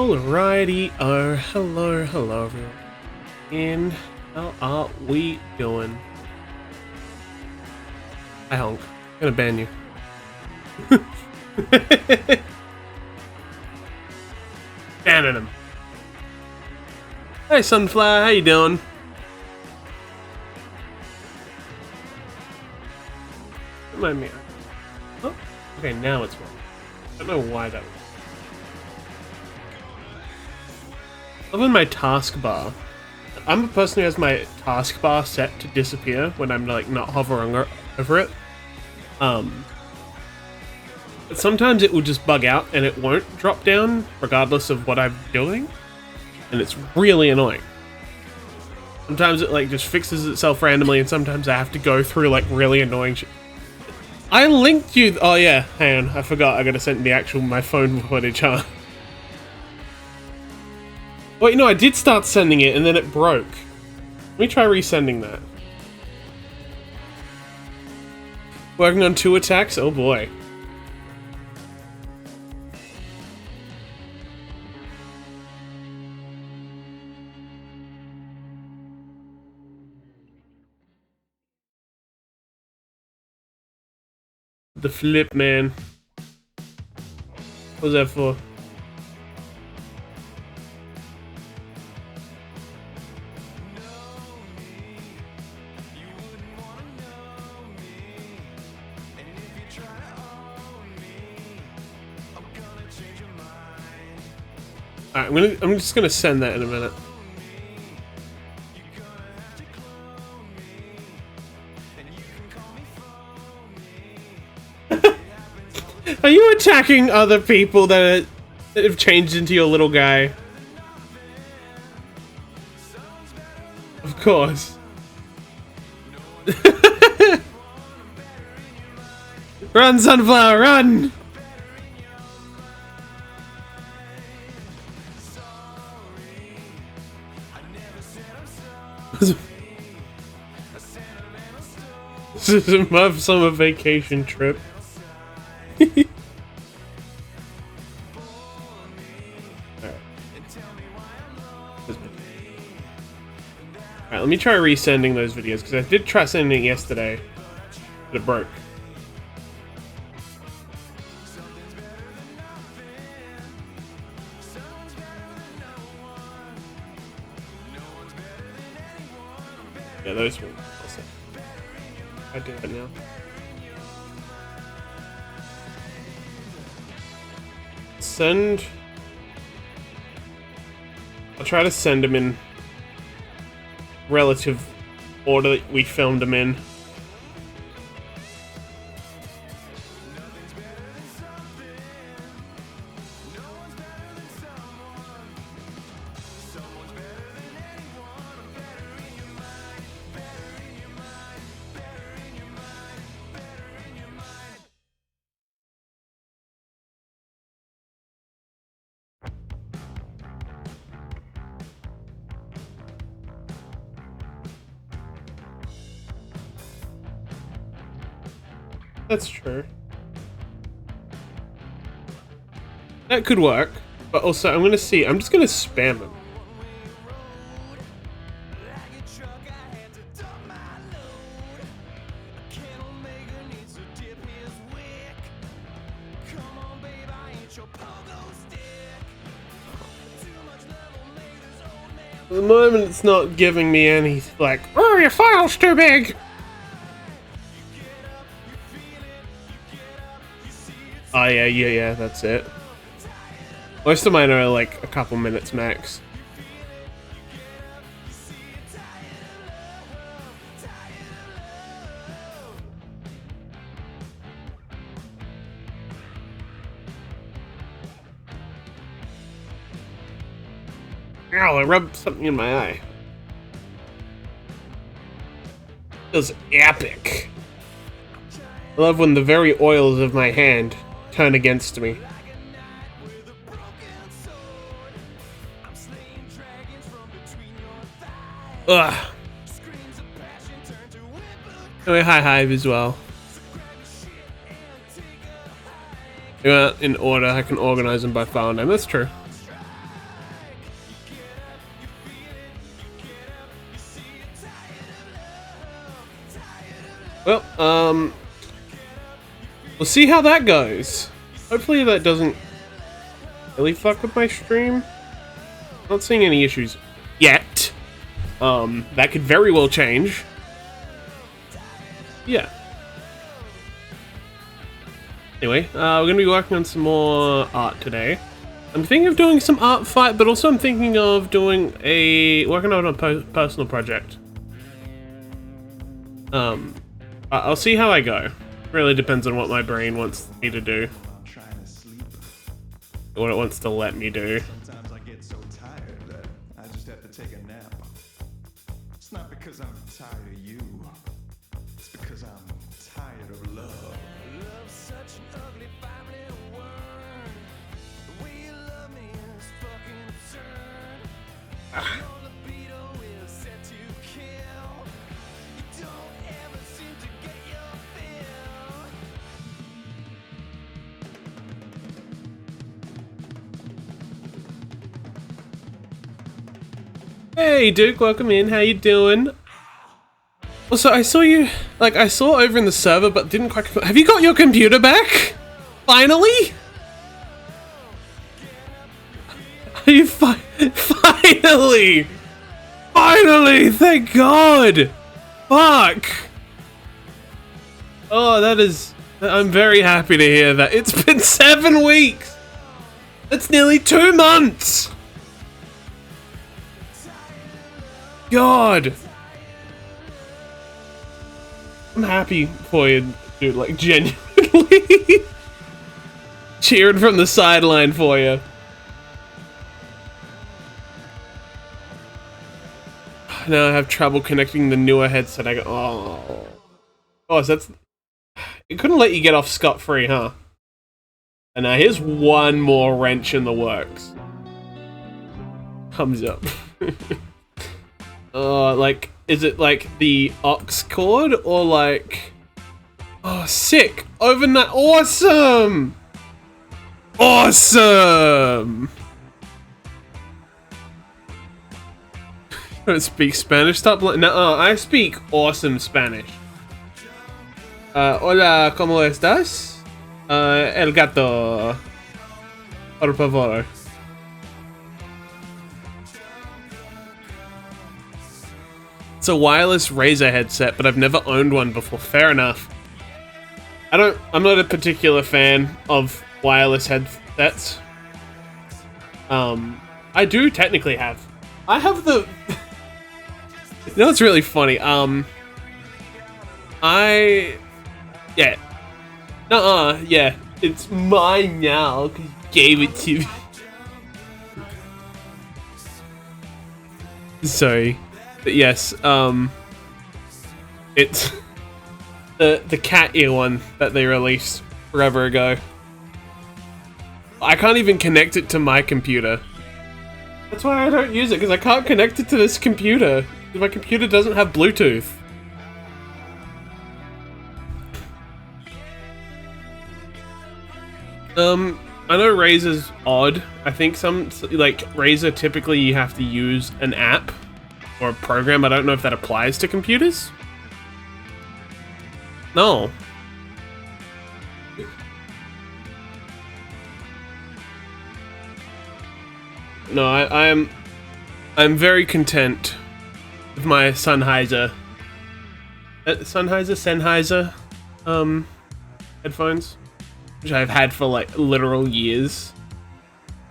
Alrighty, hello everyone. And how are we doing? Hi honk. I'm gonna ban you. Banning him. Hey Sunflower, how you doing? Remind me. Oh, okay, now it's wrong. I don't know why that was. Other than my taskbar, I'm a person who has my taskbar set to disappear when I'm like not hovering over it. But sometimes it will just bug out and it won't drop down regardless of what I'm doing, and it's really annoying. Sometimes it like just fixes itself randomly, and sometimes I have to go through like really annoying shit. I linked you. Oh yeah, hang on, I forgot. I gotta send the actual my phone footage, huh? Wait, no, I did start sending it and then it broke. Let me try resending that. Working on 2 attacks? Oh boy. The flip, man. What was that for? Alright, I'm just gonna send that in a minute. Are you attacking other people that have changed into your little guy? Of course. Run, Sunflower, run! This is my summer vacation trip. Alright, let me try resending those videos, because I did try sending it yesterday, but it broke. Yeah, those ones. I do it now. Send. I'll try to send them in relative order that we filmed them in. That's true. That could work, but also I'm gonna see. I'm just gonna spam him. At the moment, it's not giving me any like, oh, your file's too big. Oh yeah, that's it. Most of mine are like a couple minutes max. Ow, I rubbed something in my eye. Feels epic. I love when the very oils of my hand turn against me. Ugh. Anyway, hi Hive as well. In order, I can organize them by file name. That's true. Well, we'll see how that goes. Hopefully that doesn't really fuck with my stream. Not seeing any issues yet. That could very well change. Yeah. Anyway, we're gonna be working on some more art today. I'm thinking of doing some art fight, but also I'm thinking of doing working on a personal project. I'll see how I go. Really depends on what my brain wants me to do. What it wants to let me do. Sometimes I get so tired that I just have to take a nap. It's not because I'm tired of you. It's because I'm tired of love. Love's such an ugly family word. The way you love me is fucking absurd. Your libido is set to kill. You don't ever seem to get your fill. Hey Duke, welcome in. How you doing? Also, I saw you, I saw over in the server, but didn't quite. Have you got your computer back? Finally? Are you finally? Finally! Thank God! Fuck! Oh, that is. I'm very happy to hear that. It's been 7 weeks. That's nearly 2 months. God, I'm happy for you, dude, like genuinely cheering from the sideline for you. Now I have trouble connecting the newer headset. I go, oh, so that's, it couldn't let you get off scot-free, huh? And now here's one more wrench in the works. Thumbs up. Is it like the aux cord or like... Oh, sick! Overnight, awesome! Awesome! I don't speak Spanish, stop no, I speak awesome Spanish. Hola, ¿cómo estás? El gato. Por favor. It's a wireless Razer headset, but I've never owned one before. Fair enough. I'm not a particular fan of wireless headsets. I do technically have. I have the... You know what's really funny? Yeah. Yeah. It's mine now, because you gave it to me. Sorry. But yes, it's the cat ear one that they released forever ago. I can't even connect it to my computer. That's why I don't use it, because I can't connect it to this computer. My computer doesn't have Bluetooth. I know Razer's odd. I think Razer typically you have to use an app or a program. I don't know if that applies to computers. No. No, I'm very content with my Sennheiser headphones, which I've had for like literal years,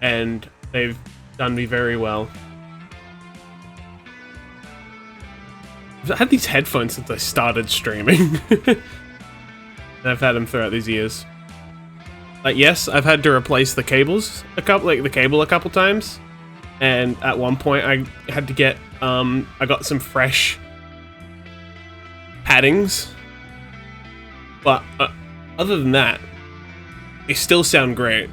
and they've done me very well. I've had these headphones since I started streaming. And I've had them throughout these years. Like, yes, I've had to replace the cables a couple times, and at one point I had to get I got some fresh paddings, but other than that, they still sound great.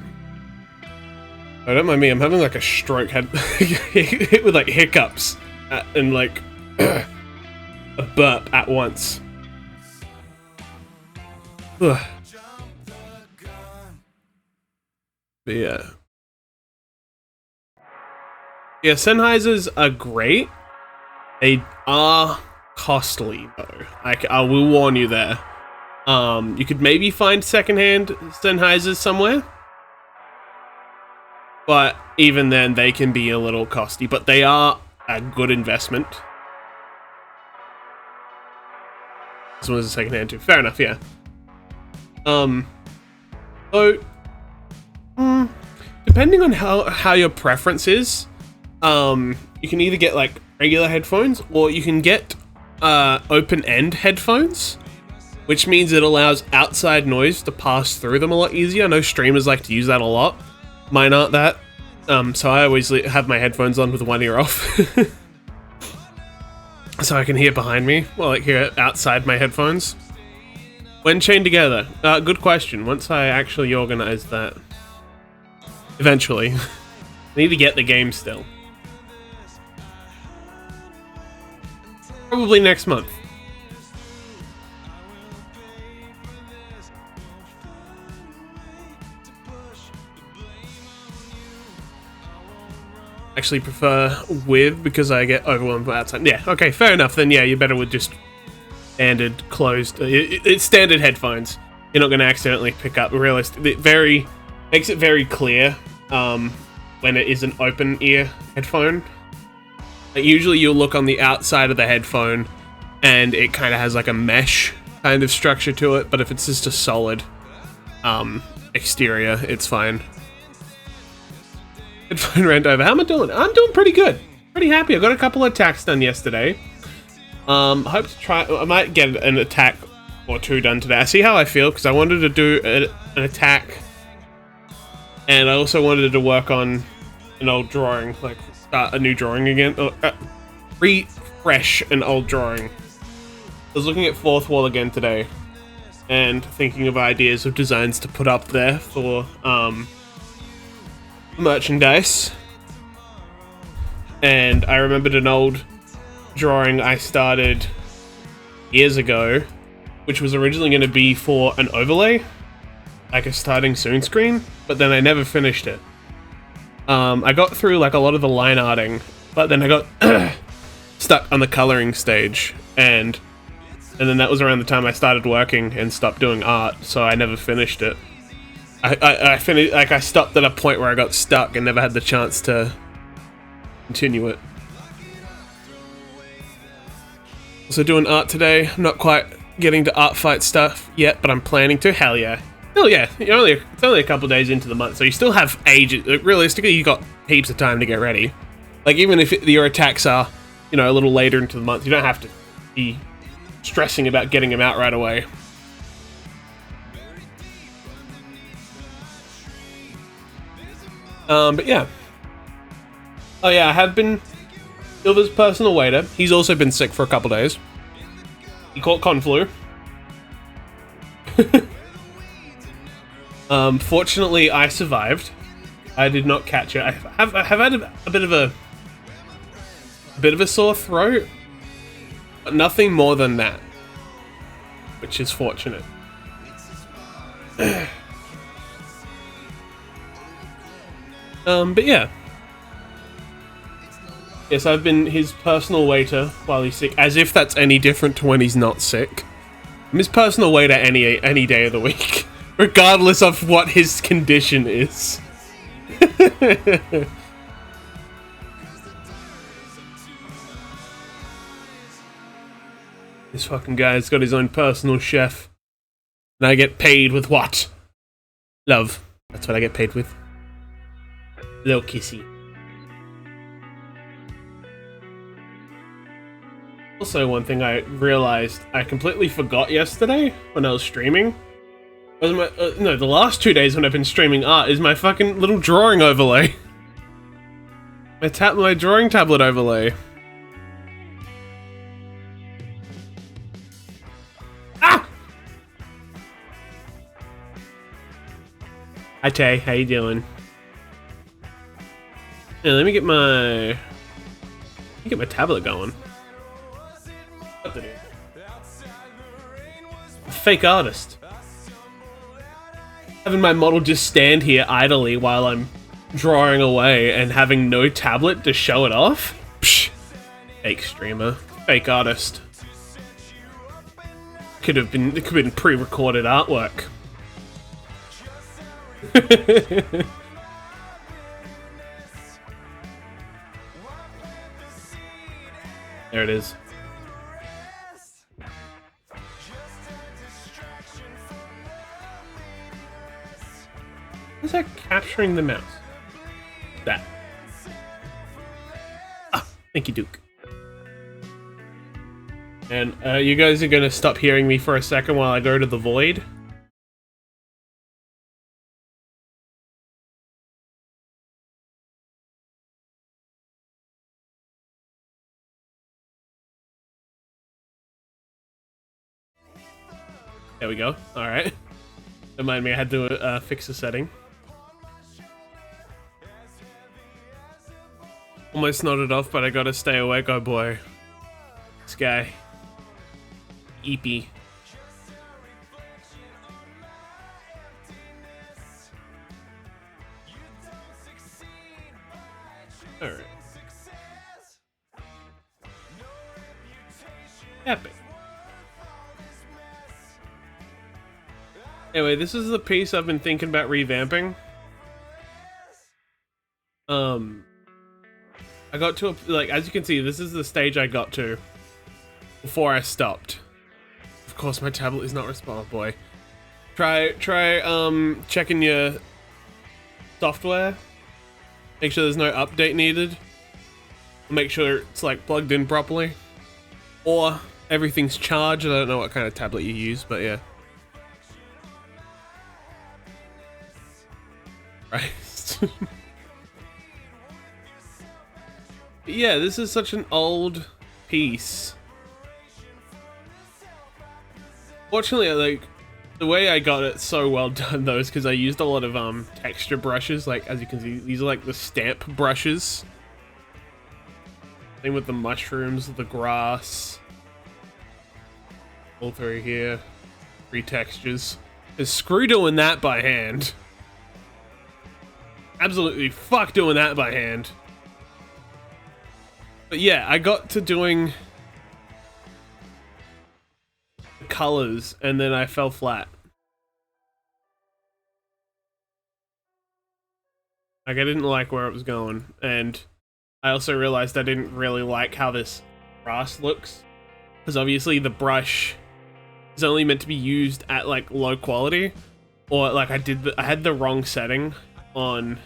Oh, don't mind me, I'm having like a stroke head hit with like hiccups and like a burp at once. Ugh. But yeah. Yeah, Sennheisers are great. They are costly though. I will warn you there. You could maybe find secondhand Sennheisers somewhere, but even then they can be a little costly, but they are a good investment. This one was a secondhand too. Fair enough, yeah. So, depending on how your preference is, you can either get like regular headphones or you can get open-end headphones, which means it allows outside noise to pass through them a lot easier. I know streamers like to use that a lot. Mine aren't that. So I always have my headphones on with one ear off. So I can hear behind me while I hear it outside my headphones. When chained together? Good question. Once I actually organize that. Eventually. I need to get the game still. Probably next month. Actually prefer with because I get overwhelmed by outside. Yeah, okay, fair enough. Then yeah, you're better with just standard closed. It's standard headphones. You're not going to accidentally pick up realistic. It makes it very clear when it is an open ear headphone. Usually you'll look on the outside of the headphone and it kind of has like a mesh kind of structure to it. But if it's just a solid exterior, it's fine. Headphone rant over. How am I doing? I'm doing pretty good. Pretty happy. I got a couple of attacks done yesterday. Hope to try. I might get an attack or two done today. I see how I feel because I wanted to do an attack, and I also wanted to work on an old drawing, like start a new drawing again, refresh an old drawing. I was looking at Fourth Wall again today, and thinking of ideas of designs to put up there for merchandise, and I remembered an old drawing I started years ago, which was originally going to be for an overlay, like a starting soon screen, but then I never finished it. I got through like a lot of the line arting, but then I got stuck on the coloring stage, and then that was around the time I started working and stopped doing art, so I never finished it. I finished, like I stopped at a point where I got stuck and never had the chance to continue it. Also doing art today. I'm not quite getting to art fight stuff yet, but I'm planning to. Hell yeah. Hell yeah. It's only a couple days into the month, so you still have ages. Like, realistically, you got heaps of time to get ready. Like, even if your attacks are, a little later into the month, you don't have to be stressing about getting them out right away. But yeah. Oh yeah, I have been Silver's personal waiter. He's also been sick for a couple days. He caught conflu. Fortunately, I survived. I did not catch it. I have had a bit of a sore throat, but nothing more than that, which is fortunate. But yeah. Yes, I've been his personal waiter while he's sick, as if that's any different to when he's not sick. I'm his personal waiter any day of the week, regardless of what his condition is. This fucking guy's got his own personal chef. And I get paid with what? Love. That's what I get paid with. Little kissy. Also, one thing I realized I completely forgot yesterday when I was streaming was the last 2 days when I've been streaming art is my fucking little drawing overlay. My drawing tablet overlay. Ah! Hi Tay, how you doing? Yeah, let me get my tablet going. Fake artist. Having my model just stand here idly while I'm drawing away and having no tablet to show it off? Psh. Fake streamer. Fake artist. It could have been pre-recorded artwork. There it is. Is that capturing the mouse? That. Ah, thank you, Duke. And you guys are gonna stop hearing me for a second while I go to the void. There we go. Alright. Remind me, I had to fix the setting. Almost nodded off, but I gotta stay awake, oh boy. This guy. Eepy. Alright. Epic. Anyway, this is the piece I've been thinking about revamping. I got to like, as you can see, this is the stage I got to before I stopped. Of course, my tablet is not responding, boy. Try checking your software. Make sure there's no update needed. Make sure it's like plugged in properly, or everything's charged. I don't know what kind of tablet you use, but yeah. Right. Yeah, this is such an old piece. Fortunately, like, the way I got it so well done though is because I used a lot of texture brushes. Like, as you can see, these are like the stamp brushes. Same with the mushrooms, the grass. All through here. 3 textures. Cause screw doing that by hand. Absolutely fuck doing that by hand. But yeah, I got to doing colors and then I fell flat. Like, I didn't like where it was going, and I also realized I didn't really like how this grass looks, because obviously the brush is only meant to be used at like low quality, or like I had the wrong setting on.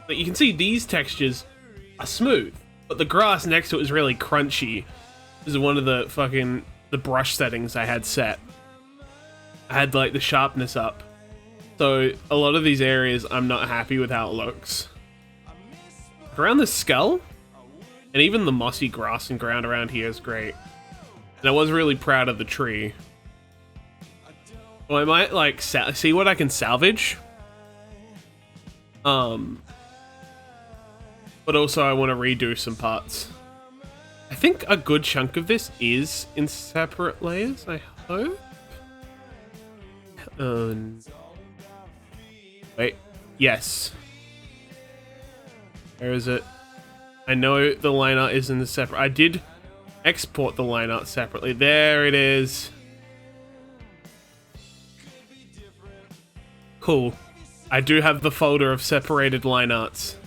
But you can see these textures are smooth, but the grass next to it is really crunchy. This is one of the brush settings I had set. I had like the sharpness up. So a lot of these areas I'm not happy with how it looks. Around the skull, and even the mossy grass and ground around here is great. And I was really proud of the tree. Well, I might like see what I can salvage. But also I want to redo some parts. I think a good chunk of this is in separate layers, I hope. Wait, yes. Where is it? I know the line art is in the separate. I did export the line art separately. There it is. Cool. I do have the folder of separated line arts.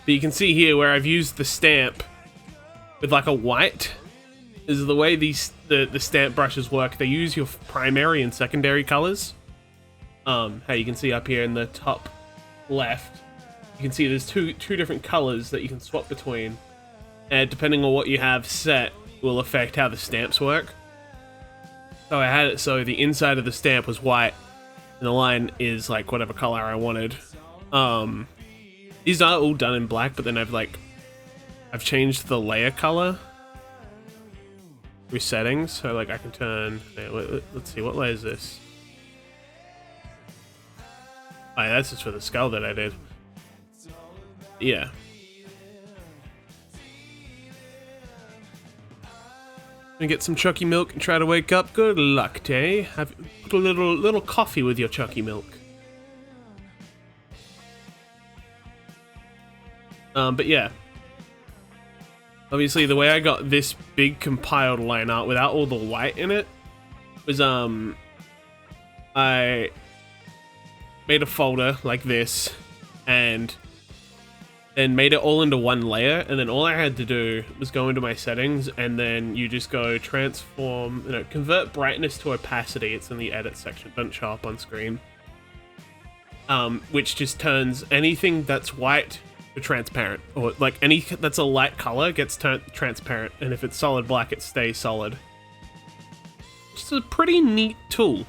But you can see here where I've used the stamp with like a white is the way the stamp brushes work. They use your primary and secondary colors. How you can see up here in the top left, you can see there's two different colors that you can swap between, and depending on what you have set will affect how the stamps work. So I had it so the inside of the stamp was white and the line is like whatever color I wanted. These are all done in black, but then I've changed the layer color through settings, so like I can turn. Let's see, what layer is this? Oh, yeah, that's just for the skull that I did. Yeah. Gonna get some Chucky milk and try to wake up. Good luck, Tay. Put a little coffee with your Chucky milk. But yeah. Obviously, the way I got this big compiled line art without all the white in it was, I made a folder like this and then made it all into one layer, and then all I had to do was go into my settings, and then you just go transform, convert brightness to opacity. It's in the edit section, doesn't show up on screen. Which just turns anything that's white to transparent, or like any that's a light color gets turned transparent, and if it's solid black, it stays solid. It's a pretty neat tool.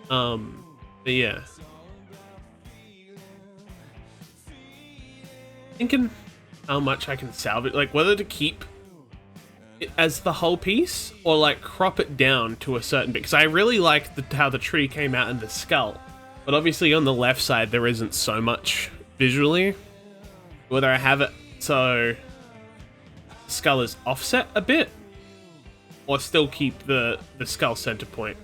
But yeah. Thinking how much I can salvage, like whether to keep it as the whole piece or like crop it down to a certain bit, because I really like how the tree came out in the skull, but obviously on the left side there isn't so much visually. Whether I have it so the skull is offset a bit or still keep the skull center point.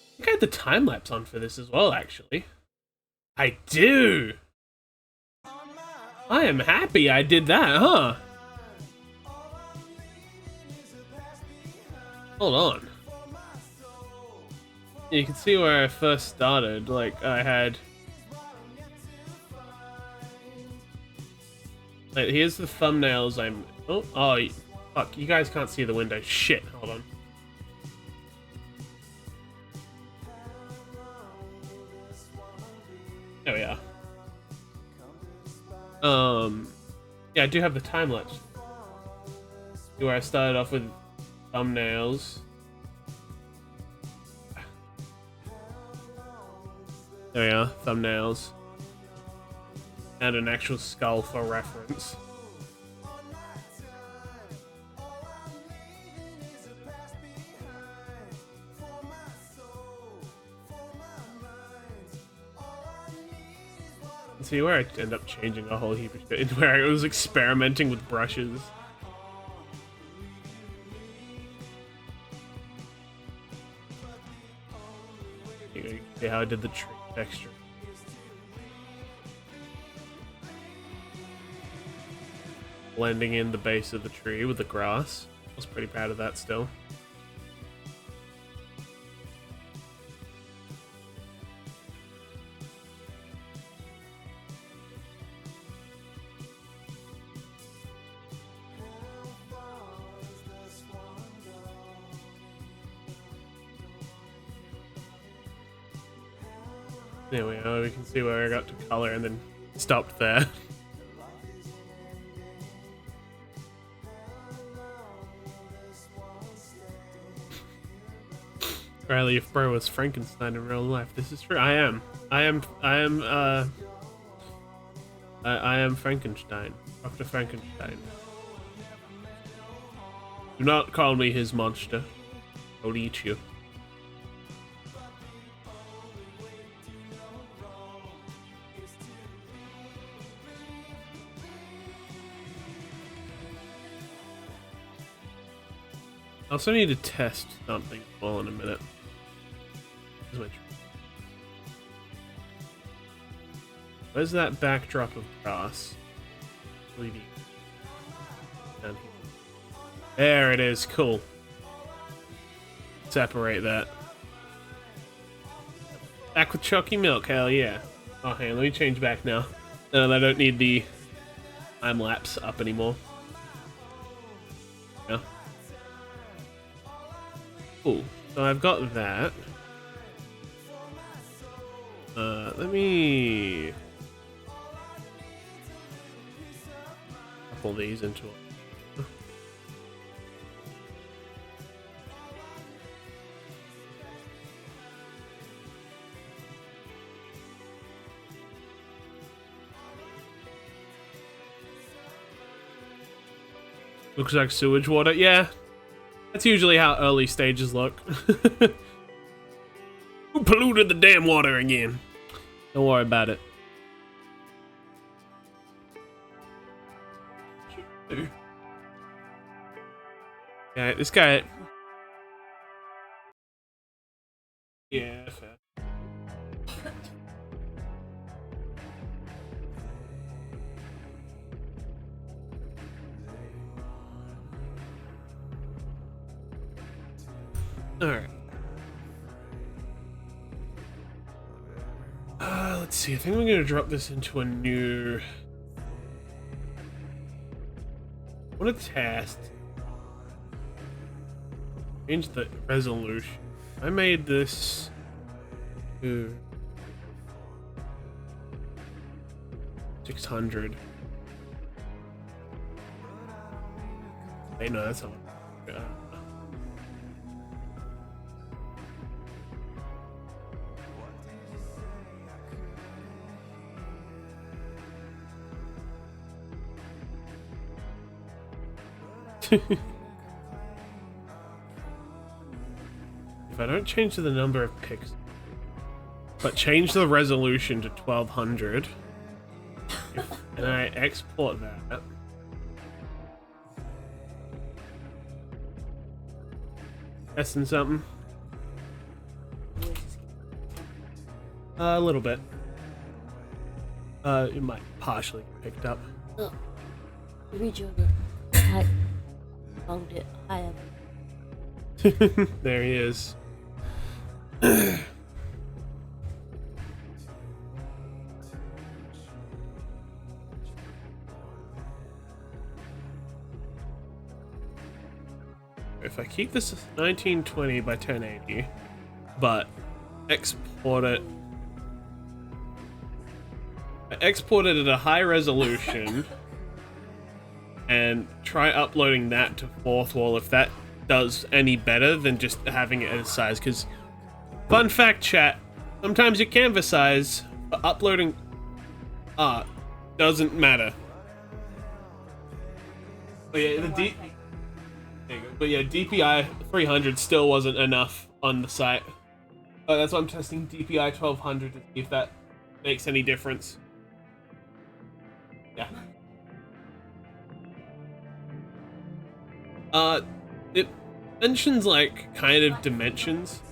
I think I had the time lapse on for this as well, actually. I do! I am happy I did that, huh? Hold on. You can see where I first started, like I had... Like, here's the thumbnails I'm... Oh, fuck, you guys can't see the window. Shit, hold on. There we are. Yeah, I do have the time lapse. Where I started off with thumbnails. There we are, thumbnails. And an actual skull for reference. See where I end up changing a whole heap of shit, where I was experimenting with brushes. You can see how I did the tree texture. Blending in the base of the tree with the grass. I was pretty proud of that still. There we are, we can see where I got to color and then stopped there. Riley, if bro was Frankenstein in real life, this is true. I am Frankenstein. Dr. Frankenstein. Do not call me his monster. I'll eat you. I also need to test something well in a minute. Where's that backdrop of grass? Down here. There it is, cool. Separate that. Back with chalky milk, hell yeah. Oh, hey, let me change back now. No, I don't need the time lapse up anymore. Yeah. Cool. So I've got that. Let me couple these into it. Looks like sewage water. Yeah, that's usually how early stages look. Who polluted the damn water again? Don't worry about it. Yeah, this guy. Yeah, fair. Alright. Let's see. I think I'm going to drop this into a new... I want to test. Change the resolution. I made this... to 600. Hey, no, that's not... If I don't change the number of pixels, but change the resolution to 1200, and I export that, testing something. A little bit. It might partially get picked up. Oh, rejoin it. I found it. I am. There he is. If I keep this 1920 by 1080, but export it, I export it at a high resolution and try uploading that to fourth wall if that does any better than just having it at a size. Because fun fact, chat, sometimes your canvas size for uploading art doesn't matter. But yeah, DPI 300 still wasn't enough on the site. That's why I'm testing DPI 1200 to see if that makes any difference. Yeah. It mentions like kind of dimensions.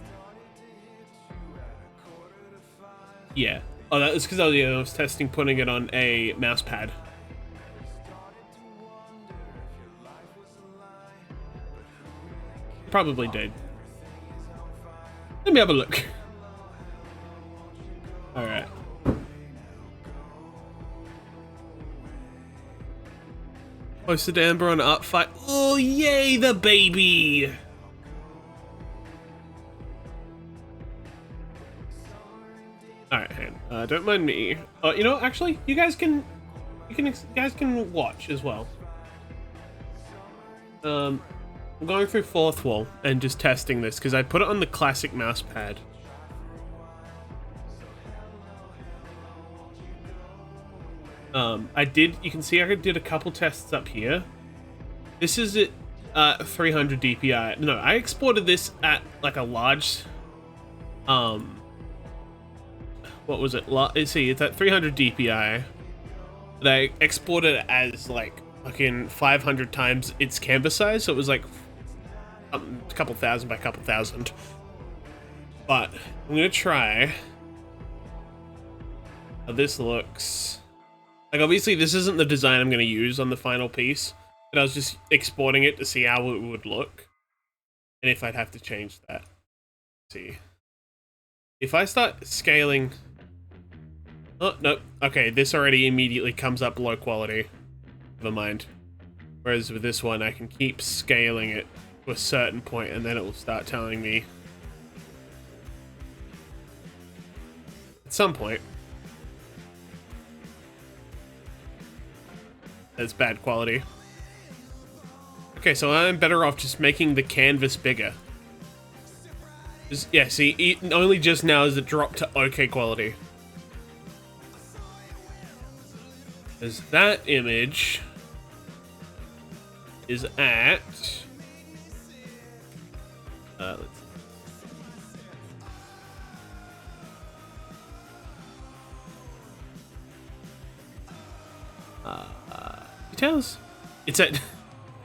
Yeah. Oh, that was because I was testing putting it on a mouse pad. Probably did. Let me have a look. All right. Posted Amber on Art Fight. Oh, yay, the baby! Alright, hang on. Don't mind me. You know, actually, you guys can watch as well. I'm going through fourth wall and just testing this because I put it on the classic mouse pad. You can see I did a couple tests up here. This is at 300 DPI. No, I exported this at like a large, what was it? Let's see, it's at 300 DPI. But I exported it as like fucking 500 times its canvas size, so it was like a couple thousand by a couple thousand. But I'm gonna try how this looks. Like, obviously, this isn't the design I'm going to use on the final piece, but I was just exporting it to see how it would look, and if I'd have to change that. Let's see. If I start scaling... Oh, no. Okay, this already immediately comes up low quality. Never mind. Whereas with this one, I can keep scaling it to a certain point, and then it will start telling me at some point that's bad quality. Okay, so I'm better off just making the canvas bigger. Yeah, see, only just now is it dropped to okay quality. Because that image is at... let's see. Details? It's at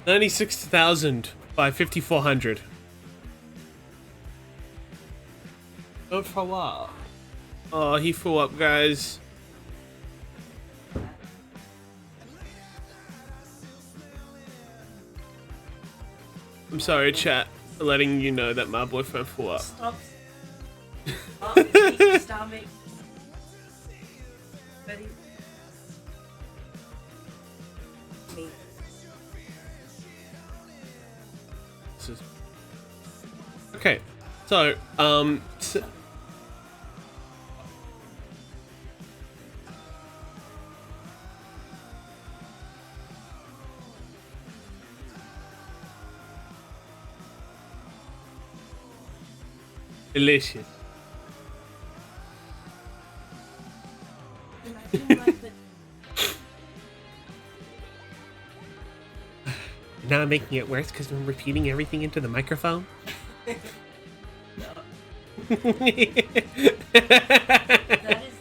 96,000 by 5400. Don't fall up. Oh, he flew up, guys. I'm sorry, chat, for letting you know that my boyfriend flew up. Stop. Stop it. Ready? Me. This is... Okay, so, delicious. Now I'm making it worse because I'm repeating everything into the microphone. That is.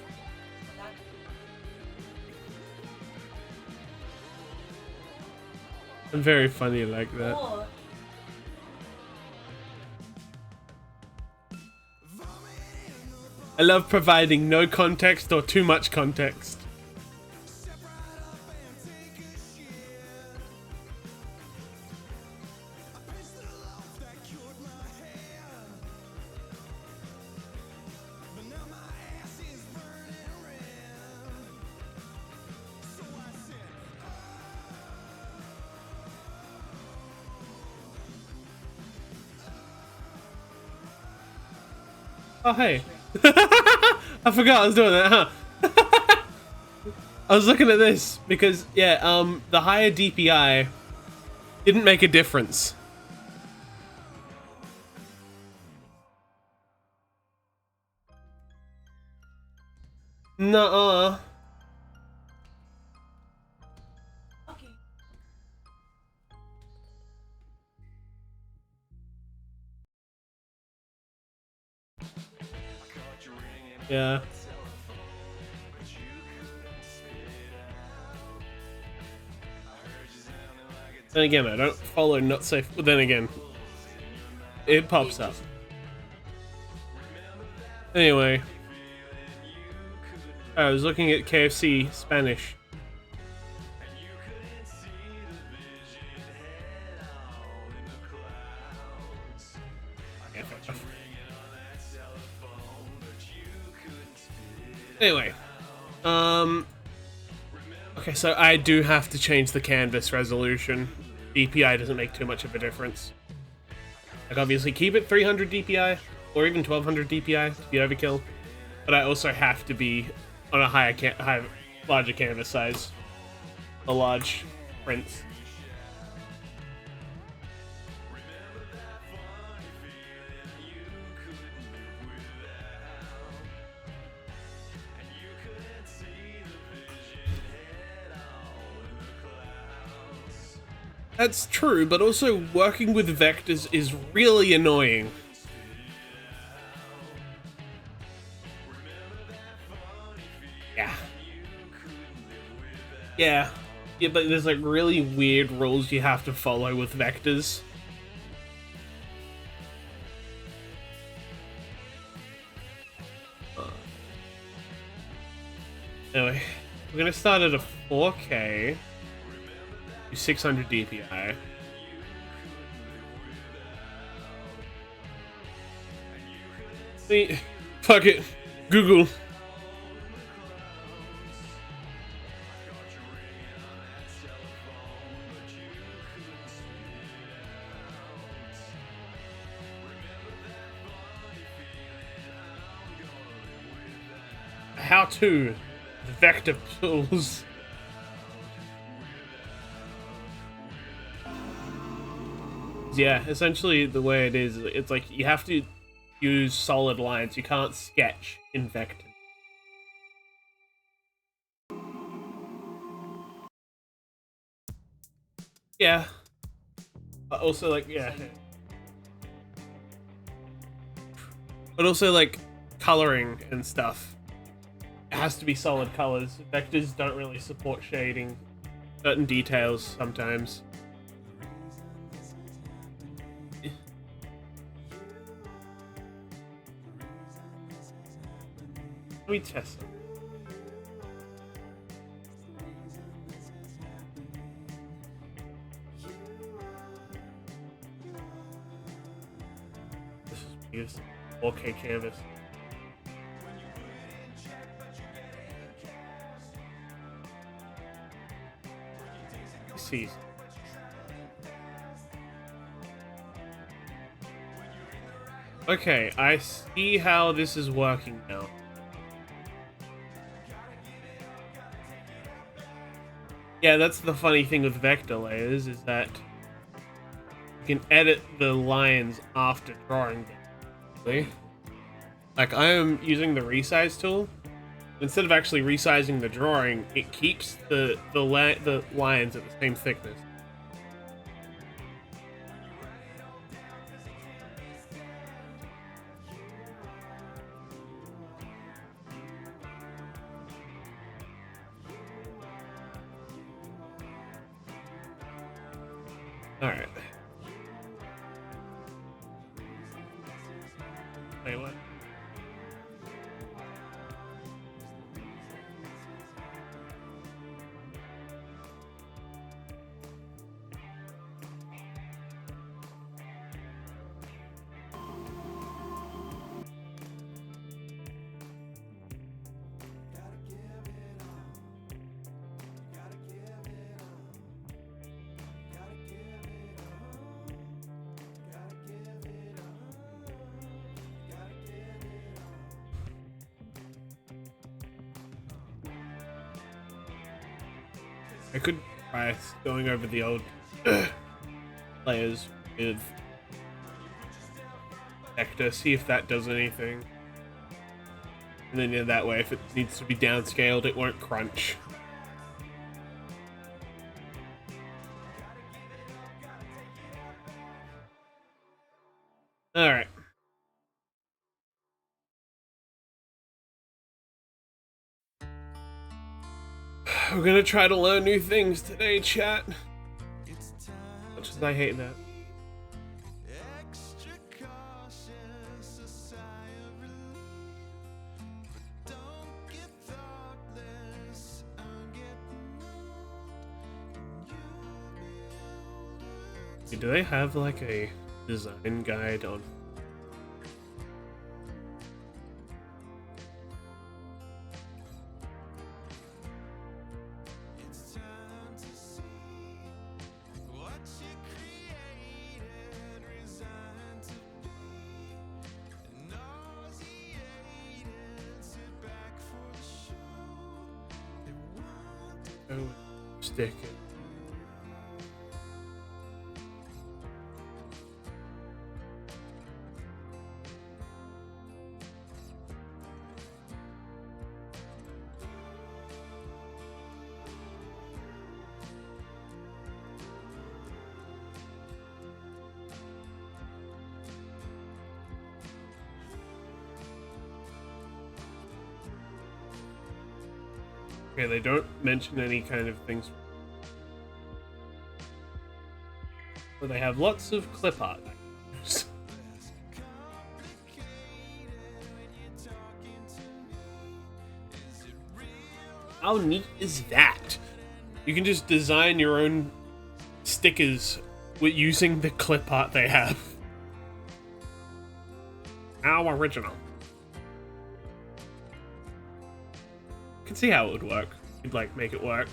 I'm very funny like that. Or I love providing no context or too much context. Oh, hey. I forgot I was doing that, huh? I was looking at this because, yeah, the higher DPI didn't make a difference. Nuh-uh. okay. Yeah. Then again, I don't follow not safe. But then again, it pops up. Anyway, I was looking at KFC Spanish. Anyway, okay, so I do have to change the canvas resolution. DPI doesn't make too much of a difference. Like, obviously keep it 300 DPI or even 1200 DPI to be overkill, but I also have to be on a larger canvas size, a large prints. That's true, but also working with vectors is really annoying. Yeah. Yeah. Yeah, but there's like really weird rules you have to follow with vectors. Anyway, we're gonna start at a 4K. 600 DPI. See, fuck it. Google. How to vector tools. Yeah, essentially the way it is, it's like you have to use solid lines. You can't sketch in vector. Yeah. But also, like, yeah. But also, like, coloring and stuff. It has to be solid colors. Vectors don't really support shading certain details sometimes. Let me test them. This is beautiful. 4K canvas. See. Okay, I see how this is working now. Yeah, that's the funny thing with vector layers, is that you can edit the lines after drawing them. Like, I am using the resize tool. Instead of actually resizing the drawing, it keeps the lines at the same thickness. Alright. Wait, what? I could try going over the old layers with vector, see if that does anything. And then, yeah, that way, if it needs to be downscaled, it won't crunch. Alright. We're gonna try to learn new things today, chat. Much as I hate that. Extra cautious, a sigh of relief. But don't get thoughtless, I'm getting old. And you'll be older. Do they have like a design guide on? It's time to see what you created, resigned to be nauseated. Sit back for the show. It won't Oh, stick it. Okay, they don't mention any kind of things. But they have lots of clip art. How neat is that? You can just design your own stickers with using the clip art they have. How original. I can see how it would work. You'd like make it work.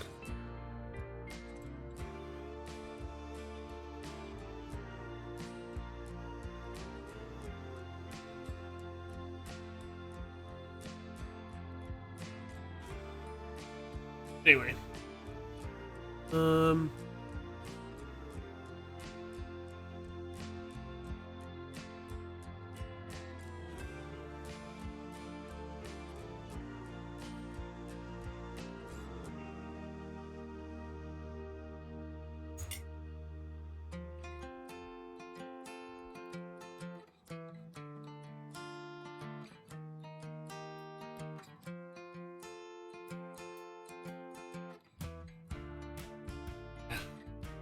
Anyway.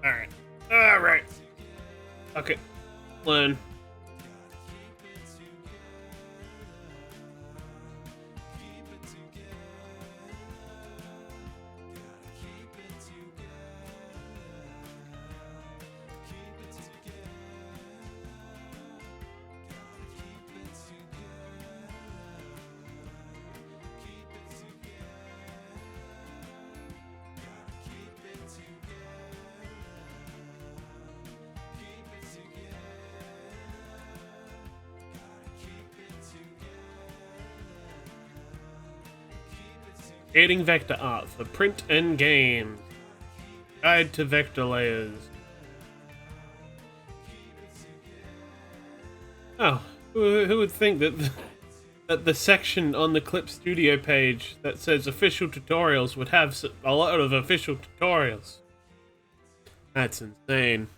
Alright. Alright. Okay. Learn. Creating vector art for print and games. Guide to vector layers. Oh, who would think that that the section on the Clip Studio page that says official tutorials would have a lot of official tutorials? That's insane.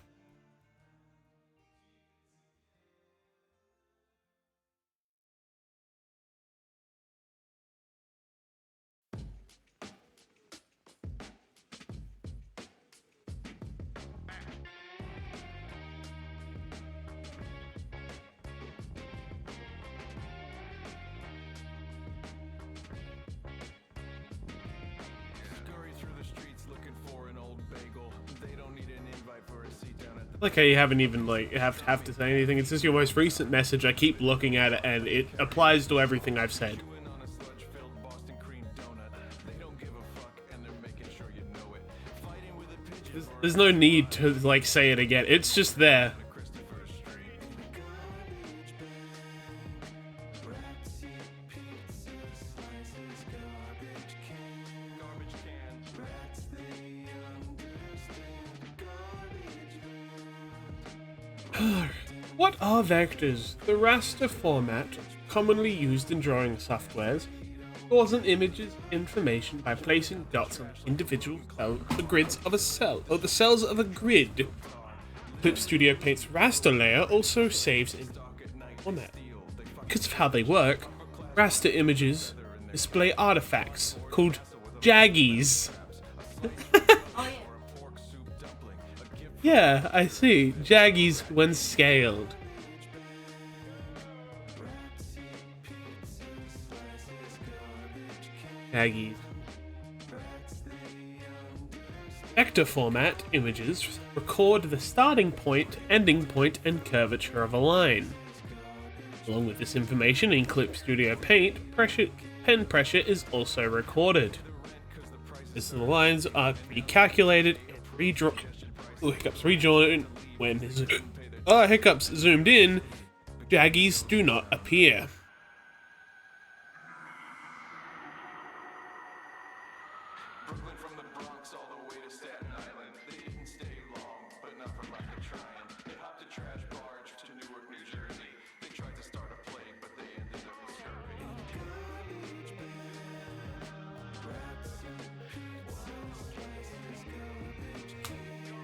Scurry through the streets looking for an old bagel. They don't need an invite for a seat down at the Like how you haven't even like have to say anything. It's just your most recent message. I keep looking at it and it applies to everything I've said. win on a sludge-filled Boston cream donut. They don't give a fuck and they're making sure you know it. Fighting with a pigeon There's no need to like say it again. It's just there. Christopher Street. Garbage can. What are vectors? The raster format, commonly used in drawing softwares, stores an image's information by placing dots on individual the grids of a cell, or the cells of a grid. Clip Studio Paint's raster layer also saves in format. Because of how they work, raster images display artifacts called jaggies. Oh, yeah. Yeah, I see. Jaggies when scaled. Jaggies. Vector format images record the starting point, ending point, and curvature of a line. Along with this information in Clip Studio Paint, pen pressure is also recorded. As the lines are recalculated and redrawn when hiccups zoomed in, jaggies do not appear. Brooklyn from the Bronx all the way to Staten Island. They didn't stay long, but not for lack of trying. They hopped a trash barge to Newark, New Jersey. They tried to start a plague, but they ended up with scurvy.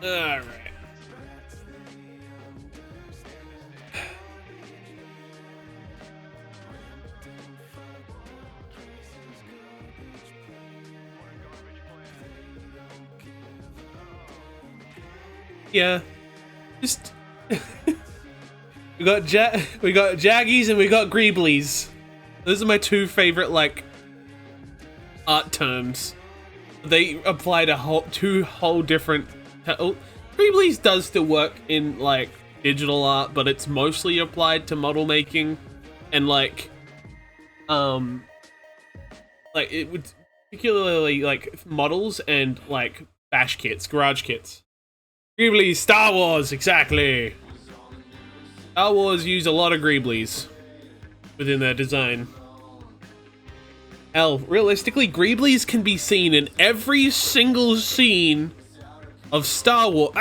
Alright. Yeah. Just we got Jaggies and we got Greeblies. Those are my two favorite like art terms. They apply to two whole different. Greeblies does still work in like digital art, but it's mostly applied to model making and like it would particularly like models and like bash kits, garage kits. Greeblies, Star Wars, exactly. Star Wars use a lot of Greeblies within their design. Hell, realistically, Greeblies can be seen in every single scene of Star Wars.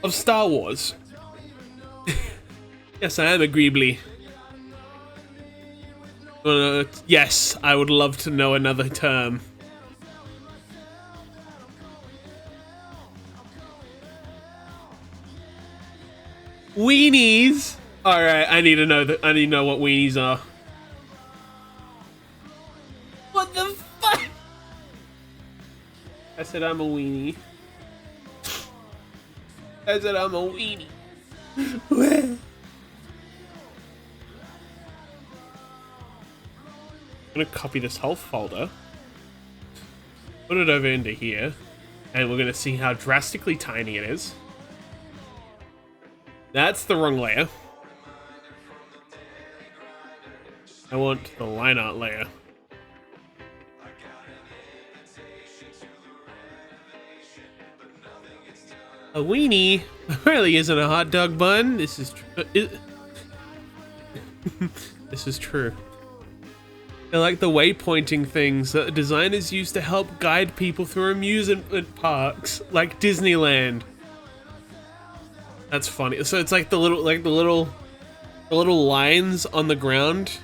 Of Star Wars. Yes, I am a Greebly. Yes, I would love to know another term. Weenies. All right, I need to know what weenies are. What the fuck? I said I'm a weenie. I said I'm a weenie. I'm gonna copy this whole folder, put it over into here, and we're gonna see how drastically tiny it is. That's the wrong layer. I want the line art layer. A weenie really isn't a hot dog bun. This is This is true. They're like the waypointing things that designers use to help guide people through amusement parks, like Disneyland. That's funny. So it's like the little lines on the ground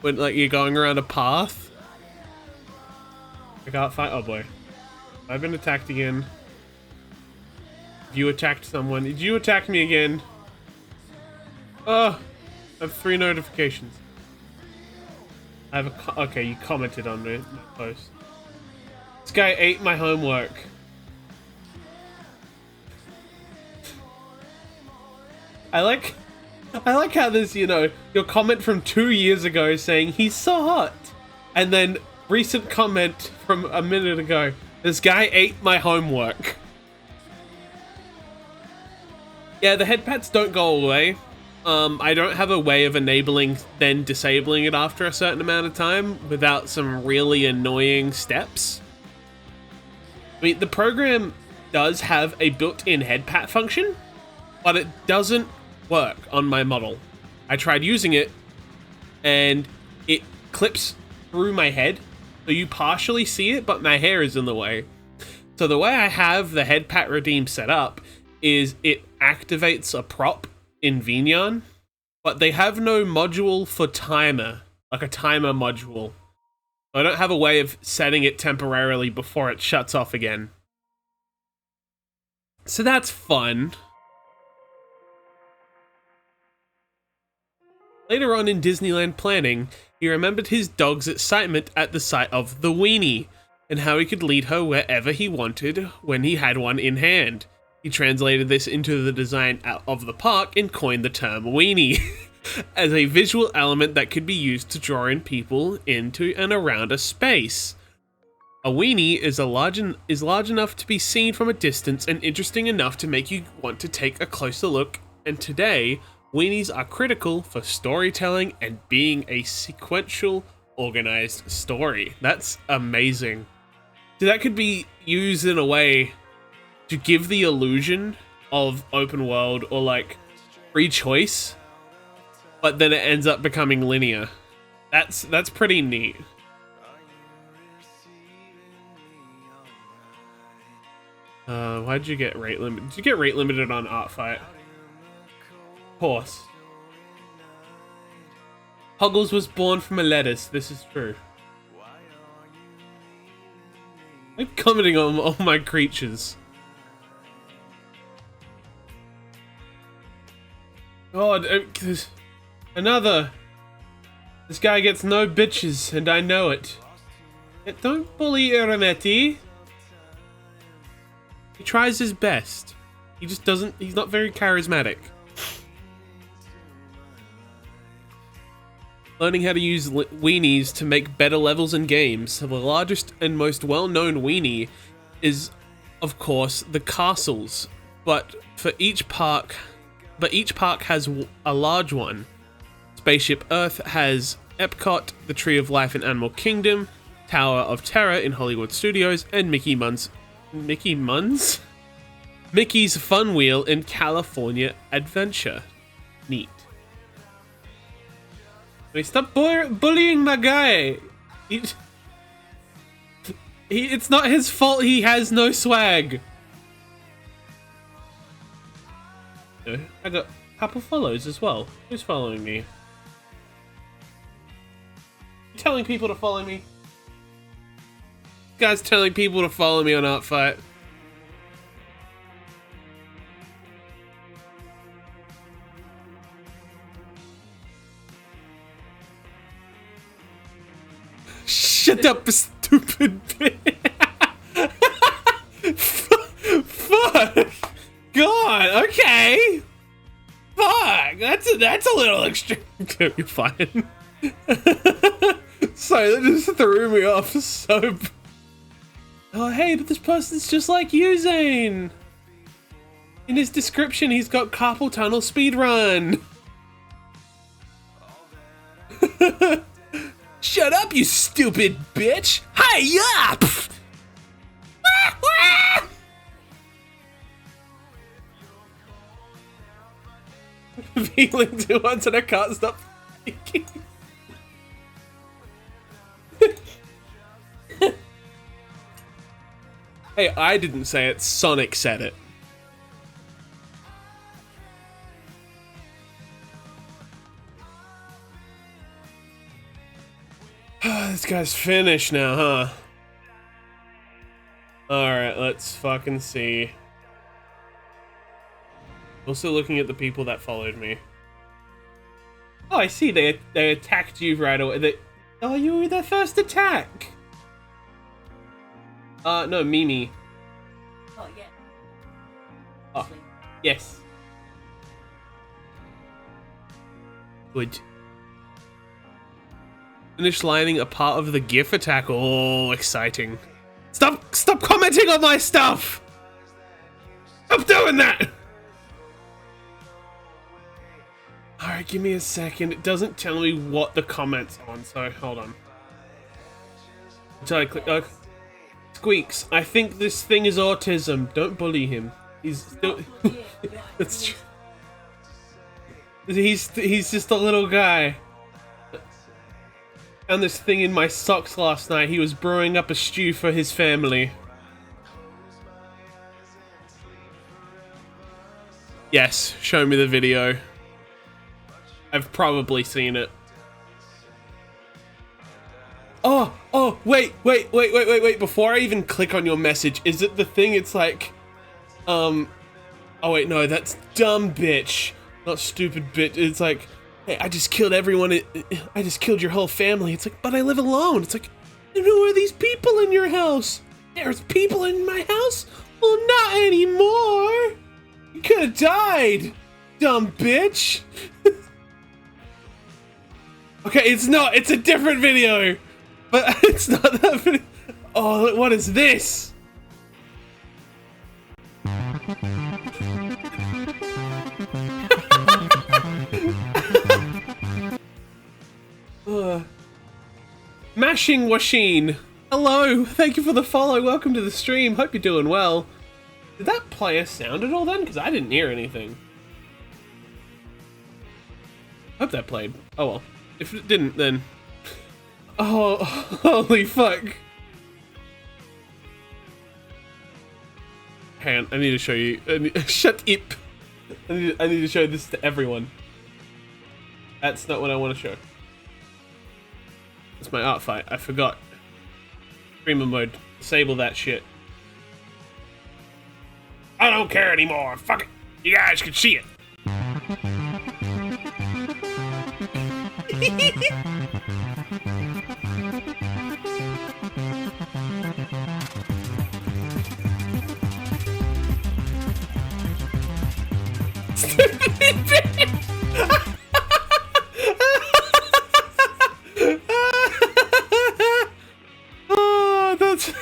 when like you're going around a path. I can't find. Oh boy, I've been attacked again. You attacked someone. Did you attack me again? Oh, I have 3 notifications. I have a okay, you commented on my post. This guy ate my homework. I like how this, you know, your comment from 2 years ago saying he's so hot, and then recent comment from a minute ago, this guy ate my homework. Yeah, the head pats don't go away. I don't have a way of enabling then disabling it after a certain amount of time without some really annoying steps. I mean, the program does have a built-in head pat function, but it doesn't work on my model. I tried using it and it clips through my head, so you partially see it, but my hair is in the way. So the way I have the head pat redeem set up is it activates a prop in Vignon, but they have no module for timer, like a timer module. I don't have a way of setting it temporarily before it shuts off again. So that's fun. Later on in Disneyland planning, he remembered his dog's excitement at the sight of the weenie, and how he could lead her wherever he wanted when he had one in hand. He translated this into the design of the park and coined the term weenie as a visual element that could be used to draw in people into and around a space. A weenie is large enough to be seen from a distance and interesting enough to make you want to take a closer look, and today, weenies are critical for storytelling and being a sequential, organized story. That's amazing. So that could be used in a way to give the illusion of open world or like free choice, but then it ends up becoming linear. That's pretty neat. Why'd you get rate limited? Did you get rate limited on Art Fight? Of course. Puggles was born from a lettuce. This is true. I'm commenting on all my creatures. God, another. This guy gets no bitches, and I know it. Don't bully Irametti. He tries his best. He just doesn't. He's not very charismatic. Learning how to use weenies to make better levels in games. The largest and most well-known weenie is, of course, the castles. But each park has a large one. Spaceship Earth has Epcot, the Tree of Life in Animal Kingdom, Tower of Terror in Hollywood Studios, and Mickey's Fun Wheel in California Adventure. Neat. Wait, stop bullying my guy. It's not his fault he has no swag. I got a couple follows as well. Who's following me? You telling people to follow me? This guy's telling people to follow me on Art Fight. Shut up, stupid bitch. Fuck. God, okay. Fuck, that's a little extreme. You're fine. Sorry, that just threw me off so. Oh, hey, but this person's just like you, Zane. In his description, he's got carpal tunnel speedrun. Shut up, you stupid bitch! Hi-ya! feeling too much and I can't stop thinking. Hey, I didn't say it, Sonic said it. This guy's finished now, huh? Alright, let's fucking see. Also looking at the people that followed me. Oh, I see, they attacked you right away. Oh, you were their first attack! No, Mimi. Oh, yeah. Oh, yes. Good. Finish lining a part of the GIF attack. Oh, exciting. Stop commenting on my stuff! Stop doing that! Alright, give me a second. It doesn't tell me what the comment's on, so hold on. Until I click... Squeaks, I think this thing is autism. Don't bully him. He's still... That's true. He's just a little guy. Found this thing in my socks last night. He was brewing up a stew for his family. Yes, show me the video. I've probably seen it. Oh, wait. Before I even click on your message, is it the thing it's like, oh wait, no, that's dumb bitch. Not stupid bitch. It's like, hey, I just killed everyone. I just killed your whole family. It's like, but I live alone. It's like, and who are these people in your house? There's people in my house? Well, not anymore. You could have died, dumb bitch. Okay, it's not. It's a different video. But it's not that video. Oh, what is this? Mashing Washeen. Hello, thank you for the follow. Welcome to the stream. Hope you're doing well. Did that play a sound at all then? Because I didn't hear anything. Hope that played. Oh well. If it didn't, then... Oh, holy fuck. Hang on, I need to show you. Shut up. I need to show this to everyone. That's not what I want to show. It's my art fight. I forgot. Streamer mode. Disable that shit. I don't care anymore. Fuck it. You guys can see it. Oh, that's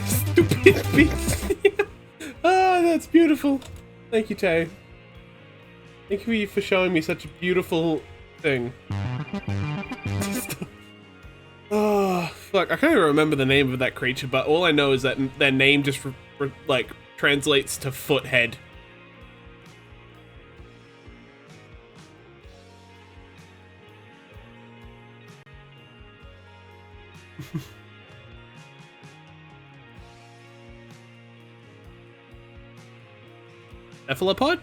stupid beats. Oh, that's beautiful. Thank you, Tay. Thank you for showing me such a beautiful thing. Oh, fuck. I can't even remember the name of that creature, but all I know is that their name just, like, translates to foothead. Cephalopod?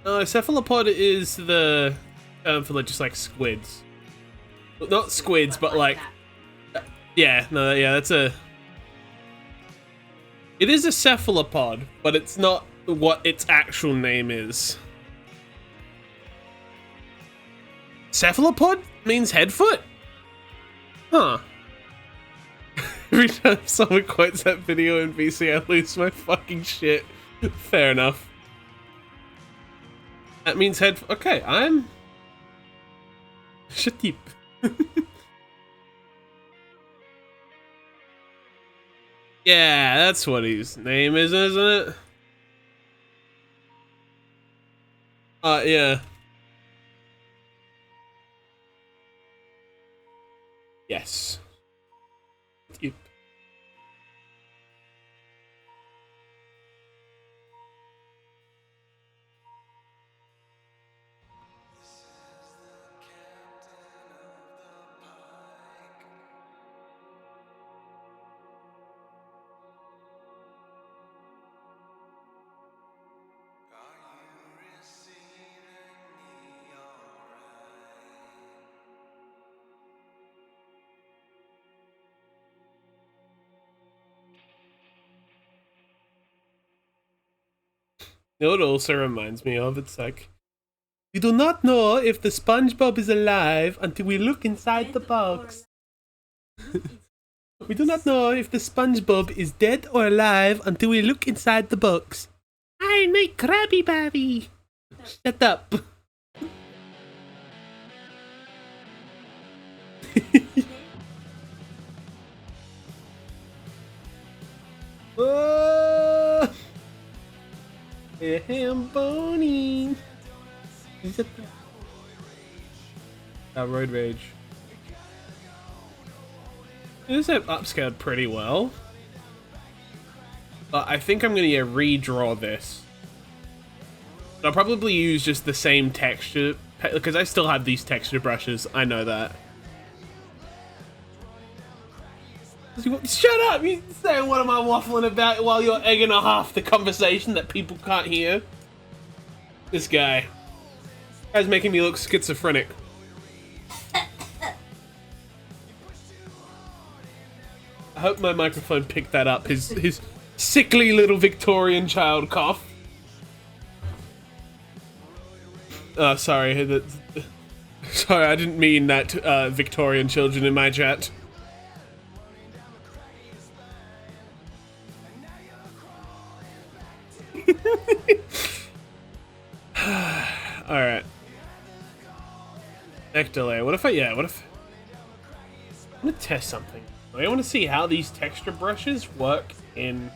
Cephalopod is the term for just like squids. Not squids, but like... Yeah, no, yeah, that's a... It is a cephalopod, but it's not what its actual name is. Cephalopod means headfoot? Huh. Every time someone quotes that video in VC, I lose my fucking shit. Fair enough. That means head... Okay, I'm... Shatip. Yeah, that's what his name is, isn't it? Yeah. Yes. Yep. You know what it also reminds me of? It's like, we do not know if the SpongeBob is alive until we look inside the box. We do not know if the SpongeBob is dead or alive until we look inside the box. I make Krabby Babby. Shut up. Oh, a Hamboni. Is it road rage? This is upscaled pretty well. But I think I'm gonna redraw this. I'll probably use just the same texture because I still have these texture brushes. I know that. Shut up! You saying what am I waffling about while you're egging off the conversation that people can't hear? This guy's making me look schizophrenic. I hope my microphone picked that up. His sickly little Victorian child cough. Sorry. Sorry, I didn't mean that Victorian children in my chat. Alright. Vector layer. What if I'm gonna test something. I want to see how these texture brushes work in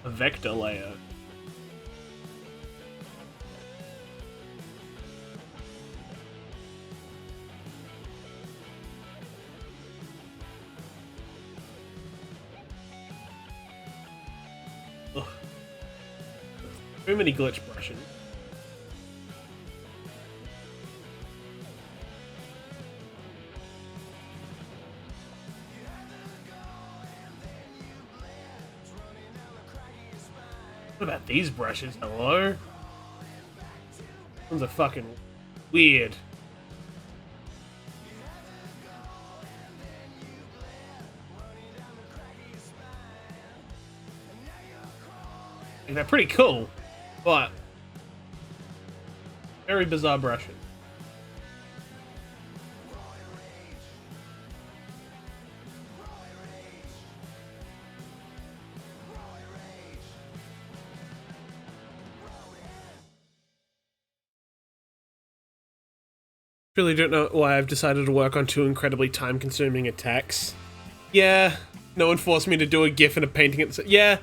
a vector layer. Ugh. Too many glitch brushes. What about these brushes? Hello? Ones are fucking weird. And they're pretty cool, but very bizarre brushes. Really don't know why I've decided to work on two incredibly time-consuming attacks. Yeah, no one forced me to do a GIF and a painting at the yeah,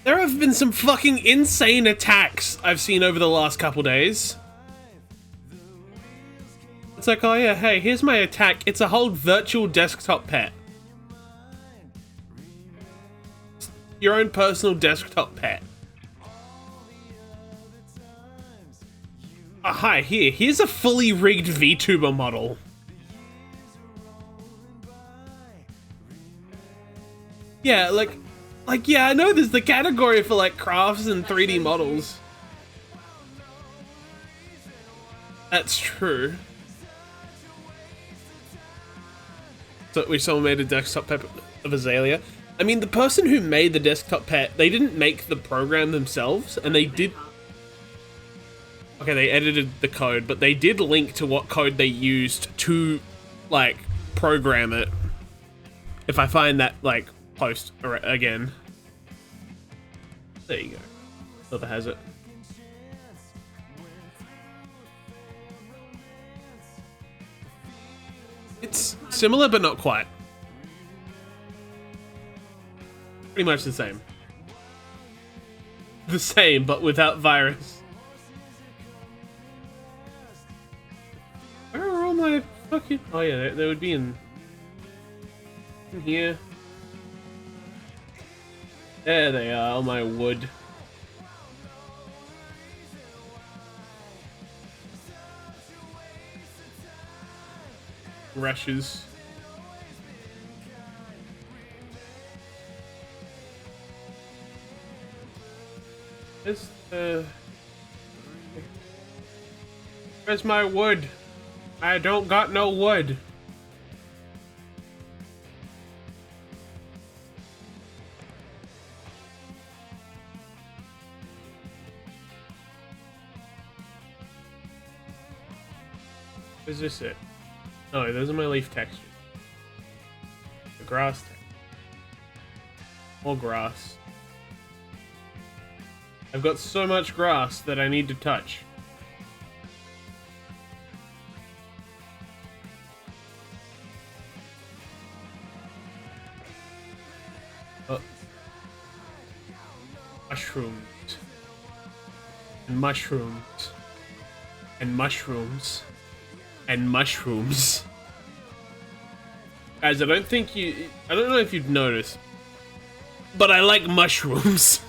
there have been some fucking insane attacks I've seen over the last couple days. It's like, oh yeah, hey, here's my attack. It's a whole virtual desktop pet. Your own personal desktop pet. Hi, here's a fully rigged VTuber model. Yeah, like, yeah, I know there's the category for, like, crafts and 3D models. That's true. So we someone made a desktop pet of Azalea. I mean, the person who made the desktop pet, they didn't make the program themselves, and they did... Okay, they edited the code, but they did link to what code they used to, like, program it. If I find that, like, post again. There you go. Whoever has it. It's similar, but not quite. Pretty much the same. The same, but without virus. could. Oh yeah, they would be in here. There they are, all my wood. Brushes. Where's my wood? I don't got no wood. Is this it? No, those are my leaf textures. The grass texture. More grass. I've got so much grass that I need to touch. Oh. Mushrooms. And mushrooms. And mushrooms. And mushrooms. Guys, I don't know if you've noticed, but I like mushrooms.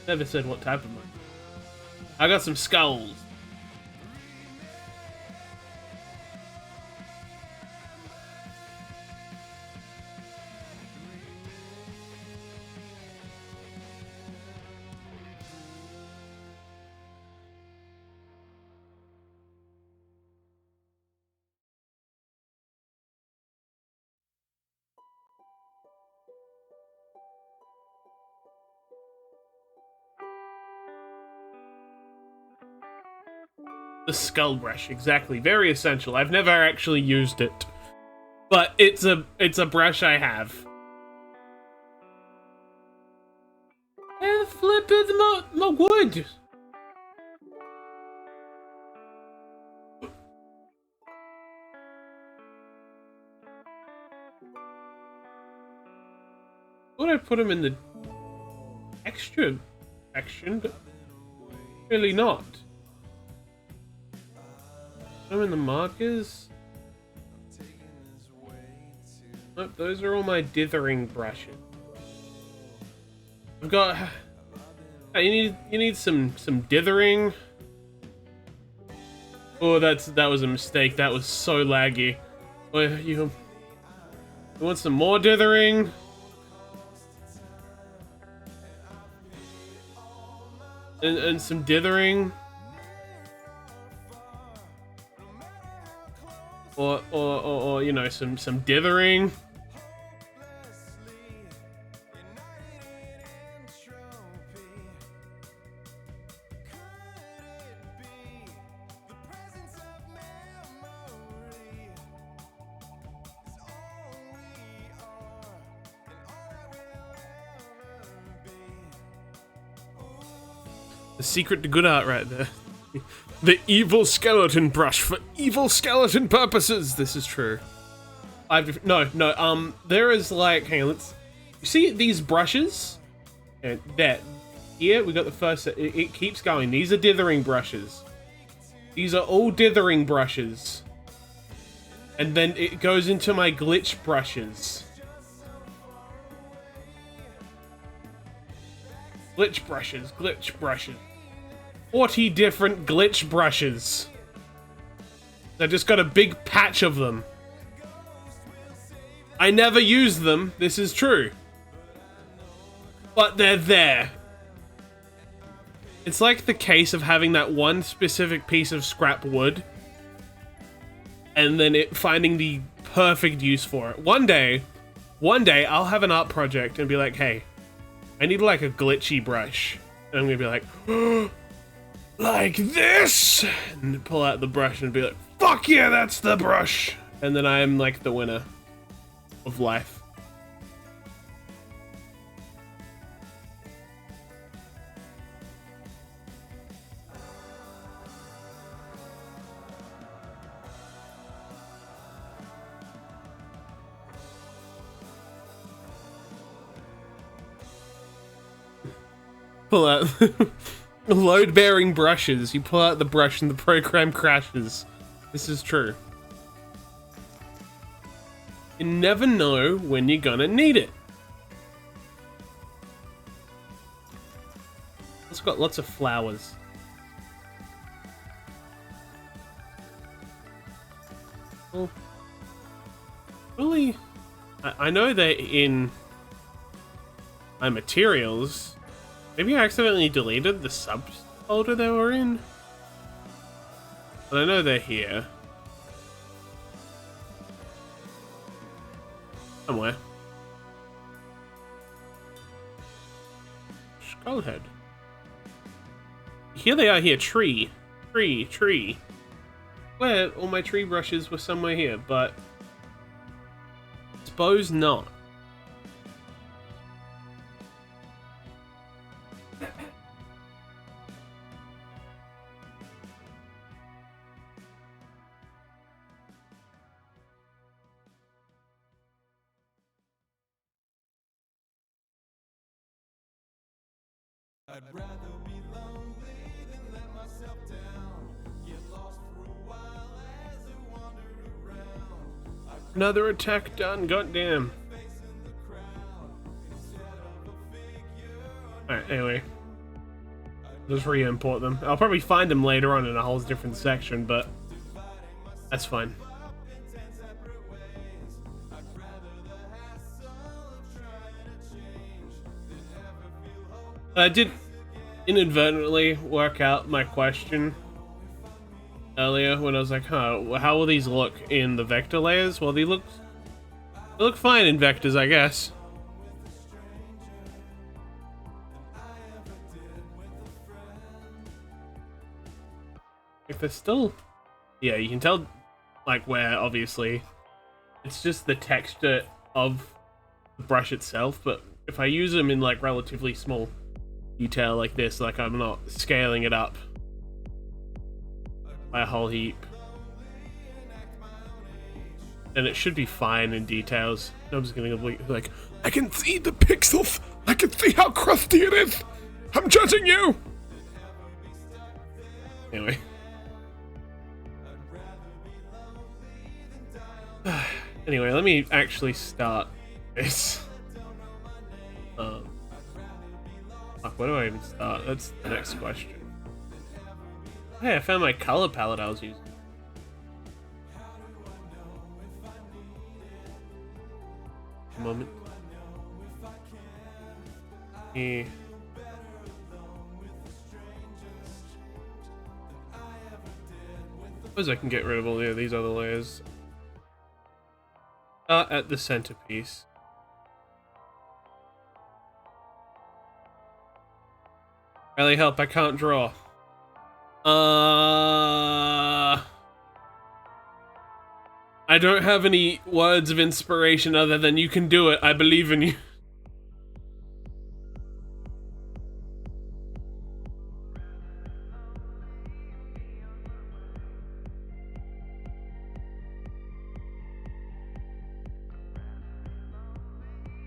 Never said what type of mushroom. I got some skulls. The skull brush, exactly. Very essential. I've never actually used it, but it's a brush I have. Where the flip is my wood? Thought I put him in the extra section, but really not. I'm in the markers. Nope, those are all my dithering brushes. I've got. You need some dithering. Oh, that was a mistake. That was so laggy. Oh, you want some more dithering? And some dithering. Or you know, some dithering. The secret to good art right there. The evil skeleton brush for evil skeleton purposes. This is true. There is like, hang on, you see these brushes? And that, here we got the first set. It keeps going. These are dithering brushes. These are all dithering brushes. And then it goes into my glitch brushes. Glitch brushes, glitch brushes. 40 different glitch brushes. I just got a big patch of them. I never use them, this is true. But they're there. It's like the case of having that one specific piece of scrap wood and then finding the perfect use for it. One day, I'll have an art project and be like, hey, I need like a glitchy brush. And I'm gonna be like, oh, like this! And pull out the brush and be like, fuck yeah, that's the brush! And then I am like the winner of life. Pull out Load-bearing brushes. You pull out the brush and the program crashes. This is true. You never know when you're gonna need it. It's got lots of flowers. Well, really, I know they're in my materials. Maybe I accidentally deleted the subfolder they were in. But I know they're here. Somewhere. Skullhead. Here they are here. Tree. Tree. Tree. Where all my tree brushes were somewhere here, but suppose not. I'd rather be lonely than let myself down. Get lost for a while as I wander around. Another attack done, goddamn. Alright, anyway. Just re-import them. I'll probably find them later on in a whole different section, but that's fine. I did inadvertently work out my question earlier when I was like, huh, how will these look in the vector layers? Well, they look fine in vectors, I guess. If they're still... Yeah, you can tell, like, where, obviously, it's just the texture of the brush itself, but if I use them in, like, relatively small detail like this, like I'm not scaling it up by a whole heap, then it should be fine in details. I'm just gonna be like, I can see the pixels, I can see how crusty it is, I'm judging you! Anyway. Anyway, let me actually start this. Fuck, where do I even start? That's the next question. Hey, I found my color palette I was using. A moment. Yeah. Suppose I can get rid of all these other layers. Start at the centerpiece. Really help, I can't draw. I don't have any words of inspiration other than you can do it, I believe in you.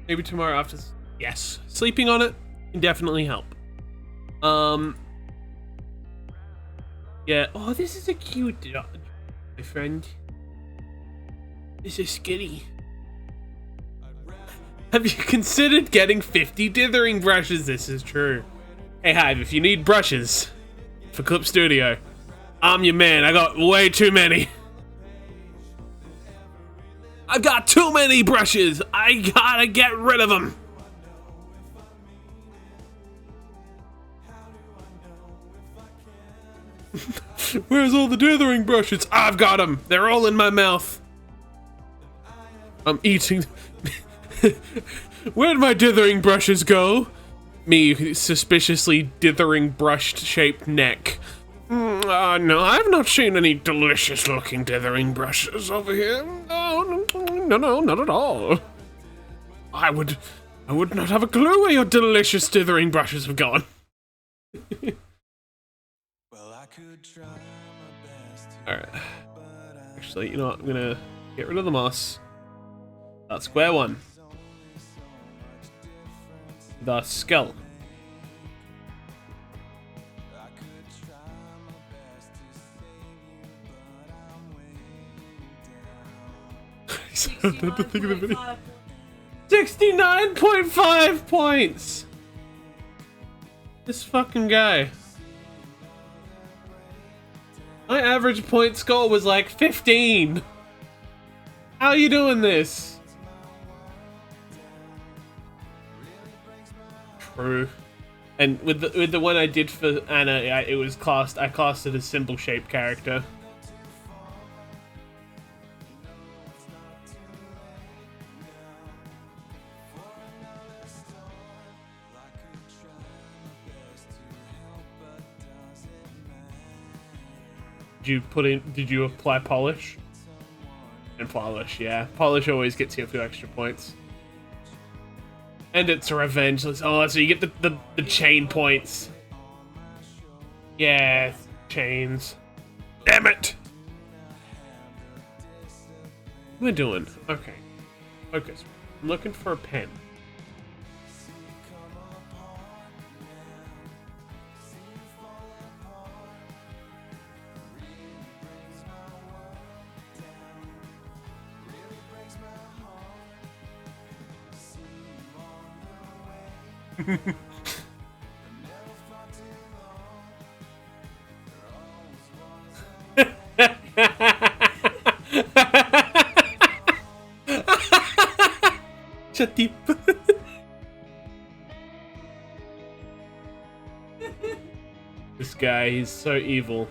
Maybe tomorrow after... Yes, sleeping on it can definitely help. Yeah. Oh, this is a cute dog, my friend. This is Skitty. Have you considered getting 50 dithering brushes? This is true. Hey Hive, if you need brushes for Clip Studio, I'm your man. I got way too many. I've got too many brushes. I gotta get rid of them. Where's all the dithering brushes? I've got them. They're all in my mouth. I'm eating. Where'd my dithering brushes go? Me, suspiciously dithering brushed-shaped neck. No, I've not seen any delicious-looking dithering brushes over here. No, not at all. I would not have a clue where your delicious dithering brushes have gone. Alright. Actually, you know what? I'm gonna get rid of the moss. That's square one. The skull. So I had to think of the video. 69.5. 69.5 points! This fucking guy. My average point score was like 15. How are you doing this? True. And with the one I did for Anna, it was I classed it as simple shape character. Did you apply polish? And polish, yeah. Polish always gets you a few extra points. And it's a revenge. Oh, so you get the chain points. Yeah, chains. Damn it! What am I doing? Okay. Focus. I'm looking for a pen. Chatip. This guy, he's so evil.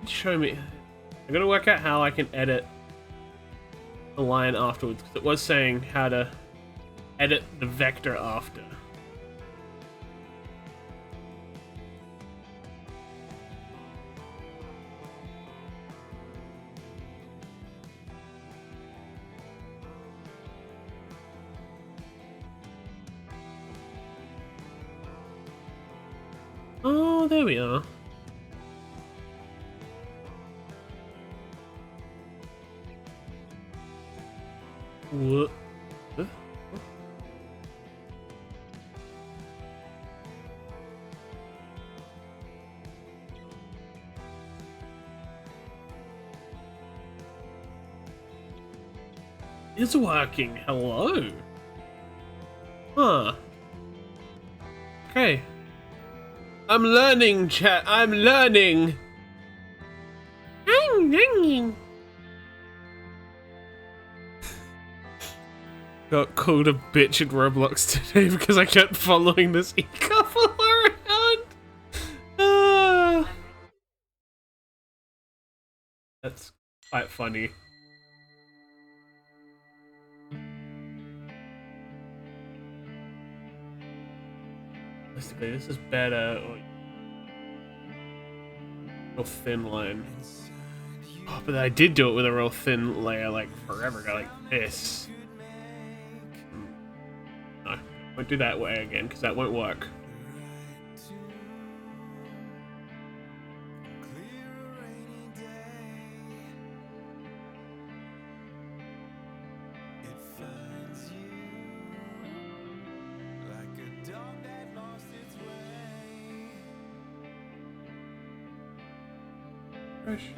Show me. I gotta work out how I can edit the line afterwards, because it was saying how to edit the vector after. Oh, there we are. What? Huh? It's working. Hello. Huh. Okay. I'm learning, chat. I'm learning. I'm learning. Got called a bitch in Roblox today because I kept following this e-couple around. That's quite funny. Basically, this is better. Real thin line. Oh, but I did do it with a real thin layer, like forever ago, like this. No, won't do that way again because that won't work. Fresh.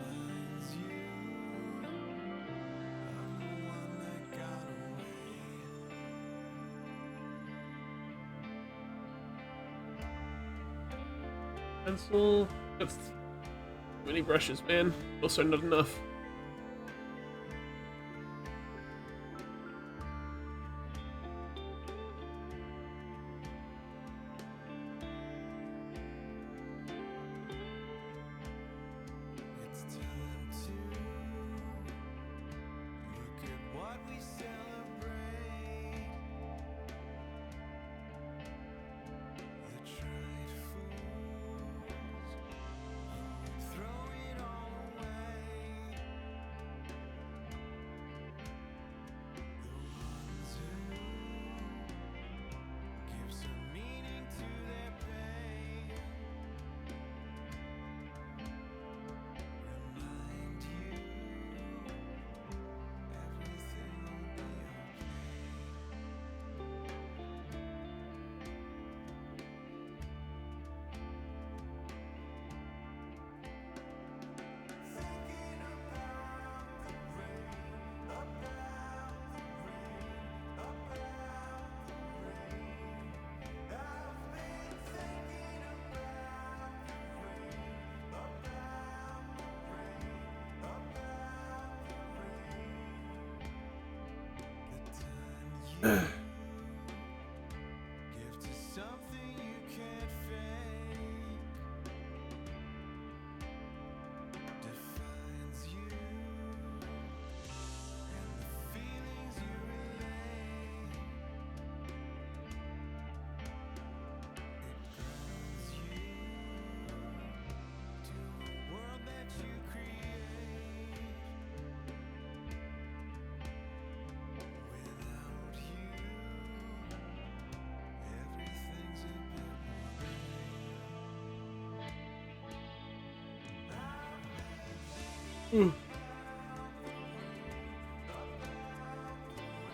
Pencil. That's too many brushes, man. Also not enough.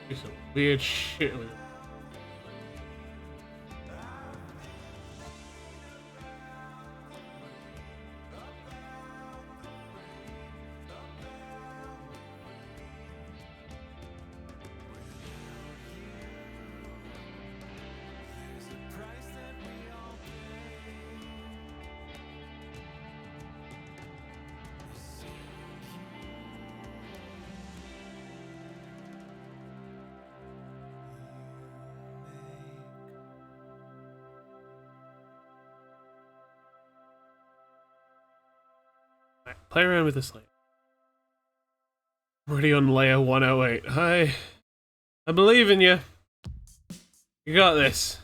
Do some weird shit with it. Play around with this layer. I'm already on layer 108. I believe in you. You got this.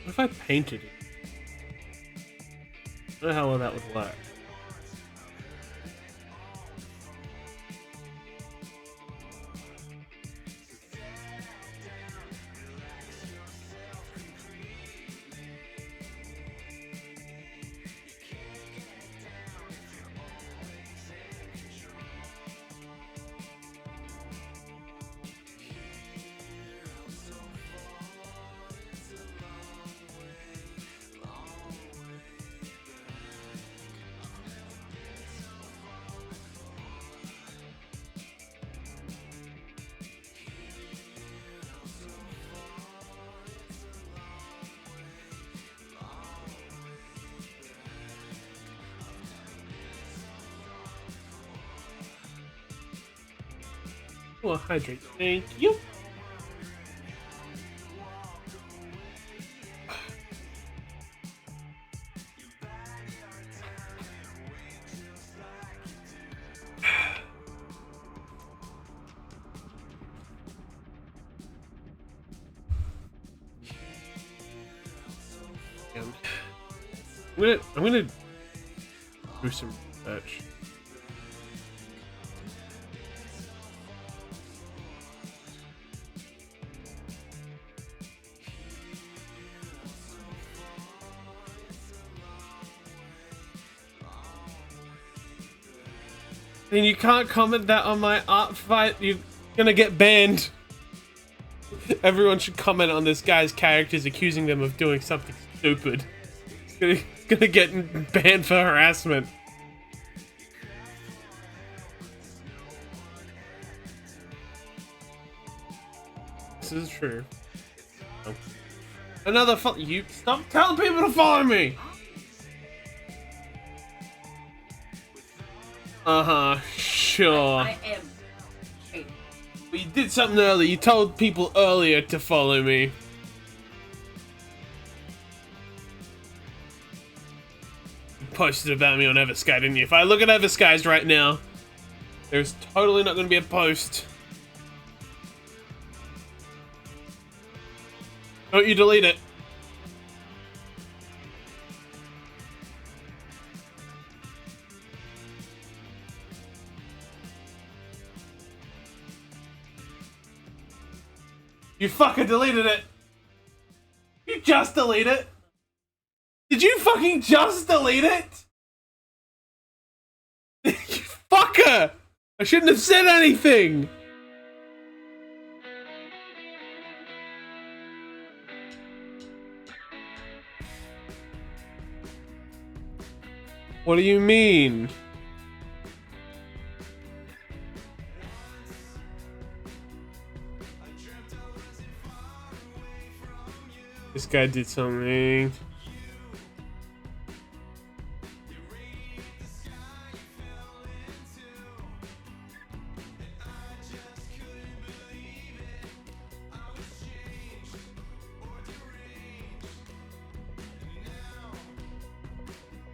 What if I painted it? I don't know how well that would work. Oh, hydrate. Thank you. I'm gonna do some research. And you can't comment that on my art fight, you're gonna get banned. Everyone should comment on this guy's characters accusing them of doing something stupid. It's gonna get banned for harassment. This is true. Oh. Another you stop telling people to follow me! Sure. I am. Hey. But you did something earlier. You told people earlier to follow me. You posted about me on Eversky, didn't you? If I look at Eversky's right now, there's totally not going to be a post. Don't you delete it. You fucking deleted it. You just deleted it. Did you fucking just delete it? You fucker. I shouldn't have said anything! What do you mean? This guy did something.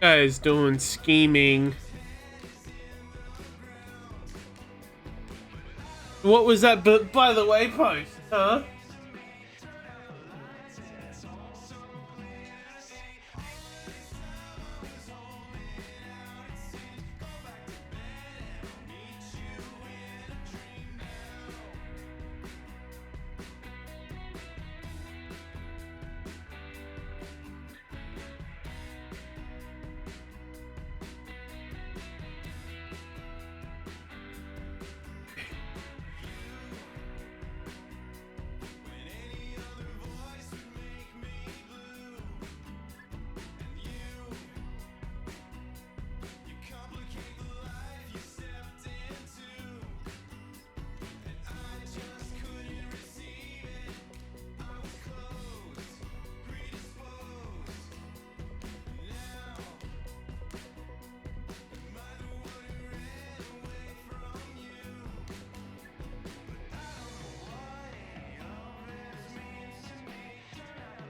Guy's doing scheming. What was that by the way post, huh?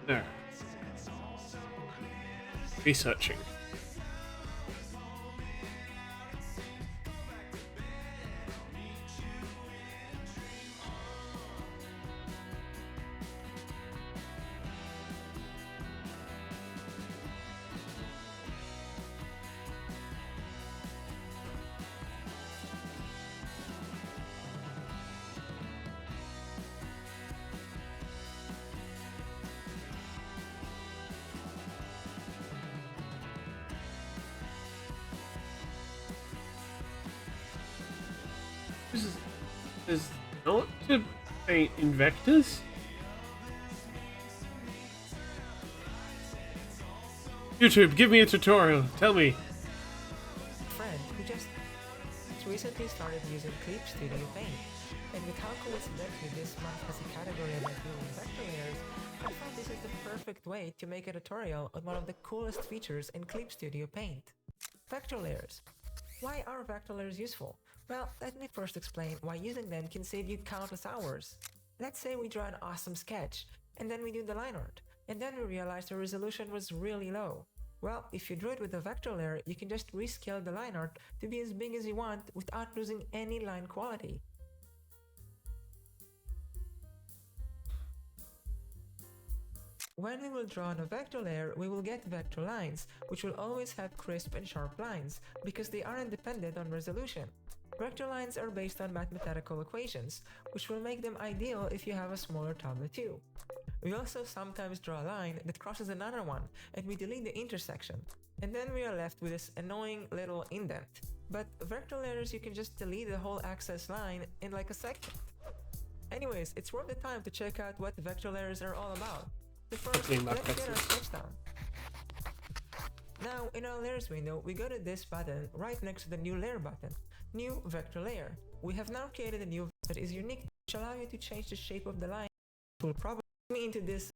There. Researching. Is not to paint in vectors. YouTube, give me a tutorial. Tell me. Friend who just recently started using Clip Studio Paint, and with how coincidentally this month has a category about doing vector layers, I thought this is the perfect way to make a tutorial on one of the coolest features in Clip Studio Paint. Vector layers. Why are vector layers useful? Well, let me first explain why using them can save you countless hours. Let's say we draw an awesome sketch, and then we do the line art, and then we realize the resolution was really low. Well, if you draw it with a vector layer, you can just rescale the line art to be as big as you want without losing any line quality. When we will draw on a vector layer, we will get vector lines, which will always have crisp and sharp lines, because they aren't dependent on resolution. Vector lines are based on mathematical equations, which will make them ideal if you have a smaller tablet too. We also sometimes draw a line that crosses another one, and we delete the intersection, and then we are left with this annoying little indent. But vector layers, you can just delete the whole access line in like a second. Anyways, it's worth the time to check out what vector layers are all about. But first, let's get our sketch down. Now, in our layers window, we go to this button right next to the new layer button, new vector layer. We have now created a new vector that is unique, which allows you to change the shape of the line. It will probably me into this.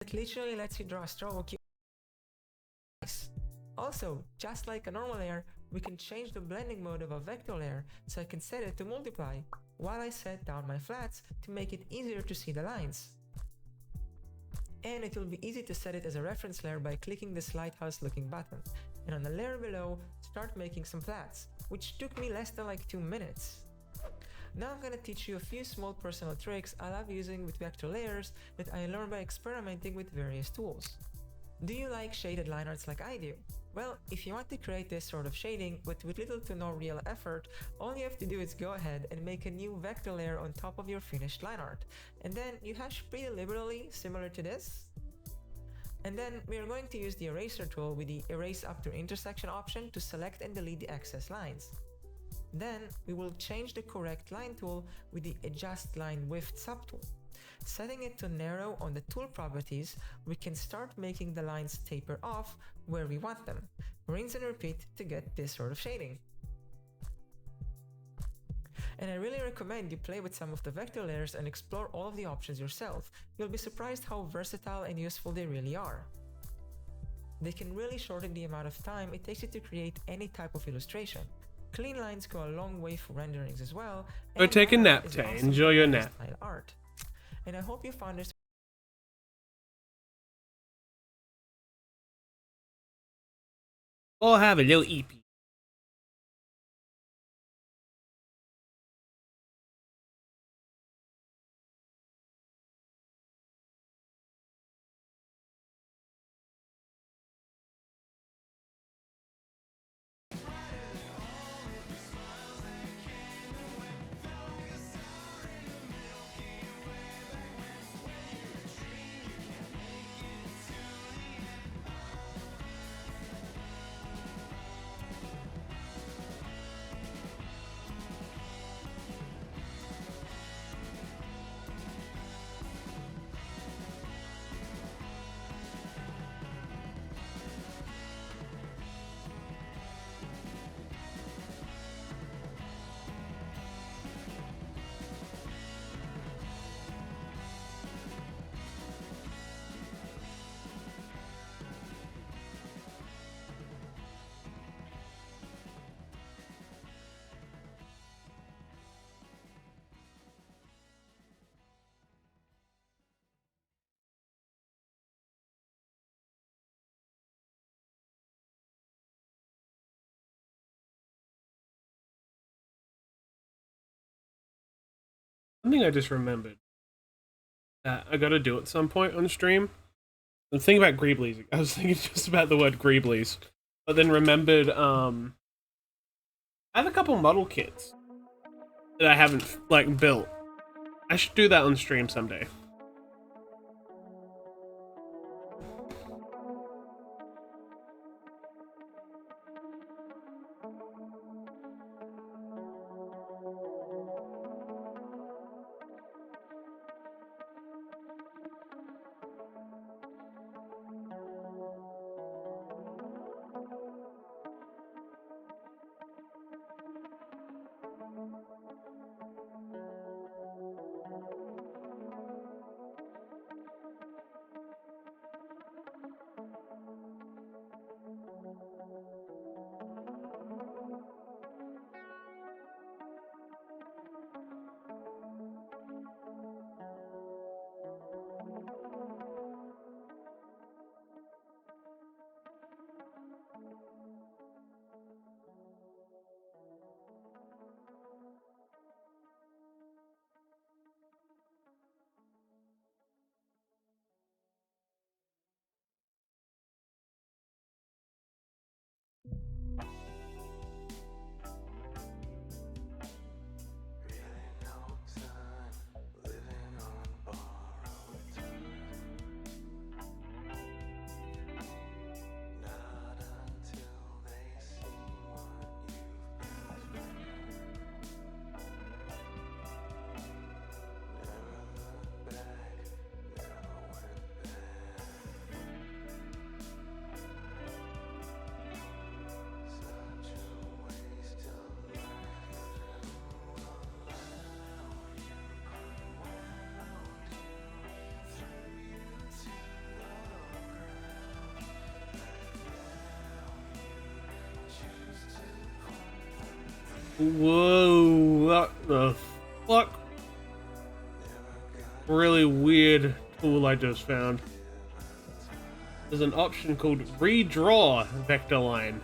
It literally lets you draw a stroke. Also, just like a normal layer, we can change the blending mode of a vector layer, so I can set it to multiply, while I set down my flats to make it easier to see the lines. And it will be easy to set it as a reference layer by clicking this lighthouse looking button, and on the layer below, start making some flats, which took me less than like 2 minutes. Now I'm gonna teach you a few small personal tricks I love using with vector layers that I learned by experimenting with various tools. Do you like shaded line arts like I do? Well, if you want to create this sort of shading, but with little to no real effort, all you have to do is go ahead and make a new vector layer on top of your finished line art, and then you hash pretty liberally, similar to this. And then we are going to use the eraser tool with the erase up to intersection option to select and delete the excess lines. Then we will change the correct line tool with the adjust line width subtool. Setting it to narrow on the tool properties, we can start making the lines taper off where we want them. Rinse and repeat to get this sort of shading. And I really recommend you play with some of the vector layers and explore all of the options yourself. You'll be surprised how versatile and useful they really are. They can really shorten the amount of time it takes you to create any type of illustration. Clean lines go a long way for renderings as well. Go take a nap, is Tay. awesome Enjoy your for nap. style art. And I hope you found this Or have a little EP. Something I just remembered that I gotta do at some point on stream. I'm thinking about Greeblies. I was thinking just about the word Greeblies, but then remembered I have a couple model kits that I haven't like built. I should do that on stream someday. Whoa, what the fuck? Really weird tool I just found. There's an option called redraw vector line,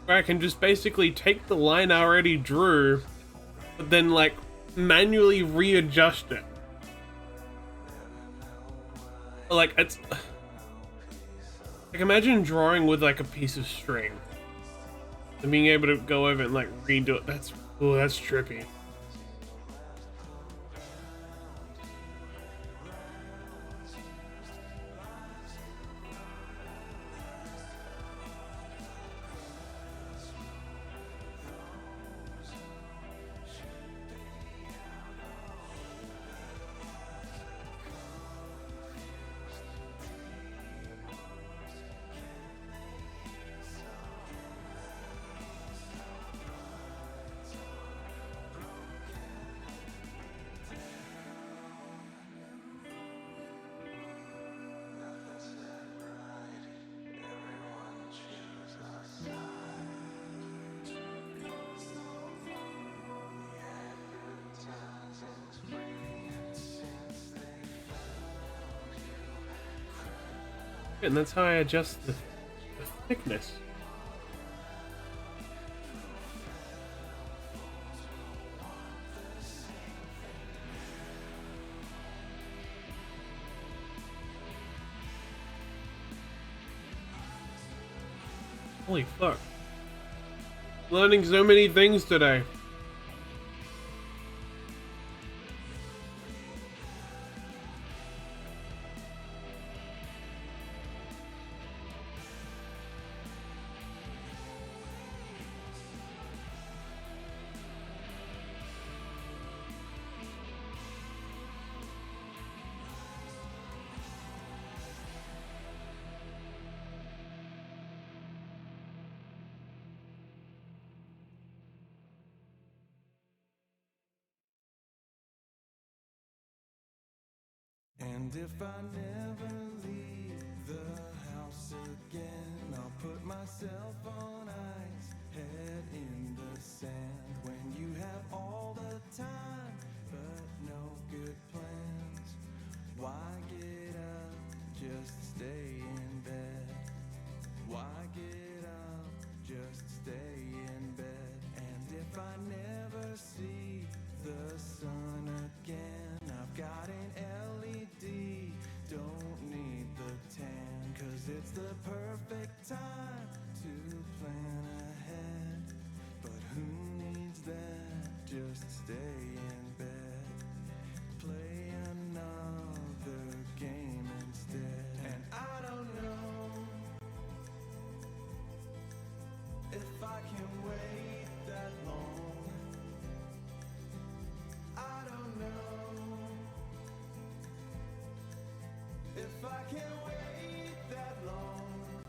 where I can just basically take the line I already drew, but then like manually readjust it. Like it's like imagine drawing with like a piece of string and being able to go over and like redo it. That's trippy. And that's how I adjust the thickness. Holy fuck. Learning so many things today. And if I never leave the house again, I'll put myself on ice, head in the sand. When you have all the time, but no good plans, why get up, just stay in bed? Why get up, just stay in bed? And if I never see the sun again, I've got an LED, don't need the tan, 'cause it's the perfect time to plan ahead. But who needs that? Just stay in bed, play another game instead. And I don't know if I can wait that long. I don't know if I can wait that long.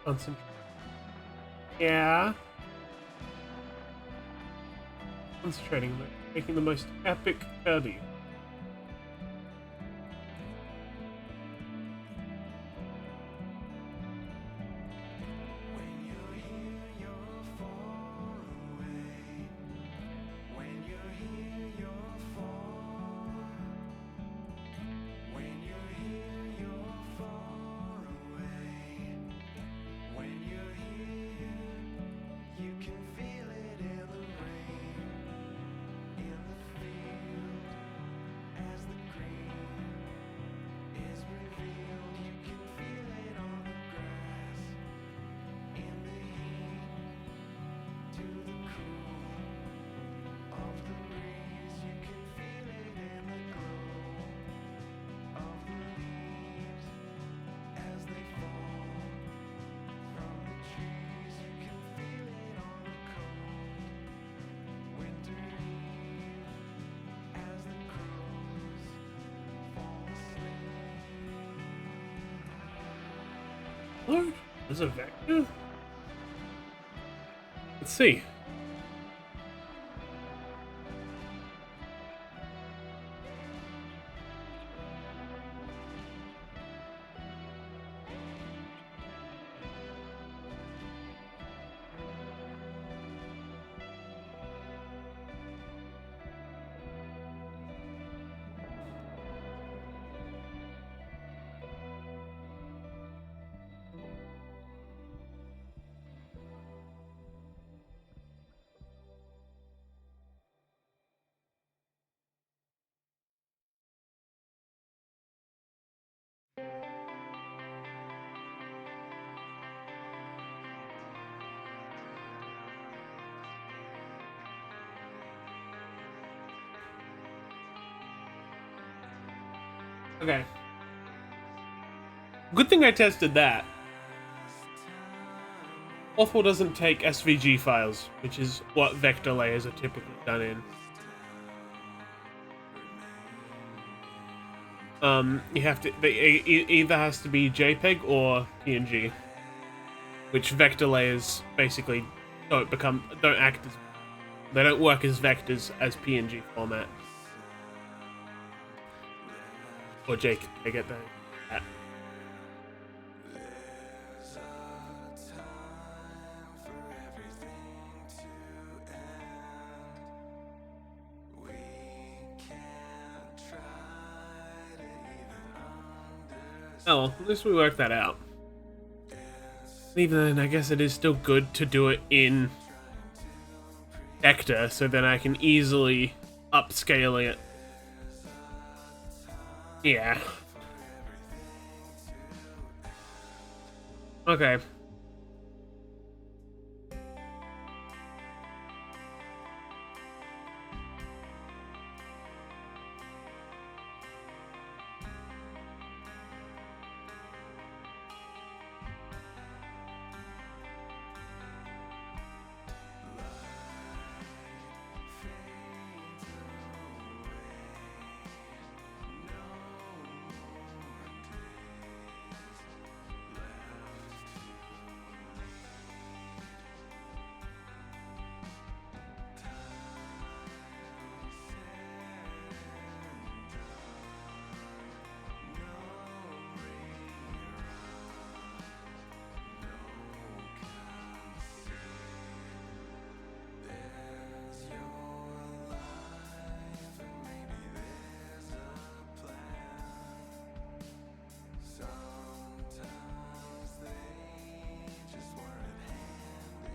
Concentrate. Yeah. Concentrating on making the most epic Kirby. Lord, there's a vector? Let's see. Okay. Good thing I tested that. Awful doesn't take SVG files, which is what vector layers are typically done in. You have to, either has to be JPEG or PNG, which vector layers basically don't act as, they don't work as vectors as PNG format. Or JPEG, I get that. Oh, well, at least we worked that out. Even then, I guess it is still good to do it in vector, so then I can easily upscale it. Yeah. Okay.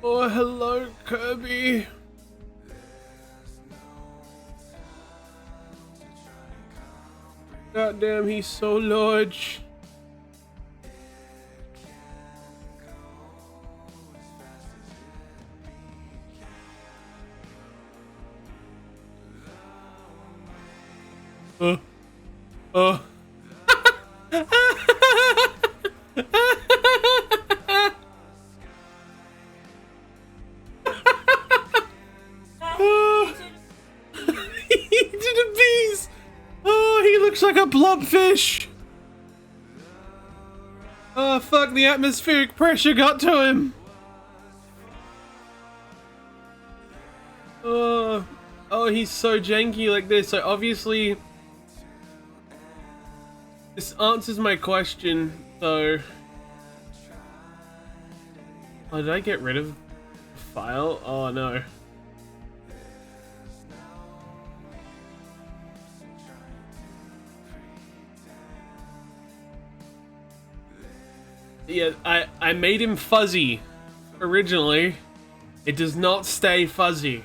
Oh, hello, Kirby. Goddamn, he's so large. Oh. He did a bees. Oh, he looks like a blobfish. Oh fuck, the atmospheric pressure got to him! Oh, he's so janky like this. So obviously, this answers my question. So, oh, did I get rid of the file? Oh no. Yeah, I made him fuzzy originally. It does not stay fuzzy.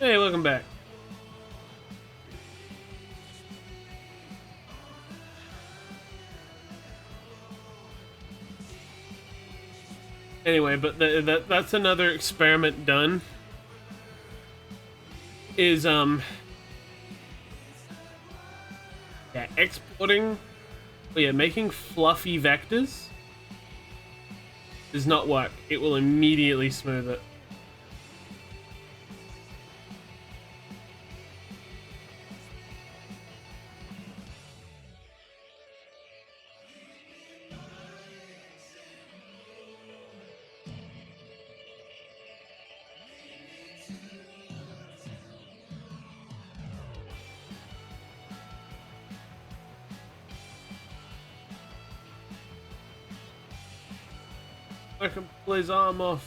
Hey, welcome back. Anyway, but that's another experiment done. Is yeah, exporting, oh yeah, making fluffy vectors does not work. It will immediately smooth it. I can pull his arm off.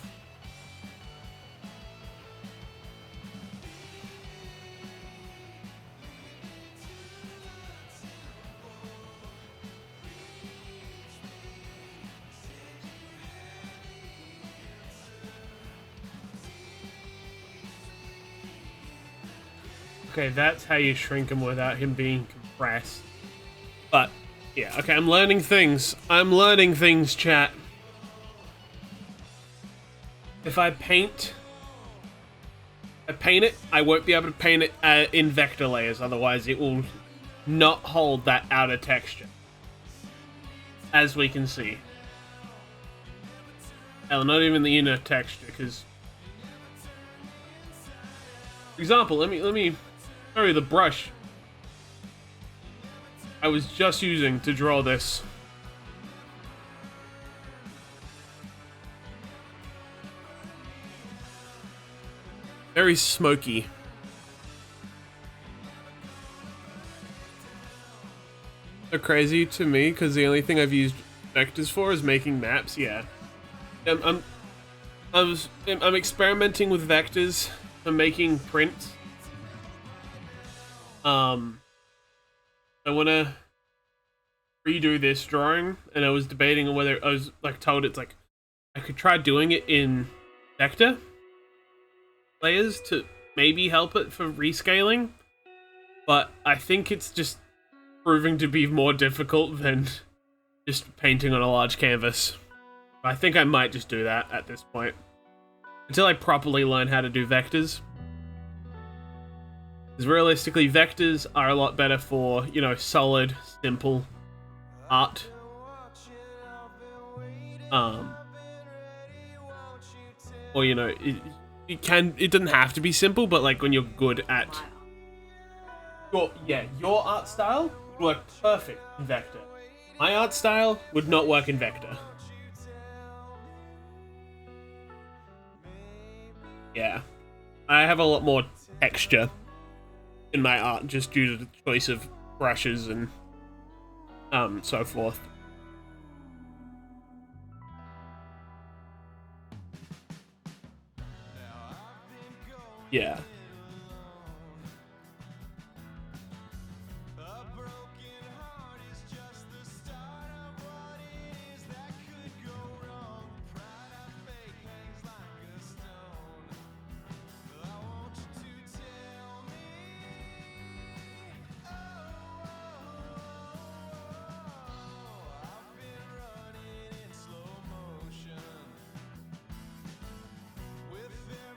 Okay, that's how you shrink him without him being compressed. But, yeah, okay, I'm learning things. I'm learning things, chat. If I paint it, I won't be able to paint it in vector layers, otherwise it will not hold that outer texture. As we can see. Hell, not even the inner texture, because... For example, let me show you the brush I was just using to draw this. Very smoky. So crazy to me because the only thing I've used vectors for is making maps. Yeah, I'm experimenting with vectors. I'm making prints. I want to redo this drawing, and I was debating on whether I was like told it's like I could try doing it in vector layers to maybe help it for rescaling, but I think it's just proving to be more difficult than just painting on a large canvas. I think I might just do that at this point until I properly learn how to do vectors, because realistically vectors are a lot better for, you know, solid, simple art. Or, you know, it doesn't have to be simple, but like when you're good at your art style would work perfect in vector. My art style would not work in vector. Yeah, I have a lot more texture in my art just due to the choice of brushes and so forth. Yeah.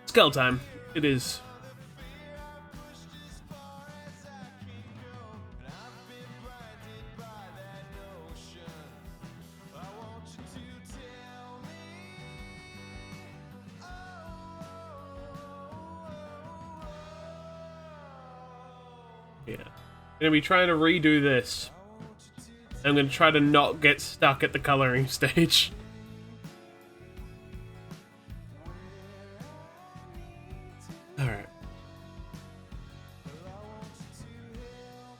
Skull time. It is. Yeah. I'm gonna be trying to redo this. I'm gonna try to not get stuck at the coloring stage. Alright.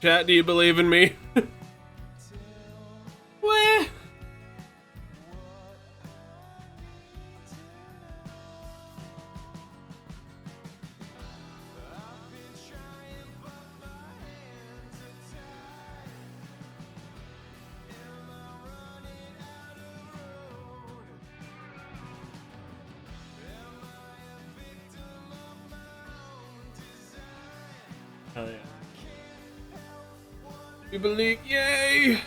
Chat, do you believe in me? Where? Hell yeah. You believe? Yay!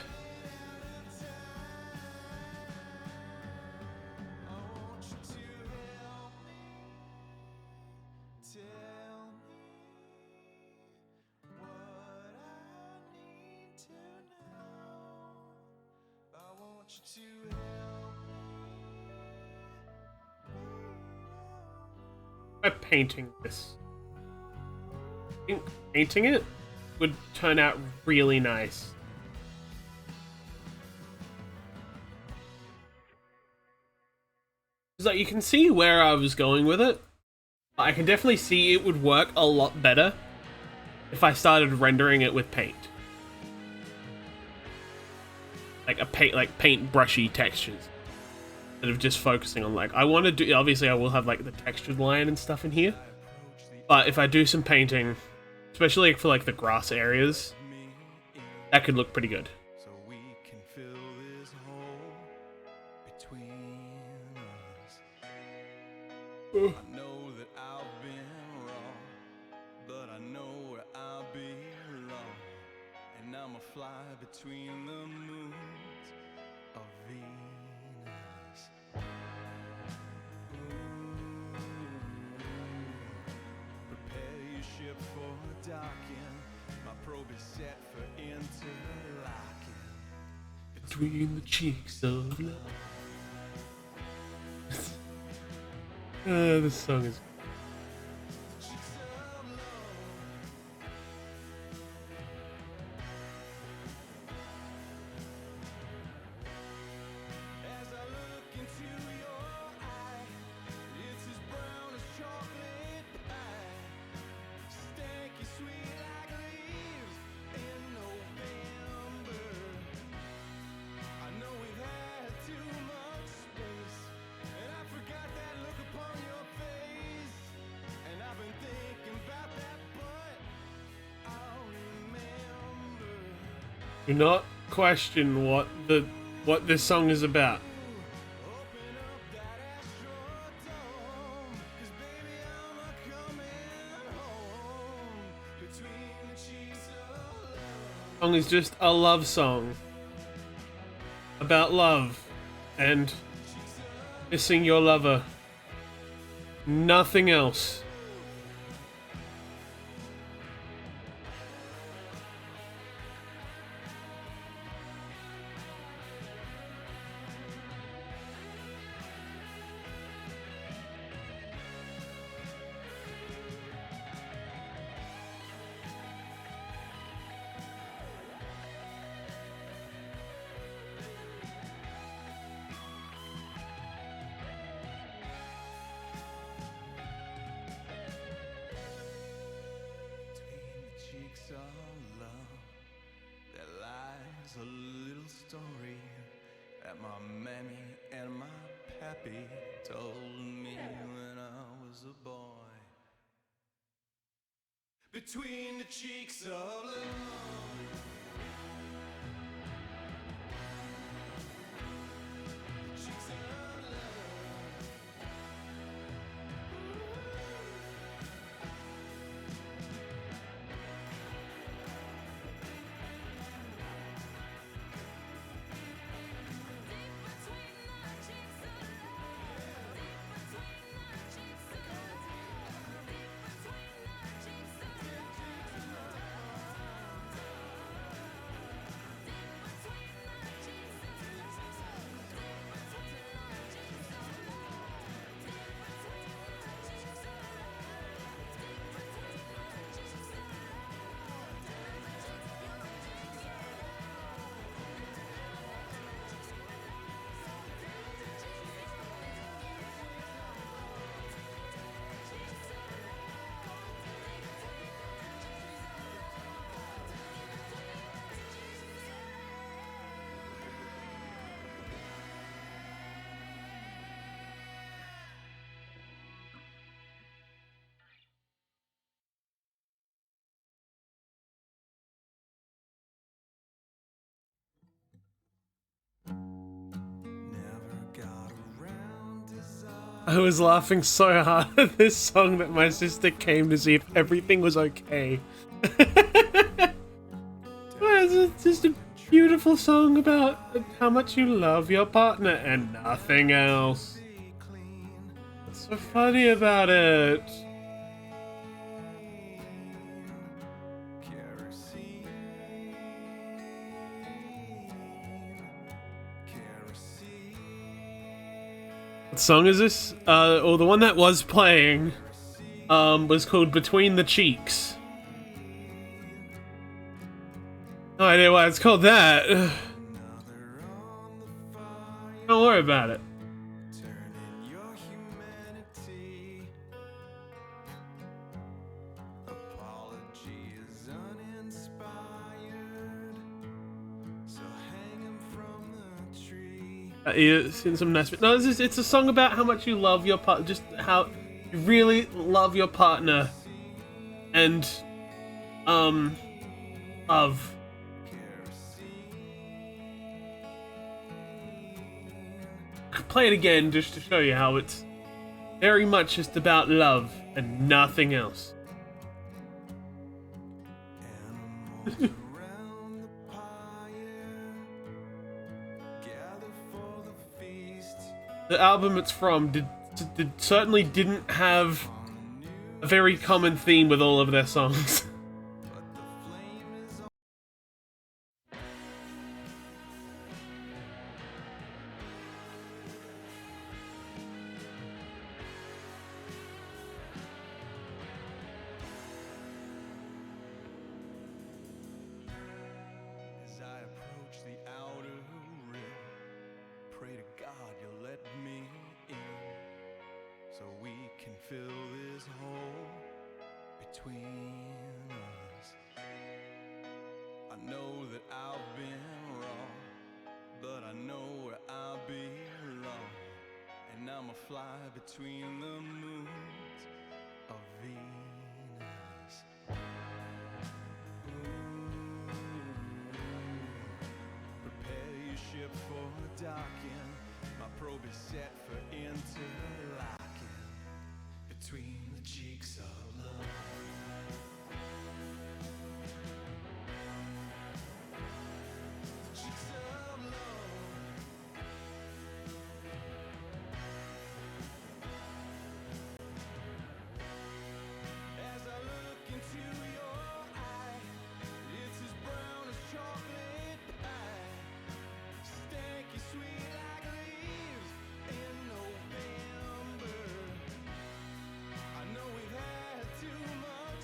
By painting this. I think painting it would turn out really nice. It's like you can see where I was going with it. I can definitely see it would work a lot better if I started rendering it with paint. Like paint brushy textures. Instead of just focusing on like, I want to do, obviously I will have like the textured line and stuff in here. But if I do some painting, especially for like the grass areas, that could look pretty good. So we can fill this hole between us. I know that I've been wrong, but I know where I belong. And I'm a fly between the moons of Venus. Prepare your ship for docking. My probe is set for interlocking. Between the cheeks of love. This song is. As I look into your eye, it's as brown as chocolate pie. Stanky sweet like leaves in November. I know we've had too much space, and I forgot that look upon your face. And I've been thinking about that, but I'll remember. Do not question what this song is about. Open up that astrodome, 'cause baby I'm a-coming home. Between the cheeks of love. Song is just a love song about love and missing your lover. Nothing else. Between the cheeks of love, there lies a little story that my mammy and my pappy told me when I was a boy. between the cheeks of love. The cheeks of I was laughing so hard at this song that my sister came to see if everything was okay. It's just a beautiful song about how much you love your partner and nothing else. What's so funny about it? What song is this? Or the one that was playing was called Between the Cheeks. No idea why it's called that. Don't worry about it. It's in some nice. No, it's a song about how much you love your partner, just how you really love your partner, and love. Play it again just to show you how it's very much just about love and nothing else. The album it's from certainly didn't have a very common theme with all of their songs. As I approach the outer rim, pray to God you'll let me in, so we can fill this hole between us. I know that I've been wrong, but I know where I belong, and I'ma fly between the moons of Venus. Prepare your ship for docking. My probe is set for interlocking between the cheeks of love. The cheeks of love. As I look into your eye, it's as brown as chocolate pie, stanky sweet like leaves in November. I know we've had too much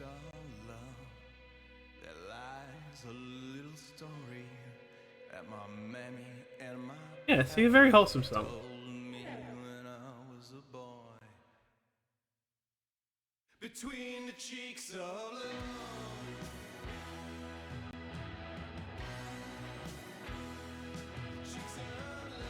your love, there lies a little story that my mammy and my Yeah, see, a very wholesome song. told me when I was a boy. Between the cheeks of love, cheeks of love.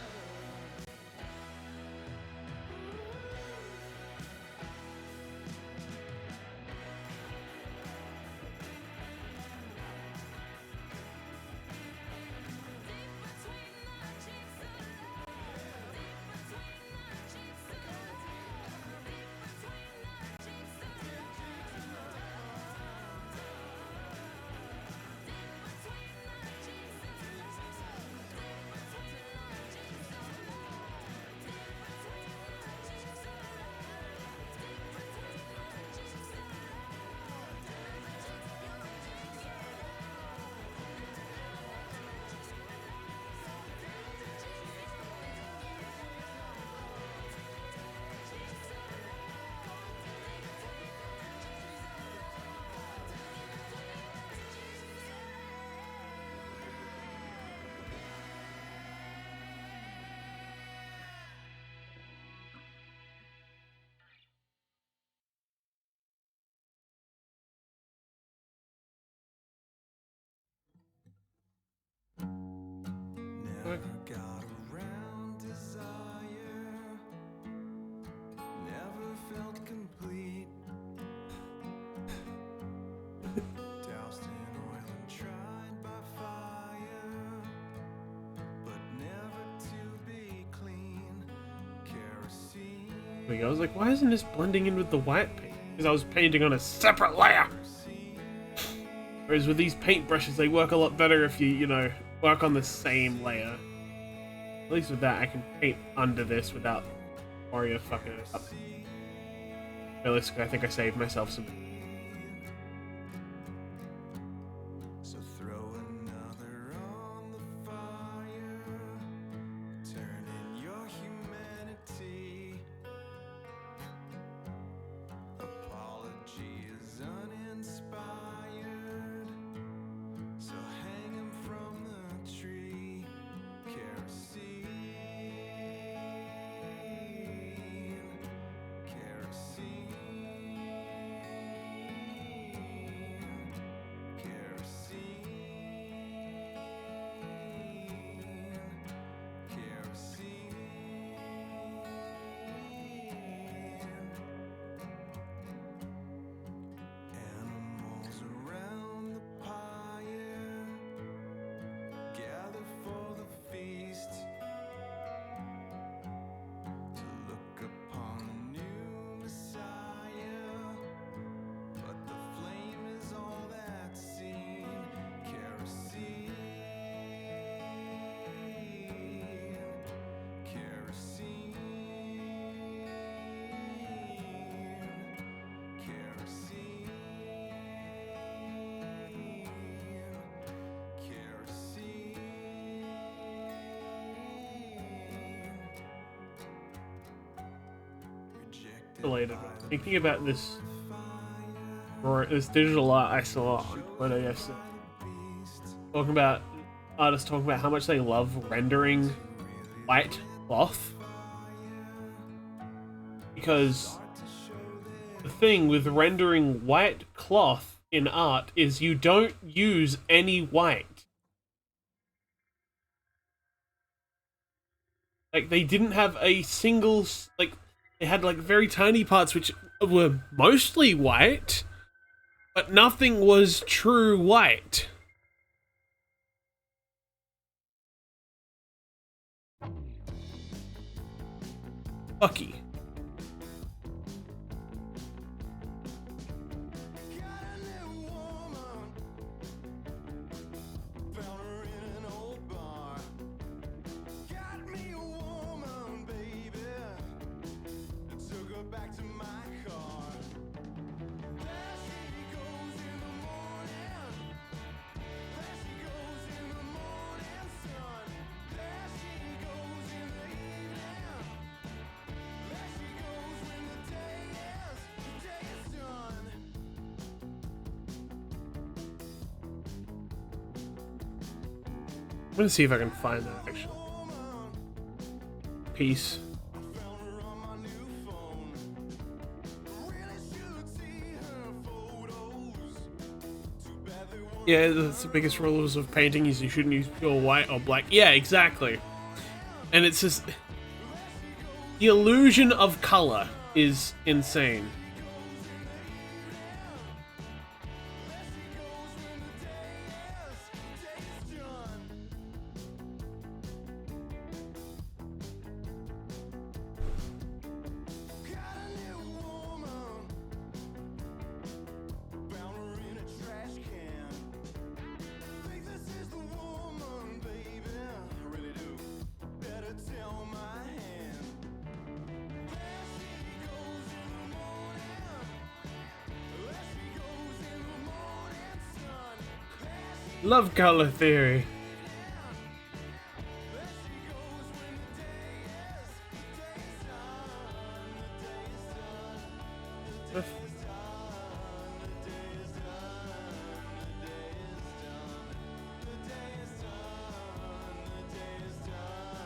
Never got around desire, never felt complete. Doused in oil and tried by fire, but never to be clean. Kerosene. There we go. I was like, why isn't this blending in with the white paint? Because I was painting on a separate layer. Whereas with these paintbrushes, they work a lot better if you know, work on the same layer. At least with that, I can paint under this without worrying of fucking it up. Realistically, I think I saved myself some. So throw another on the fire, turning your humanity. Apology is uninspired, so hang him from the tree. Kerosene, kerosene, animals around the pyre gather for the feast to look upon the new Messiah, but the flame is all that's seen. Kerosene, kerosene, kerosene, kerosene. Rejected Related. by the Thinking about this, or this digital art I saw on Twitter yesterday, talking about artists talking about how much they love rendering white cloth, because the thing with rendering white cloth in art is you don't use any white. Like, they didn't have a single, like, they had like very tiny parts which were mostly white, but nothing was true white. Fucky. Got a new woman, found her in an old bar. Got me a woman, baby, took her back to my car. There she goes in the morning, there she goes in the morning sun. There she goes in the evening, gonna see if I can find that actually. Piece. Yeah, that's the biggest rules of painting is you shouldn't use pure white or black. Yeah, exactly. And it's just the illusion of color is insane. Love color theory.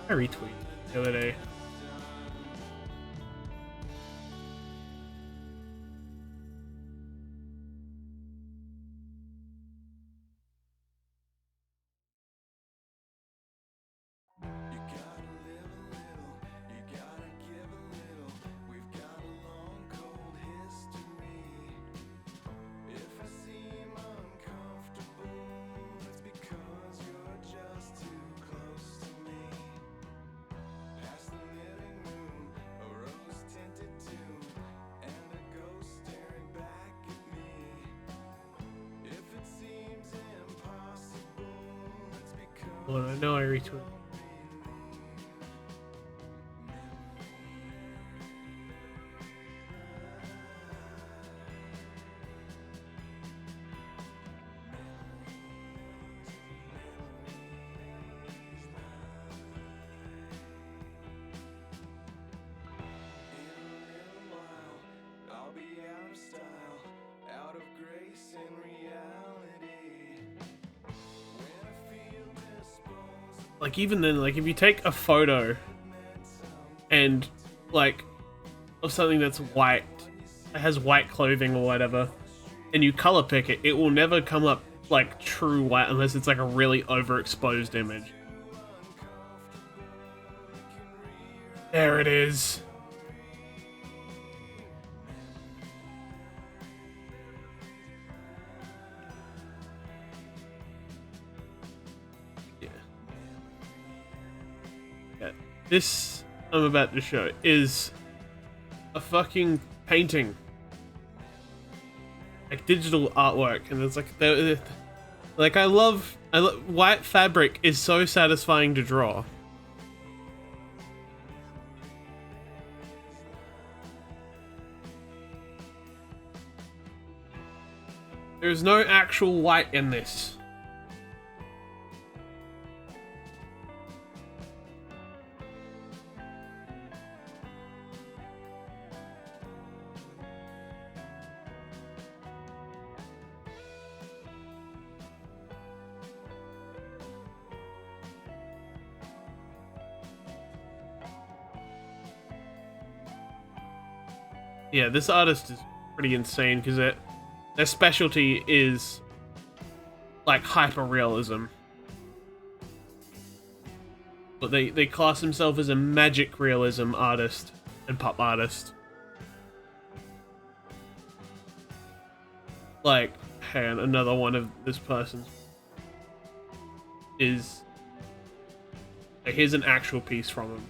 I retweeted the other day. Well, I know I retweeted. Like even then, like if you take a photo and like of something that's white, it has white clothing or whatever, and you color pick it, it will never come up like true white unless it's like a really overexposed image. There it is. This I'm about to show is a fucking painting, like digital artwork, and it's like I love white fabric is so satisfying to draw. There's no actual white in this. Yeah, this artist is pretty insane because their specialty is like hyper-realism. But they class themselves as a magic realism artist and pop artist. Like, and another one of this person is... Here's an actual piece from him.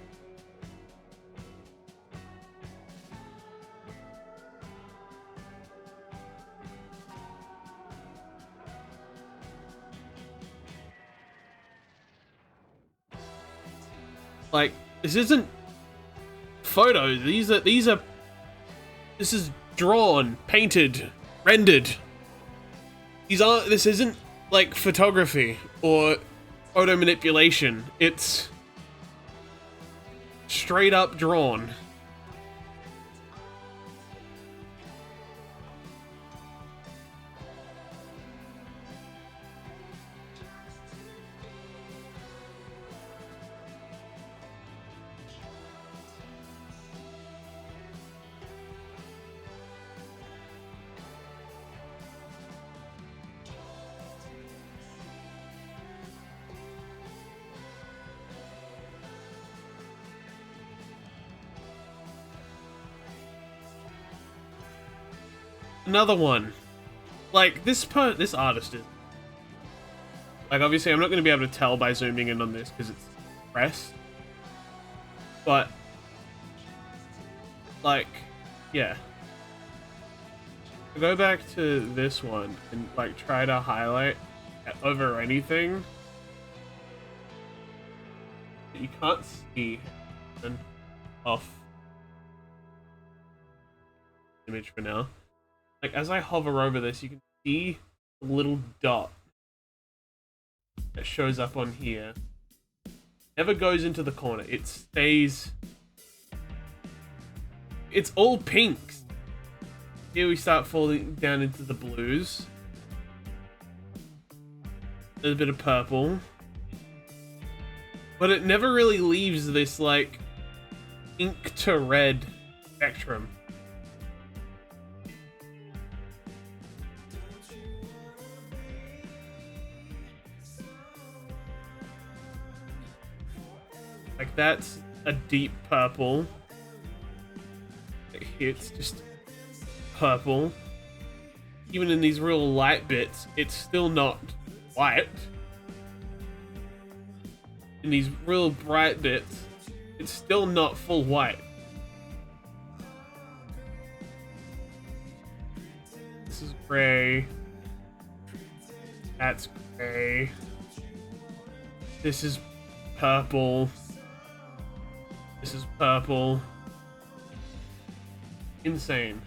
Like, this isn't photos. This is drawn, painted, rendered. This isn't like photography or photo manipulation. It's straight up drawn. Another one. Like, this artist is... Like, obviously, I'm not going to be able to tell by zooming in on this because it's pressed. But... Like, yeah. Go back to this one and, like, try to highlight over anything. You can't see an off image for now. Like, as I hover over this, you can see a little dot that shows up on here. Never goes into the corner. It stays... It's all pinks. Here we start falling down into the blues. There's a bit of purple. But it never really leaves this, like, ink to red spectrum. Like, that's a deep purple. It's just purple. Even in these real light bits, it's still not white. In these real bright bits, it's still not full white. This is gray. That's gray. This is purple. This is purple. Insane.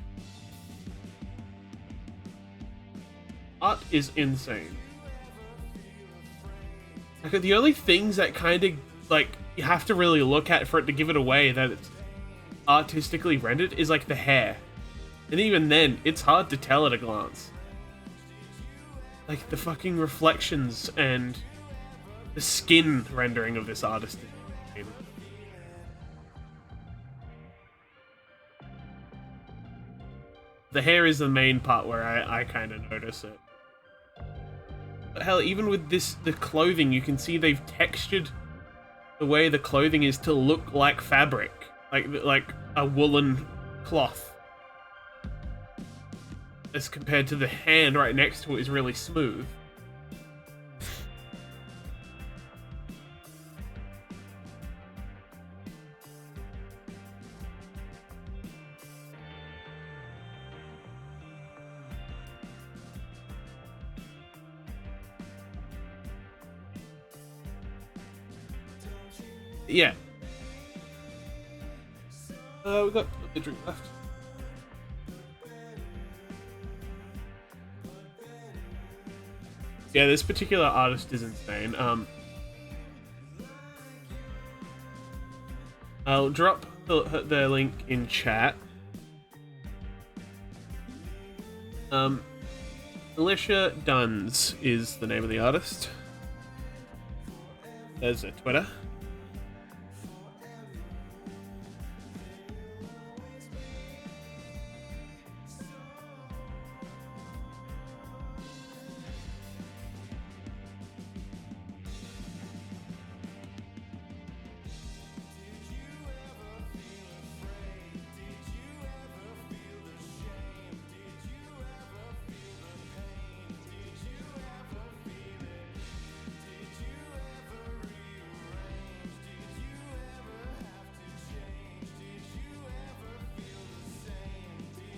Art is insane. Like, the only things that kind of, like, you have to really look at for it to give it away that it's artistically rendered is, like, the hair. And even then, it's hard to tell at a glance. Like, the fucking reflections and the skin rendering of this artist is insane. The hair is the main part where I kind of notice it. But hell, even with this, the clothing, you can see they've textured the way the clothing is to look like fabric. Like a woolen cloth. As compared to the hand right next to it is really smooth. Yeah. We got a drink left. Yeah, this particular artist is insane. I'll drop the link in chat. Alicia Duns is the name of the artist. There's a Twitter.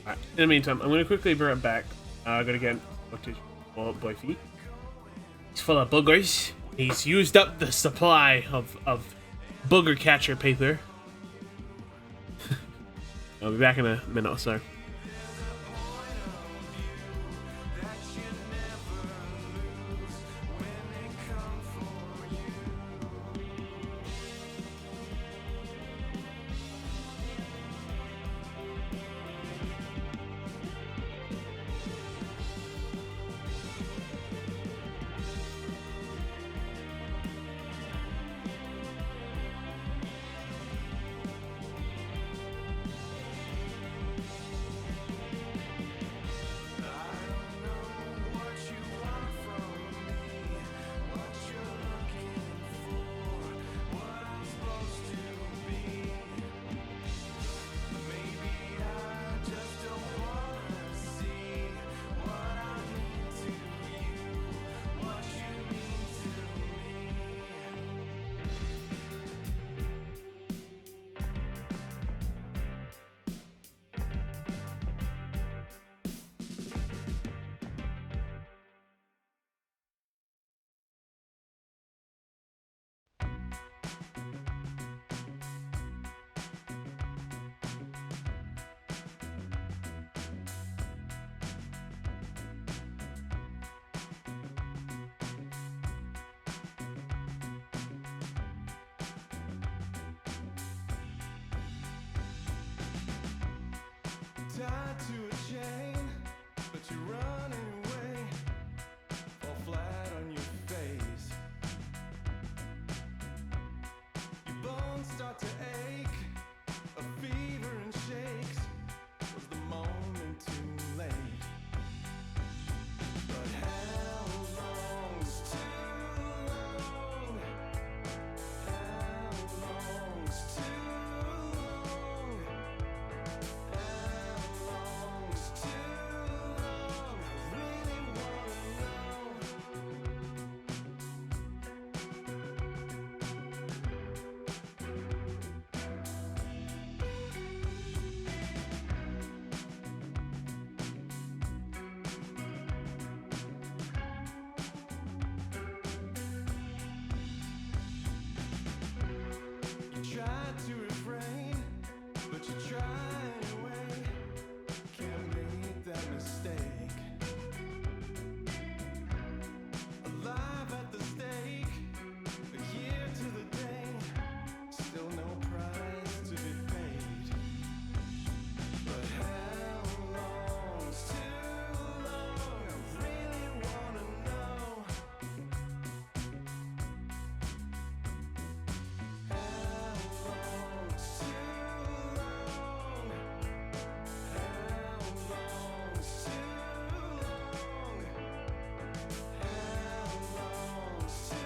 Alright, in the meantime, I'm going to quickly bring it back. I'm going to get for Boyfie. He's full of boogers. He's used up the supply of booger catcher paper. I'll be back in a minute or so. tied to a chain, but you run anyway. Fall flat on your face. Your bones start to ache. A fever and shakes. Was the moment too late? But how long's too long? How long's too long? How long's too long? I really wanna know. You try to refrain, but you try anyway. Can't make that mistake. Alive at the stake, a year to the day. Still no prize to be paid. But how long's too long? I really wanna know. How long's too long? How long's too long? How long's too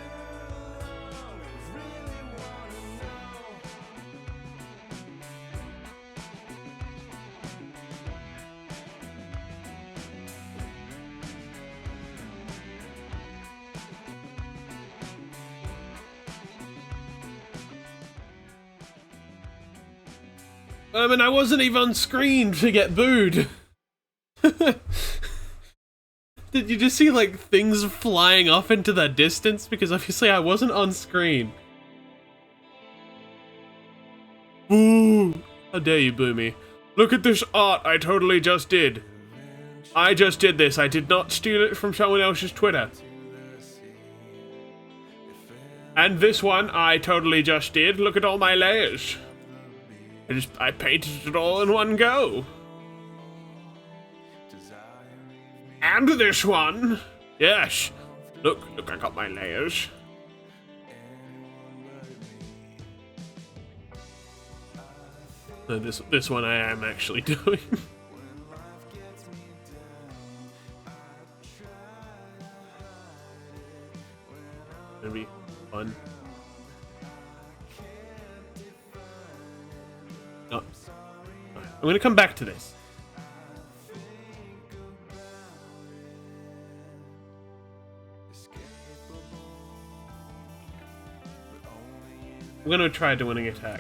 long? I really wanna know. And I wasn't even on screen to get booed. Did you just see like things flying off into the distance? Because obviously I wasn't on screen. Boo! How dare you boo me? Look at this art I totally just did. I just did this. I did not steal it from someone else's Twitter. And this one I totally just did. Look at all my layers. I painted it all in one go. And this one. Yes. Look, I got my layers. No, this one I am actually doing. Gonna be fun. No. I'm gonna come back to this. I'm gonna try doing an attack.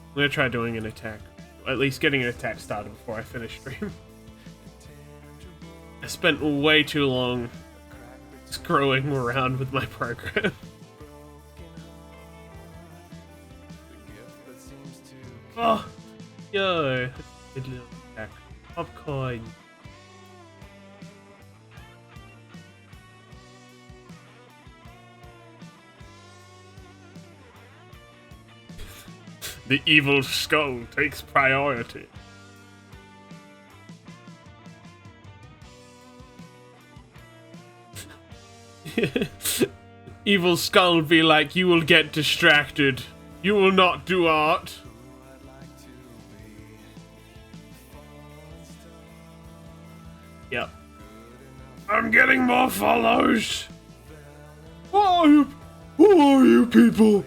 I'm gonna try doing an attack. Or at least getting an attack started before I finish stream. I spent way too long screwing around with my program. Oh, yo, good little attack. Popcorn. The evil skull takes priority. Evil skull be like, you will get distracted. You will not do art. Yep. I'm getting more follows. Who are you people?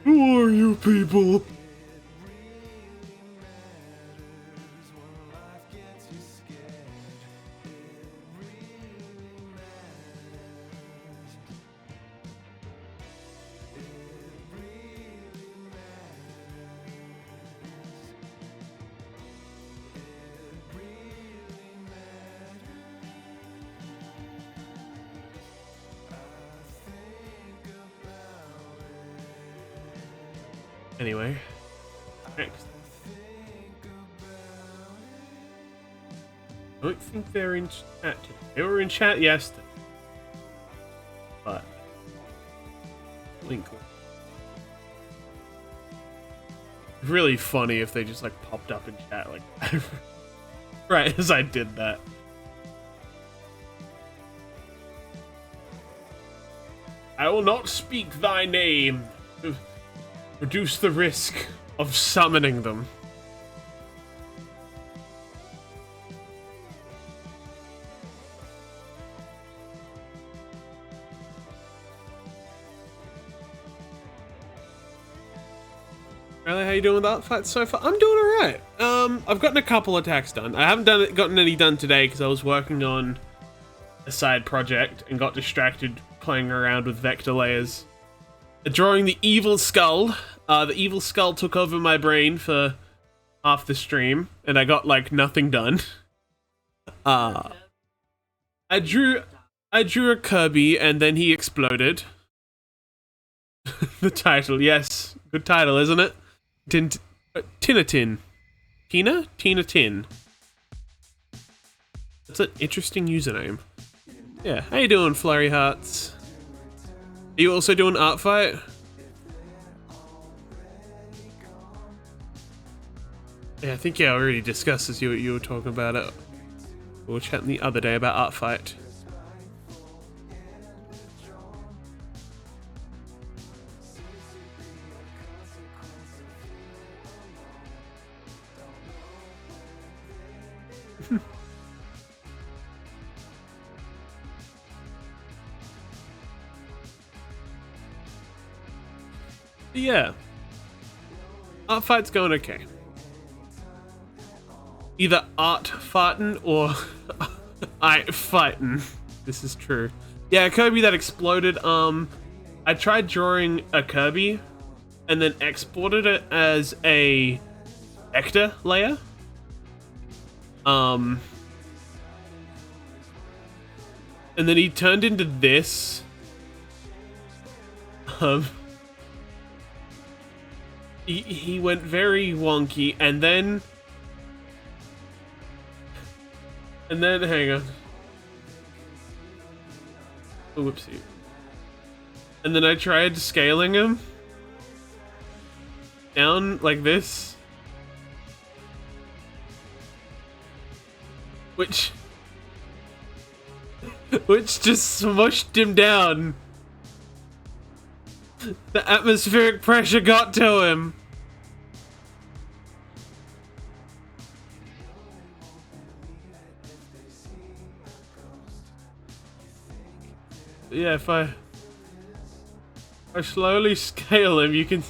Who are you people? Anyway, next. I don't think they're in chat today. They were in chat yesterday. But link. It's really funny if they just like popped up in chat like right as I did that. I will not speak thy name to reduce the risk of summoning them. Riley, how you doing with that fight so far? I'm doing alright. I've gotten a couple attacks done. I haven't gotten any done today because I was working on a side project and got distracted playing around with vector layers. Drawing the evil skull. The evil skull took over my brain for half the stream, and I got like nothing done. I drew a Kirby, and then he exploded. The title, yes, good title, isn't it? Tinatin. Tina? Tina Tin. That's an interesting username. Yeah, how you doing, Flurry Hearts? Are you also doing art fight? Yeah, I think I already discussed this. You were talking about it. We were chatting the other day about art fight. Yeah. Art fight's going okay. Either art fartin or I fightin'. This is true. Yeah, a Kirby that exploded. I tried drawing a Kirby and then exported it as a vector layer. And then he turned into this. He went very wonky, and then hang on. Oh, whoopsie. And then I tried scaling him down like this, which just smushed him down. The atmospheric pressure got to him. Yeah, if I slowly scale him, you can...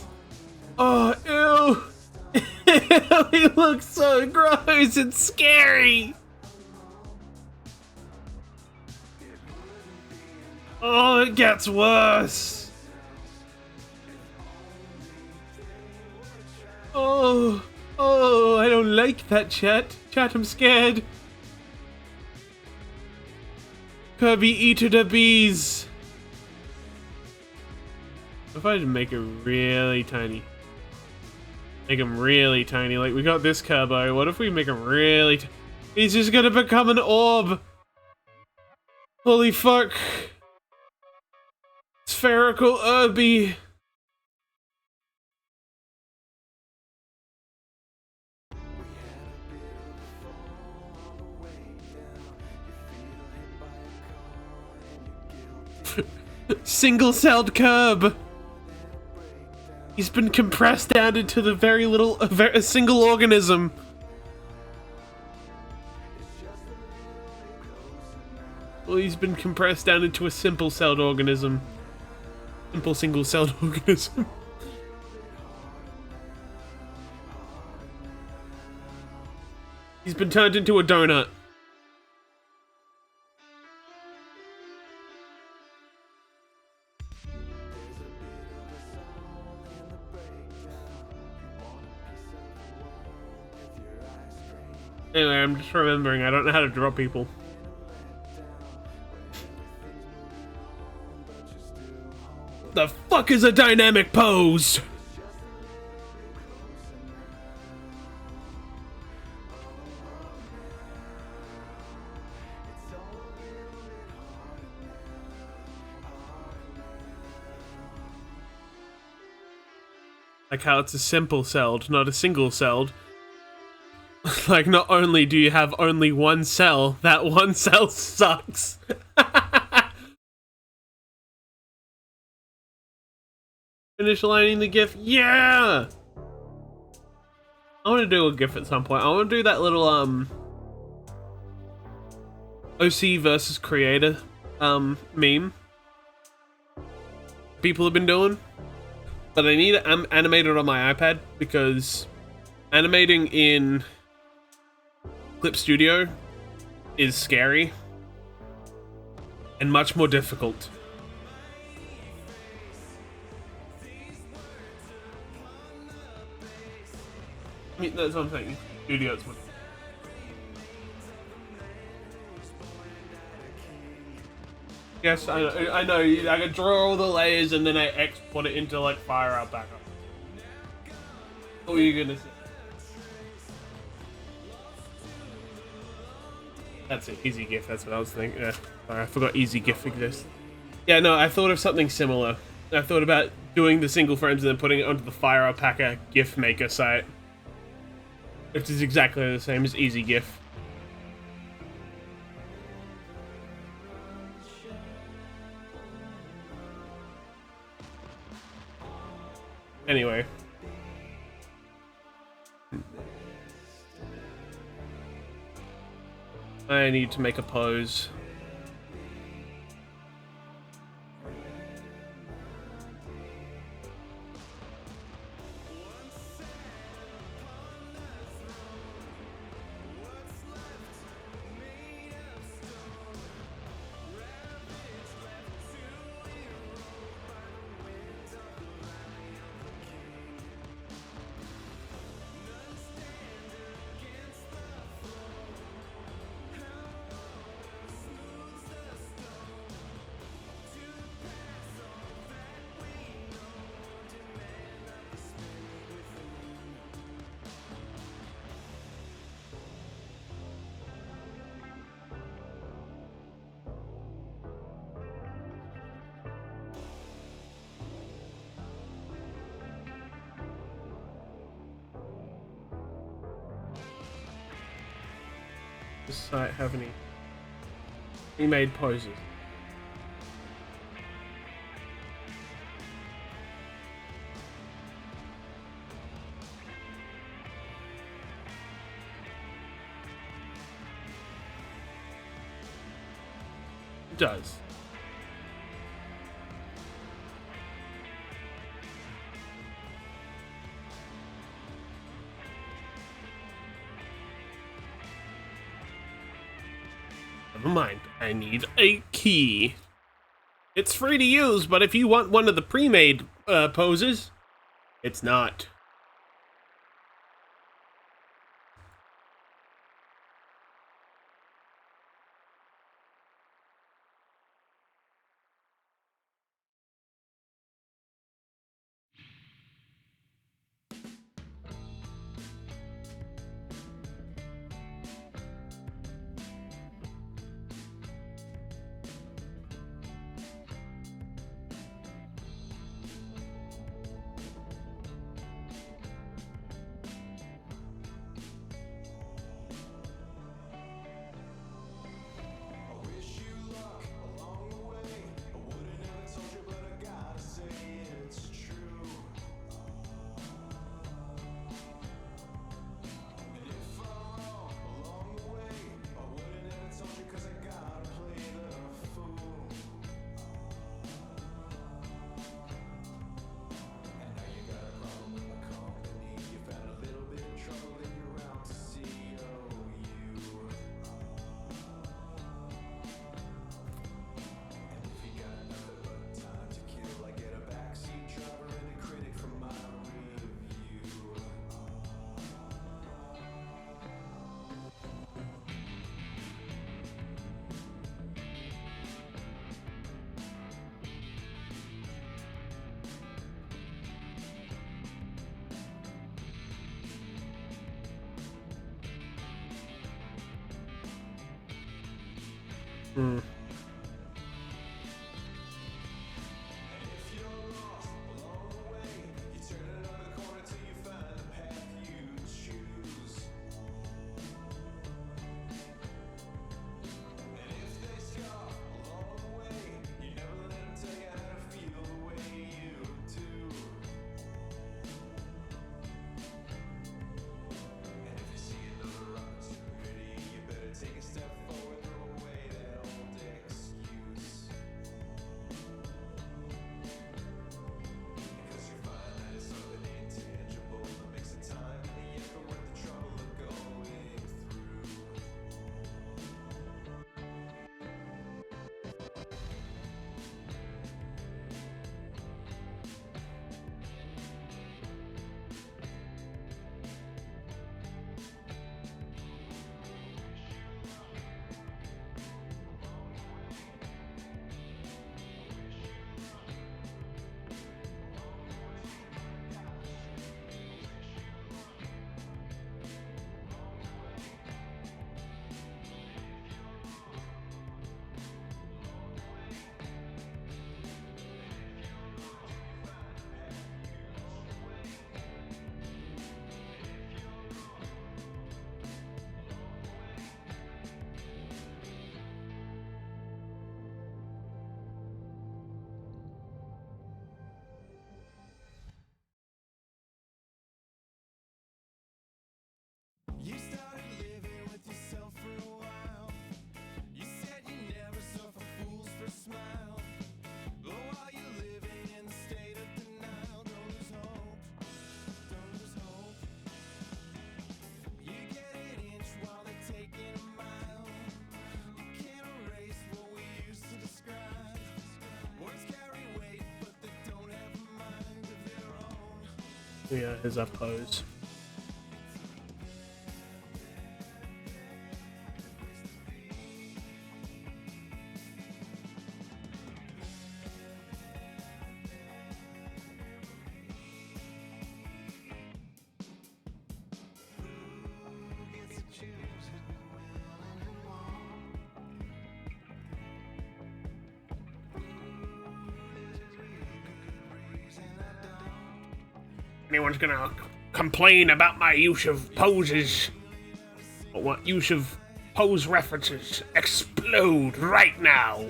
Oh, ew! Ew, he looks so gross and scary! Oh, it gets worse! Oh, I don't like that, chat. Chat, I'm scared. Kirby, eater the bees. If I just make it really tiny. Make him really tiny. Like, we got this Kirby. What if we make him really he's just gonna become an orb. Holy fuck. Spherical Irby. Single-celled curb. He's been compressed down into the very little, a single organism. Well, he's been compressed down into a simple-celled organism. Simple single-celled organism. He's been turned into a donut. Anyway, I'm just remembering, I don't know how to draw people. The fuck is a dynamic pose? Like how it's a simple celled, not a single celled. Like, not only do you have only one cell, that one cell sucks. Finish lining the GIF. Yeah! I want to do a GIF at some point. I want to do that little, OC versus creator, meme. People have been doing. But I need it animated on my iPad because animating in Clip Studio is scary and much more difficult. I mean, that's what I'm saying. Studios would. Yes, I know. I can draw all the layers and then I export it into like Fire Alpaca. What were you gonna say? That's it, Easy GIF, that's what I was thinking. Yeah, sorry, I forgot Easy GIF exists. Yeah, no, I thought of something similar. I thought about doing the single frames and then putting it onto the Fire Alpaca GIF maker site. Which is exactly the same as Easy GIF. Anyway. I need to make a pose. Does this site have any pre-made poses? It does. Never mind, I need a key. It's free to use, but if you want one of the pre-made poses, it's not. Hmm. his pose. Anyone's gonna complain about my use of poses, or what use of pose references, explode right now.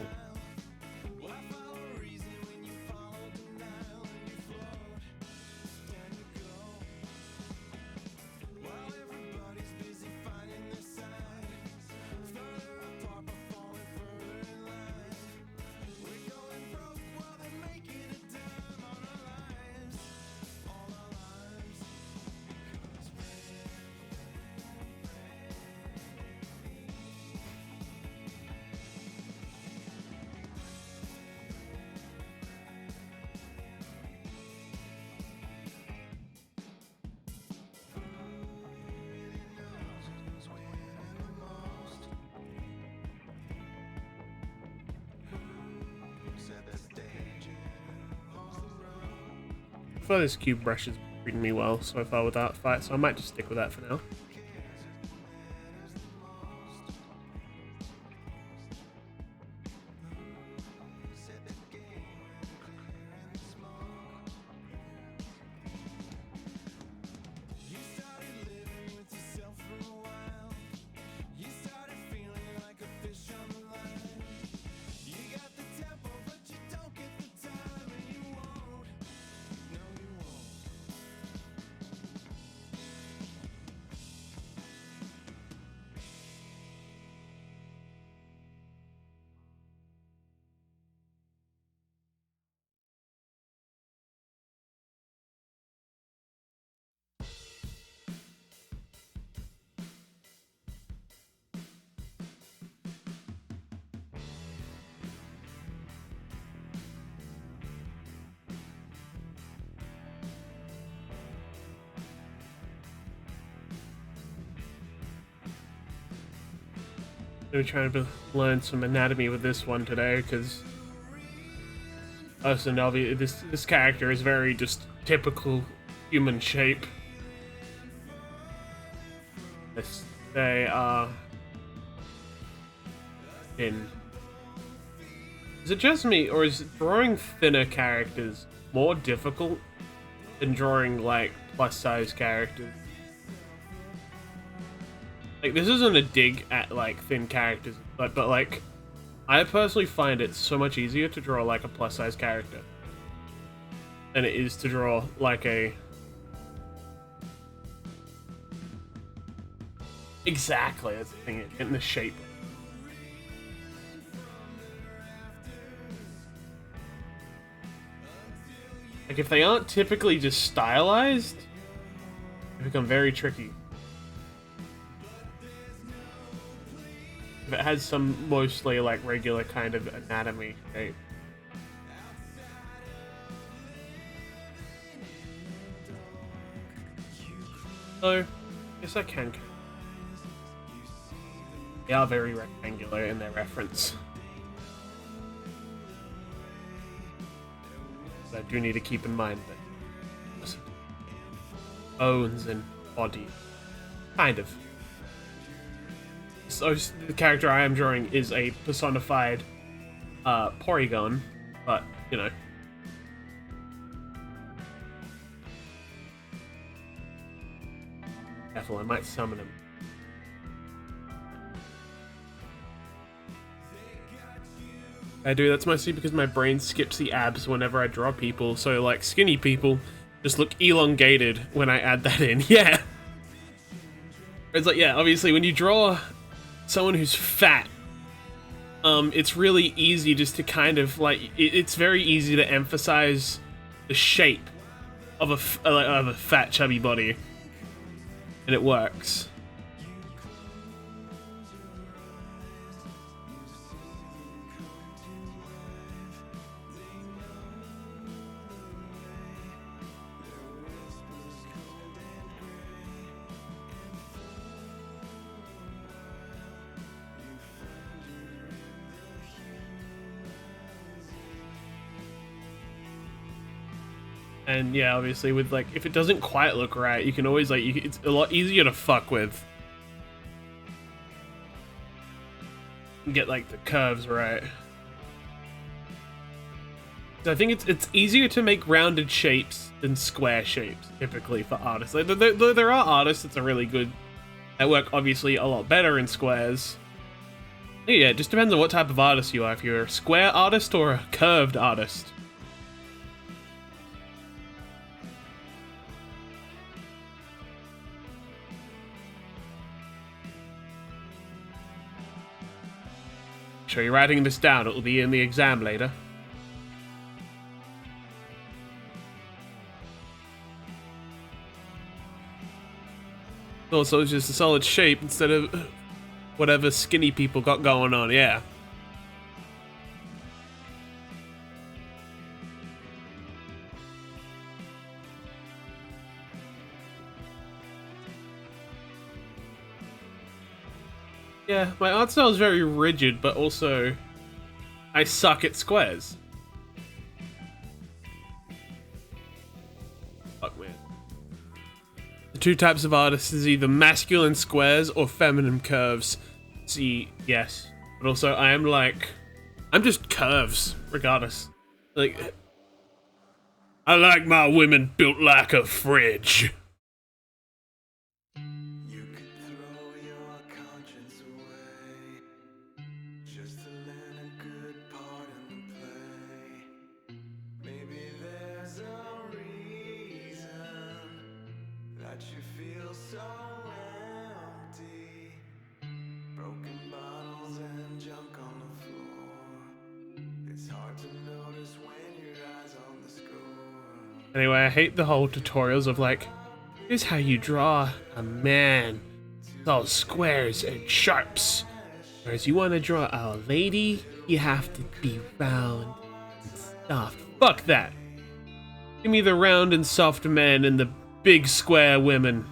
I feel this cube brush is treating me well so far with that fight, so I might just stick with that for now. I'm trying to learn some anatomy with this one today, because this character is very just typical human shape. They are in. Is it just me, or is drawing thinner characters more difficult than drawing like plus-size characters? Like, this isn't a dig at, like, thin characters, but like, I personally find it so much easier to draw, like, a plus-size character than it is to draw, like, a... Exactly, that's the thing, in the shape. Like, if they aren't typically just stylized, they become very tricky. If it has some mostly like regular kind of anatomy shape. So, yes, I can. They are very rectangular in their reference. So I do need to keep in mind that bones and body, kind of. So the character I am drawing is a personified Porygon, but, you know. Careful, I might summon him. I do, that's mostly because my brain skips the abs whenever I draw people, so like skinny people just look elongated when I add that in, yeah. It's like, yeah, obviously when you draw someone who's fat, it's really easy just to kind of like, it's very easy to emphasize the shape of a fat chubby body, and it works. And yeah, obviously with like, if it doesn't quite look right, you can always like, it's a lot easier to fuck with. And get like the curves right. So I think it's easier to make rounded shapes than square shapes, typically for artists. Like, there are artists that are really good, that work obviously a lot better in squares. Yeah, it just depends on what type of artist you are, if you're a square artist or a curved artist. So you're writing this down, it will be in the exam later. Also, it's just a solid shape instead of whatever skinny people got going on, yeah. Yeah, my art style is very rigid, but also I suck at squares. Fuck, man. The two types of artists is either masculine squares or feminine curves. See, yes. But also I'm just curves, regardless. Like, I like my women built like a fridge. You could throw your conscience away just to land a good part in the play. Maybe there's a reason that you feel so empty. Broken bottles and junk on the floor. It's hard to notice when your eyes on the score. Anyway, I hate the whole tutorials of like, here's how you draw a man. It's all squares and sharps. Whereas you want to draw a lady, you have to be round and soft. Fuck that. Give me the round and soft men and the big square women.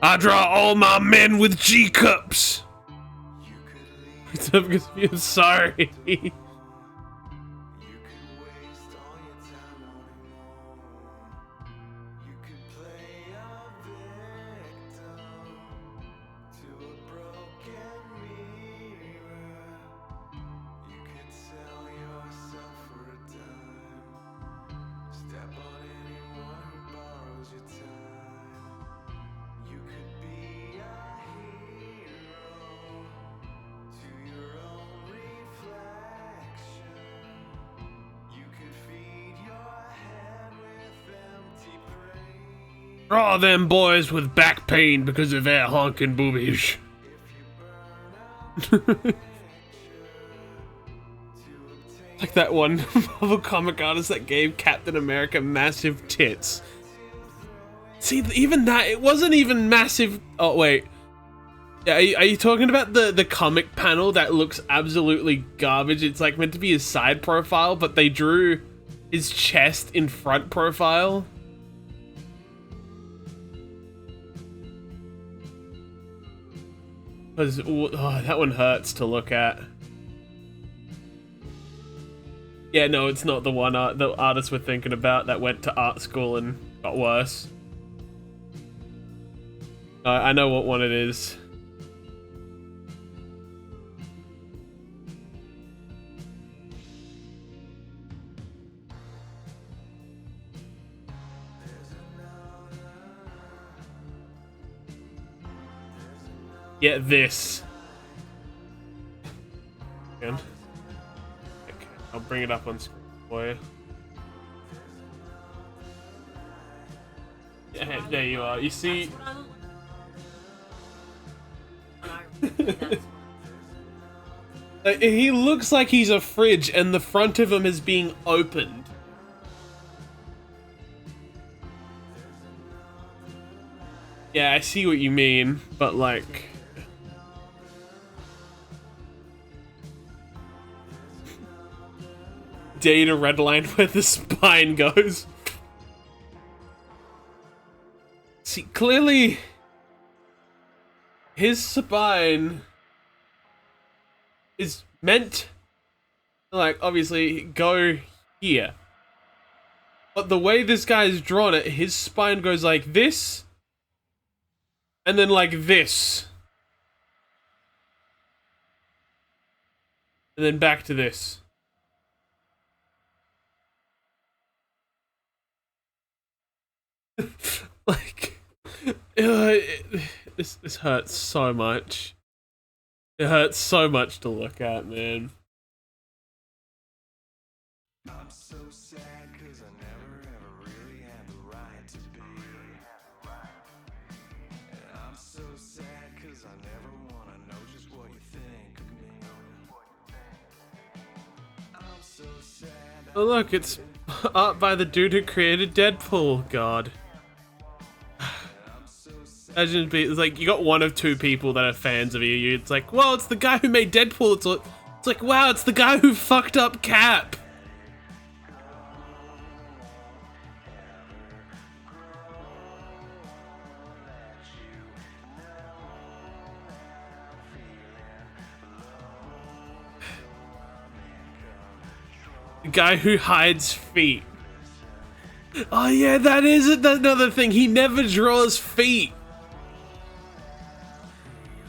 I draw all my men with G cups. I'm sorry. You could waste all your time wanting more. You could play a victim to a broken mirror. You could sell yourself for a dime. Step on anyone who borrows your time. You could be a hero to your own reflection. You could feed your head with empty praise. Draw them boys with back pain because of their honking boobies. Like that one Marvel comic artist that gave Captain America massive tits. See, even that, it wasn't even massive. Oh, wait. Yeah, are you talking about the comic panel that looks absolutely garbage? It's like meant to be his side profile, but they drew his chest in front profile. Because that one hurts to look at. Yeah, no, it's not the one the artist we're thinking about that went to art school and got worse. I know what one it is. Yeah, this. And okay, I'll bring it up on screen for you. Yeah, there you are. You see. He looks like he's a fridge and the front of him is being opened. Yeah, I see what you mean, but like... Data redline where the spine goes. See, clearly... his spine is meant to, like, obviously go here. But the way this guy's drawn it, his spine goes like this, and then like this. And then back to this. Like, this hurts so much. It hurts so much to look at, man. I'm so sad 'cause I never ever really had the right to be. And I'm so sad 'cause I never wanna know just what you think of me. I'm so sad. Oh look, it's art by the dude who created Deadpool. God. Imagine it's like you got one of two people that are fans of you. It's like, well, it's the guy who made Deadpool. It's like, wow, it's the guy who fucked up Cap. The guy who hides feet. Oh yeah, that is another thing. He never draws feet.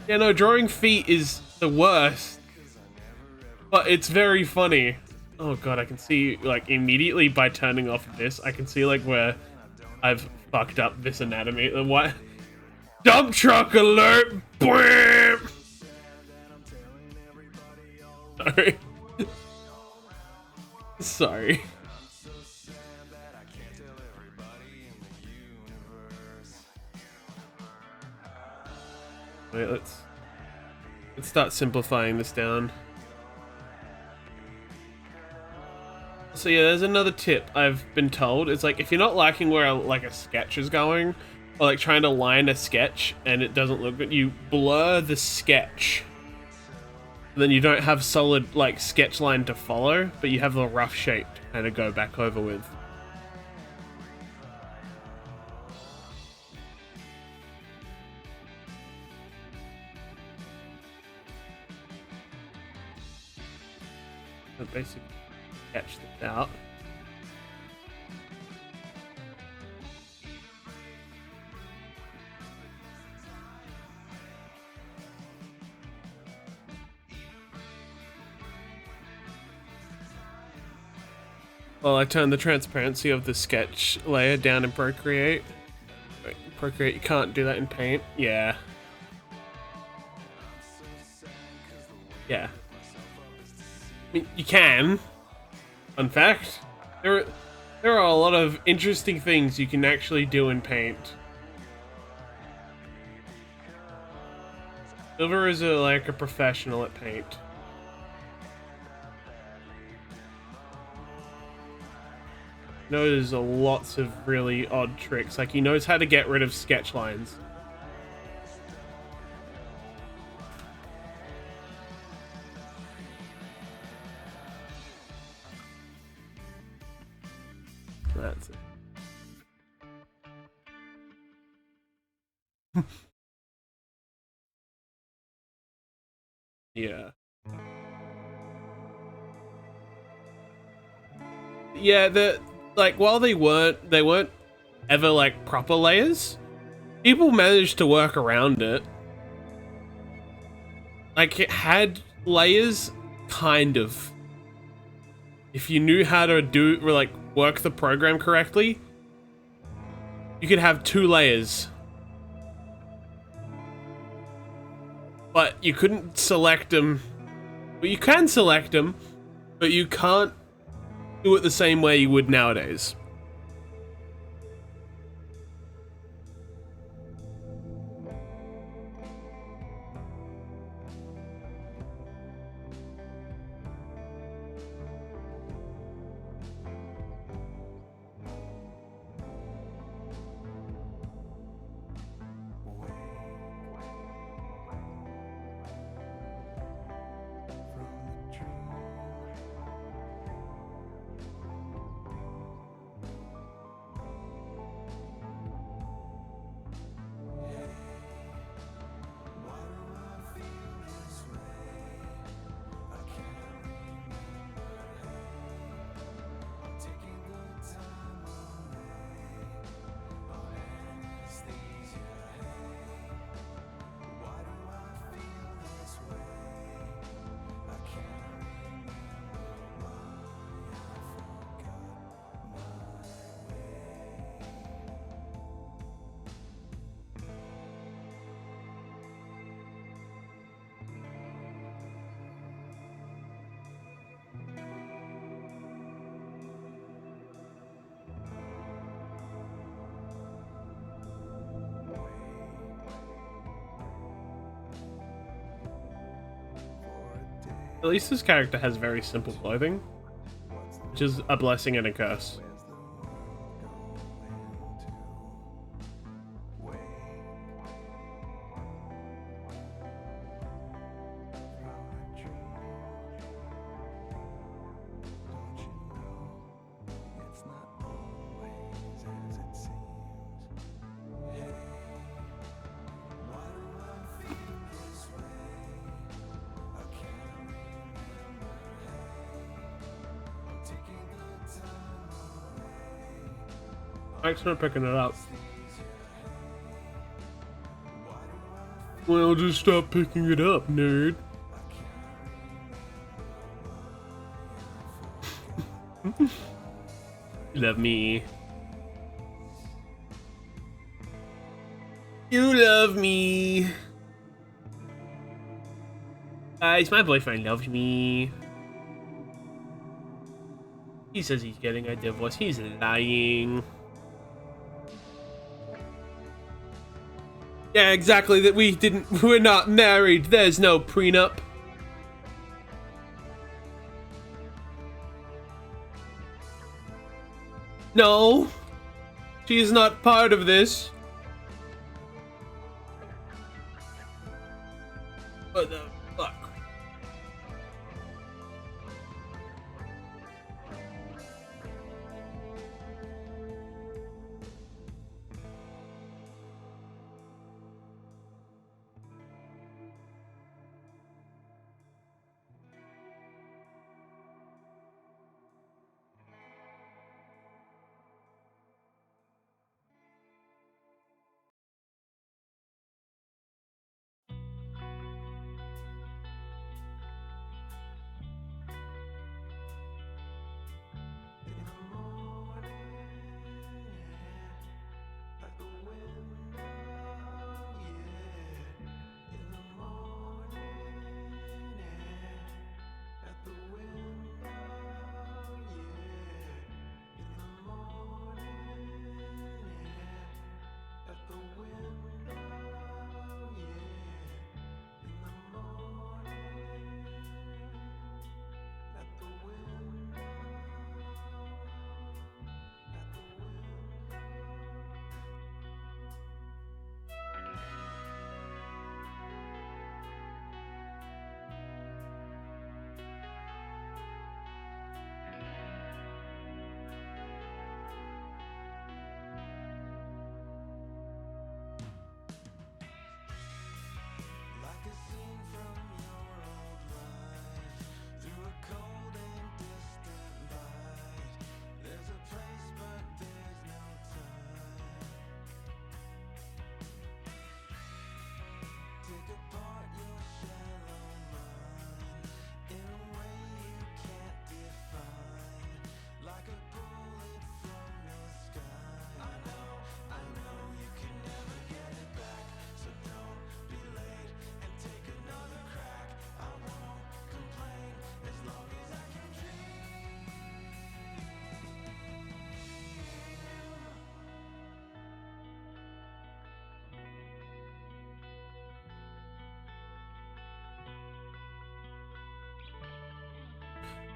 Yeah, no, drawing feet is the worst. But it's very funny. Oh god, I can see, like, immediately by turning off this, I can see, like, where I've fucked up this anatomy. What? Dump truck alert! Bwam! Sorry. Sorry. Wait, let's start simplifying this down. So yeah, there's another tip I've been told. It's like, if you're not liking where like a sketch is going, or like trying to line a sketch and it doesn't look good, you blur the sketch. Then you don't have solid like sketch line to follow, but you have the rough shape to kind of go back over with. So basically, sketch this out. Well, I turned the transparency of the sketch layer down in Procreate. Wait, Procreate, you can't do that in Paint. Yeah. Yeah. I mean, you can. Fun fact. There are a lot of interesting things you can actually do in Paint. Silver is like a professional at Paint. Knows lots of really odd tricks. Like, he knows how to get rid of sketch lines. That's it. Yeah. Yeah, like, while they weren't ever like proper layers, people managed to work around it. Like, it had layers, kind of. If you knew how to work the program correctly, you could have 2 layers. But you couldn't select them. But you can select them, but you can't do it the same way you would nowadays. At least this character has very simple clothing, which is a blessing and a curse. Thanks for picking it up. Well, just stop picking it up, nerd. You love me. You love me. Guys, my boyfriend loves me. He says he's getting a divorce. He's lying. Yeah, exactly. That we're not married. There's no prenup. No. She is not part of this. What the fuck?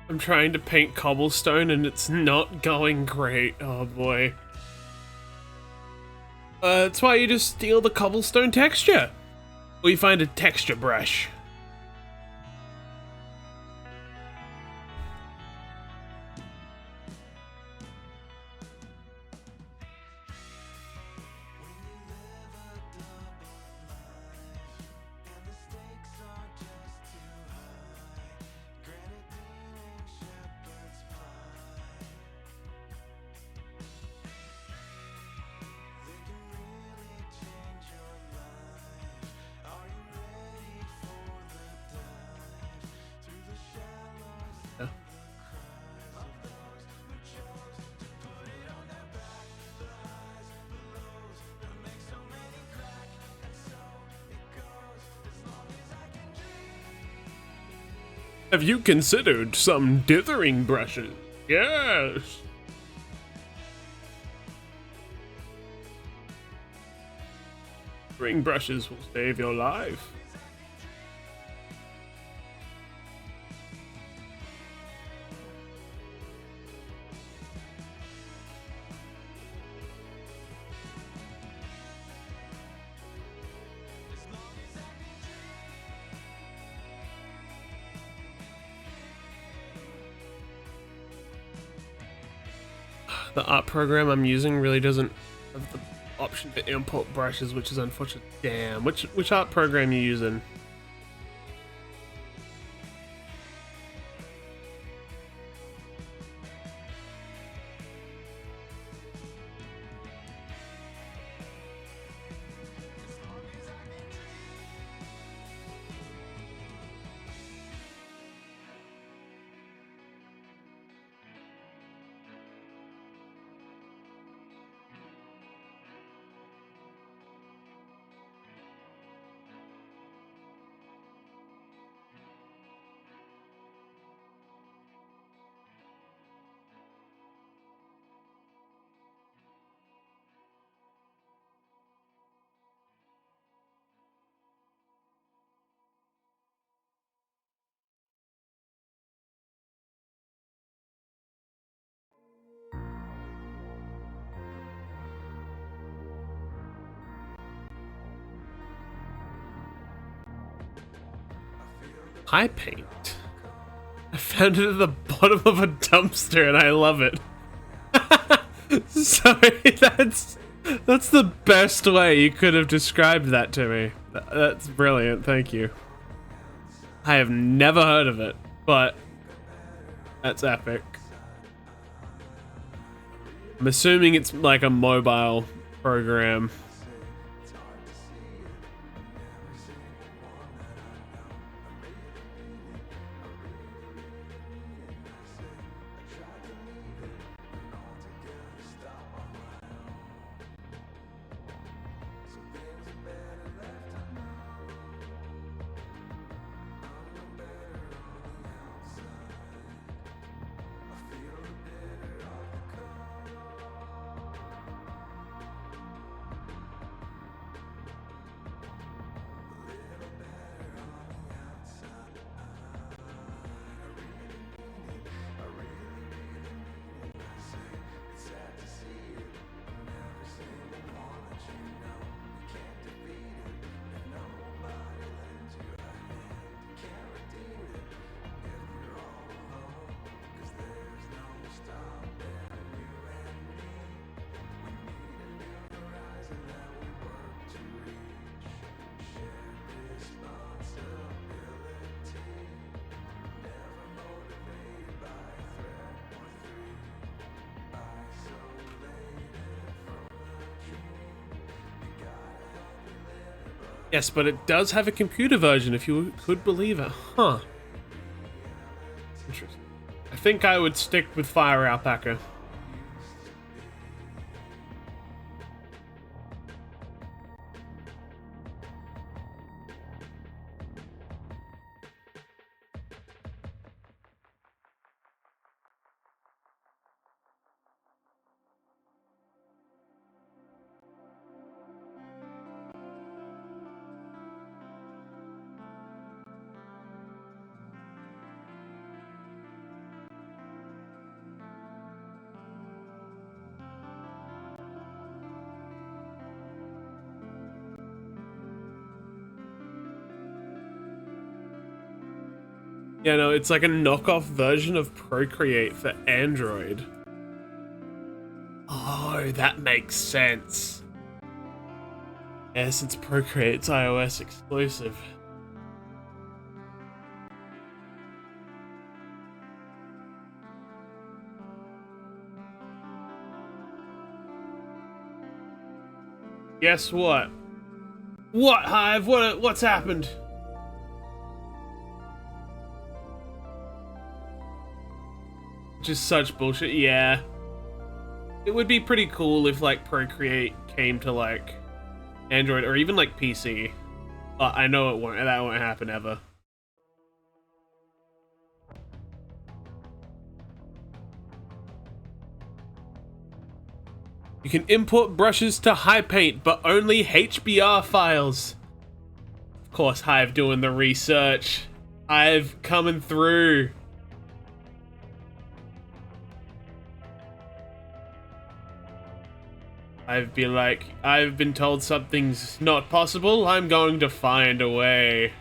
I'm trying to paint cobblestone and it's not going great. Oh boy. That's why you just steal the cobblestone texture. Or you find a texture brush. Have you considered some dithering brushes? Yes. Dithering brushes will save your life. The art program I'm using really doesn't have the option to import brushes, which is unfortunate. Damn, which art program you using? High paint. I found it at the bottom of a dumpster and I love it. Sorry, that's the best way you could have described that to me. That's brilliant, thank you. I have never heard of it, but that's epic. I'm assuming it's like a mobile program. Yes, but it does have a computer version, if you could believe it. Huh. Interesting. I think I would stick with Fire Alpaca. Yeah, no, it's like a knockoff version of Procreate for Android. Oh, that makes sense. Yeah, since Procreate's iOS exclusive. Guess what? What, Hive? What's happened? Just such bullshit. Yeah. It would be pretty cool if like Procreate came to like Android or even like PC. But I know it won't. That won't happen ever. You can import brushes to HiPaint, but only HBR files. Of course, Hive doing the research. Hive coming through. I've been told something's not possible. I'm going to find a way.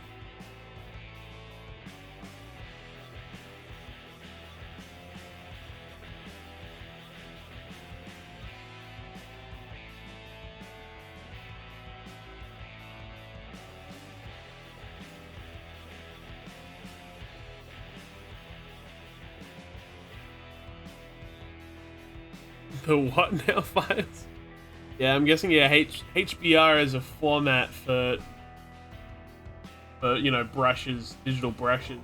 The what now files? Yeah, I'm guessing, yeah, HBR is a format for you know, brushes, digital brushes.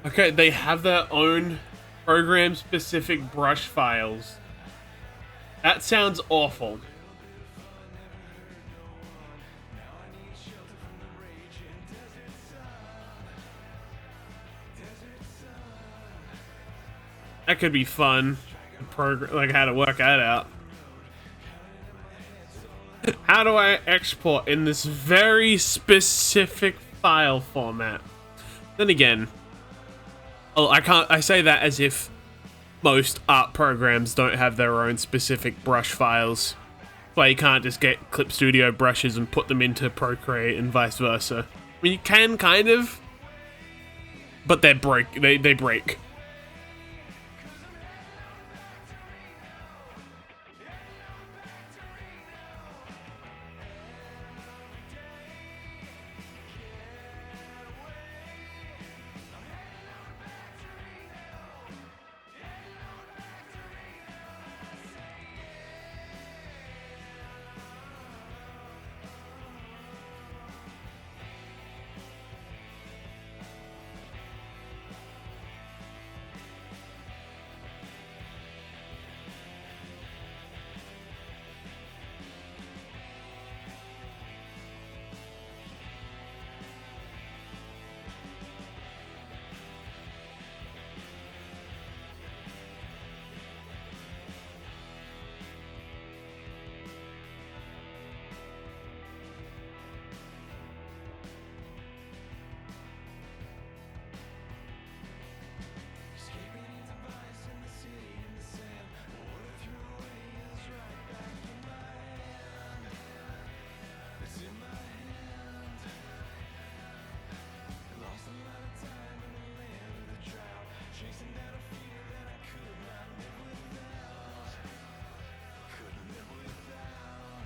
Okay, they have their own program-specific brush files. That sounds awful. That could be fun. Like how to work that out. How do I export in this very specific file format? Then again, I say that as if most art programs don't have their own specific brush files. Why you can't just get Clip Studio brushes and put them into Procreate and vice versa. I mean, you can kind of, but they break. They break.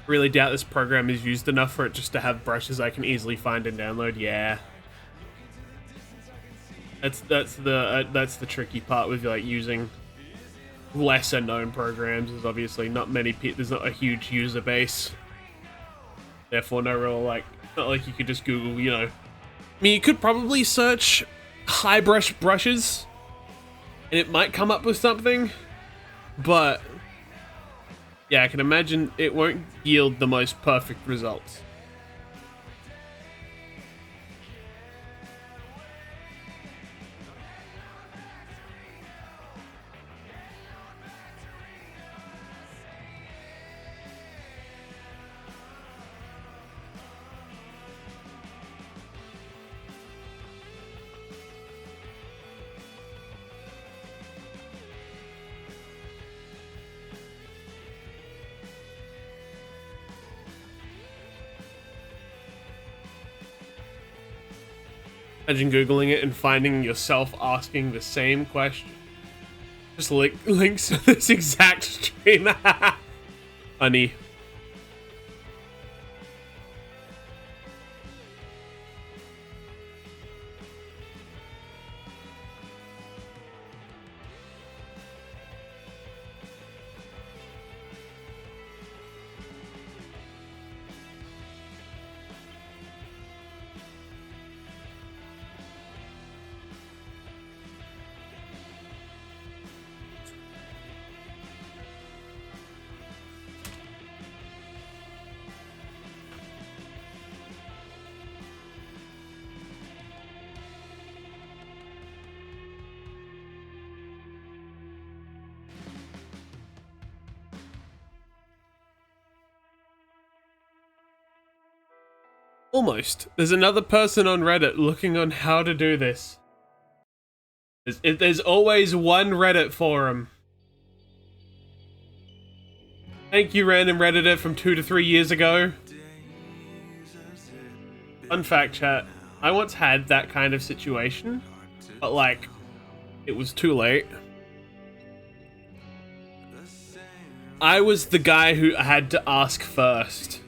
Really doubt this program is used enough for it just to have brushes I can easily find and download. Yeah, that's the tricky part with like using lesser known programs. Is obviously not many people. There's not a huge user base. Therefore, no real like. Not like you could just Google. You know, I mean, you could probably search high brush brushes, and it might come up with something, but. Yeah, I can imagine it won't yield the most perfect results. Imagine Googling it and finding yourself asking the same question. Just links to this exact stream. Funny. Almost. There's another person on Reddit looking on how to do this. There's always one Reddit forum. Thank you, random Redditor from 2 to 3 years ago. Fun fact, chat. I once had that kind of situation, but like, it was too late. I was the guy who had to ask first.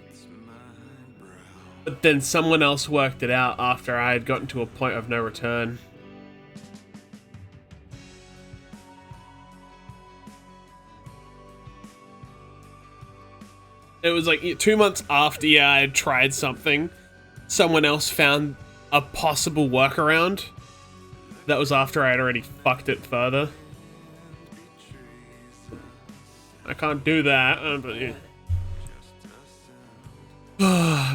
But then someone else worked it out after I had gotten to a point of no return. it was like 2 months after I had tried something, someone else found a possible workaround. That was after I had already fucked it further. I can't do that, but yeah.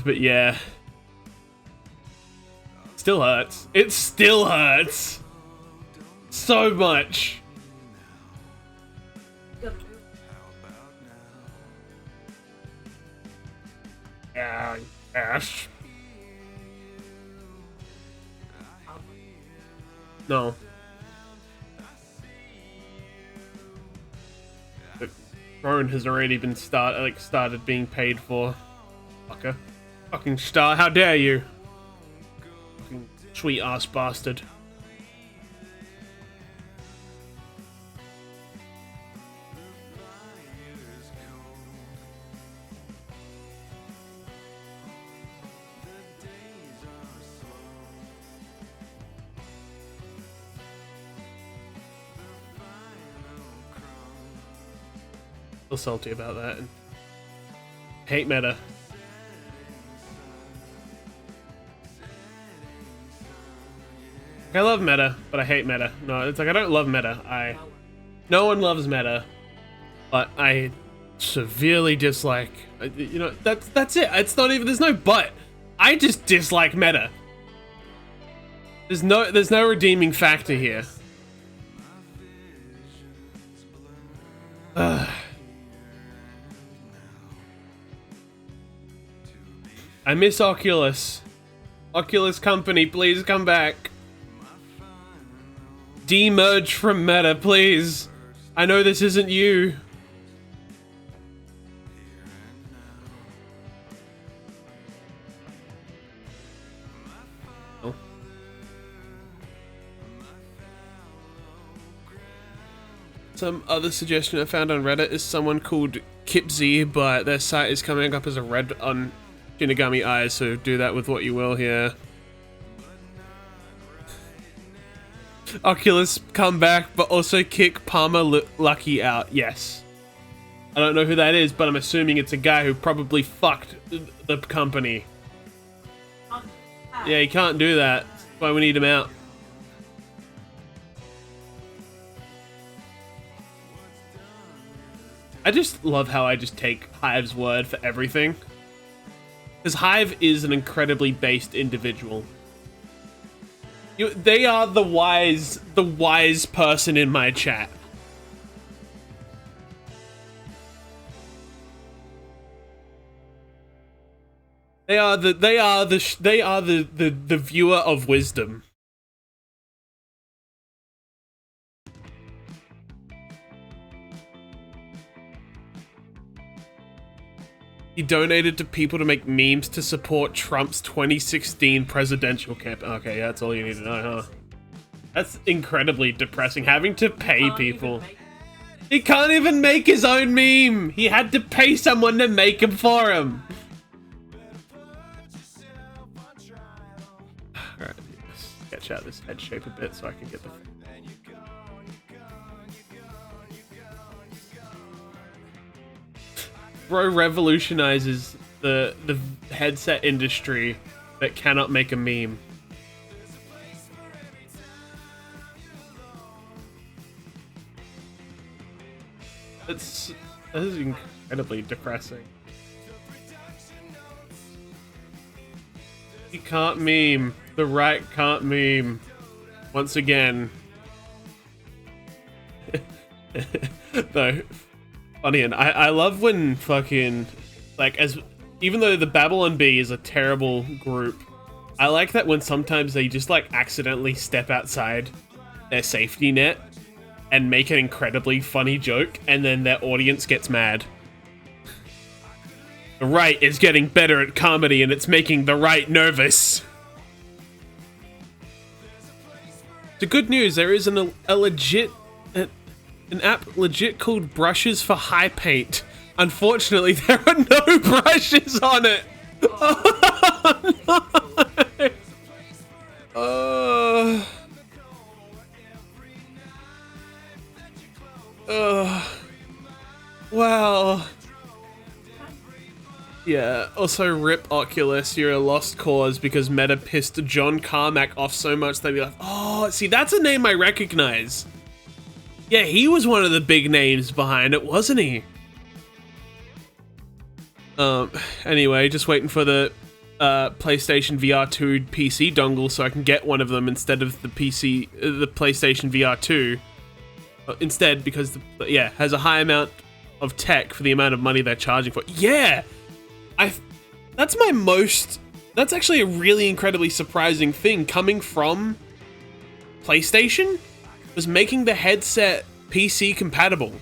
But yeah. Still hurts. It still hurts. So much. Yeah, Ash. No. The drone has already been started being paid for. Fucker. Fucking star, how dare you? Fucking sweet ass bastard. Feel salty about that. And hate meta. I love meta, but I hate meta. No, it's like I don't love meta. No one loves meta, but I severely dislike. You know, that's it. It's not even. There's no but. I just dislike meta. There's no redeeming factor here. I miss Oculus. Oculus company, please come back. Demerge from meta, please. I know this isn't you. Oh. Some other suggestion I found on Reddit is someone called Kipsy, but their site is coming up as a red on Shinigami Eyes, so do that with what you will here. Oculus come back, but also kick Palmer Lucky out. Yes. I don't know who that is, but I'm assuming it's a guy who probably fucked the company. Yeah, he can't do that. That's why we need him out. I just love how I just take Hive's word for everything. Because Hive is an incredibly based individual. They are the wise person in my chat. They are the viewer of wisdom. He donated to people to make memes to support Trump's 2016 presidential campaign. Okay, that's all you need to know, huh? That's incredibly depressing, having to pay people. He can't even make his own meme! He had to pay someone to make him for him! Alright, let's sketch out this head shape a bit so I can get the... Bro revolutionizes the headset industry that cannot make a meme. That is incredibly depressing. You can't meme. The right can't meme. Once again. Though. Funny, and I love when fucking, like, even though the Babylon Bee is a terrible group, I like that when sometimes they just, like, accidentally step outside their safety net and make an incredibly funny joke, and then their audience gets mad. The right is getting better at comedy, and it's making the right nervous. The good news, there is an app legit called Brushes for High Paint. Unfortunately, there are no brushes on it. Oh, no. Wow. Yeah, also rip Oculus, you're a lost cause because Meta pissed John Carmack off so much they'd be like, oh, see, that's a name I recognize. Yeah, he was one of the big names behind it, wasn't he? Anyway, just waiting for the PlayStation VR 2 PC dongle so I can get one of them instead of the PlayStation VR 2. Instead, because, has a high amount of tech for the amount of money they're charging for. Yeah! That's actually a really incredibly surprising thing coming from PlayStation, was making the headset PC compatible.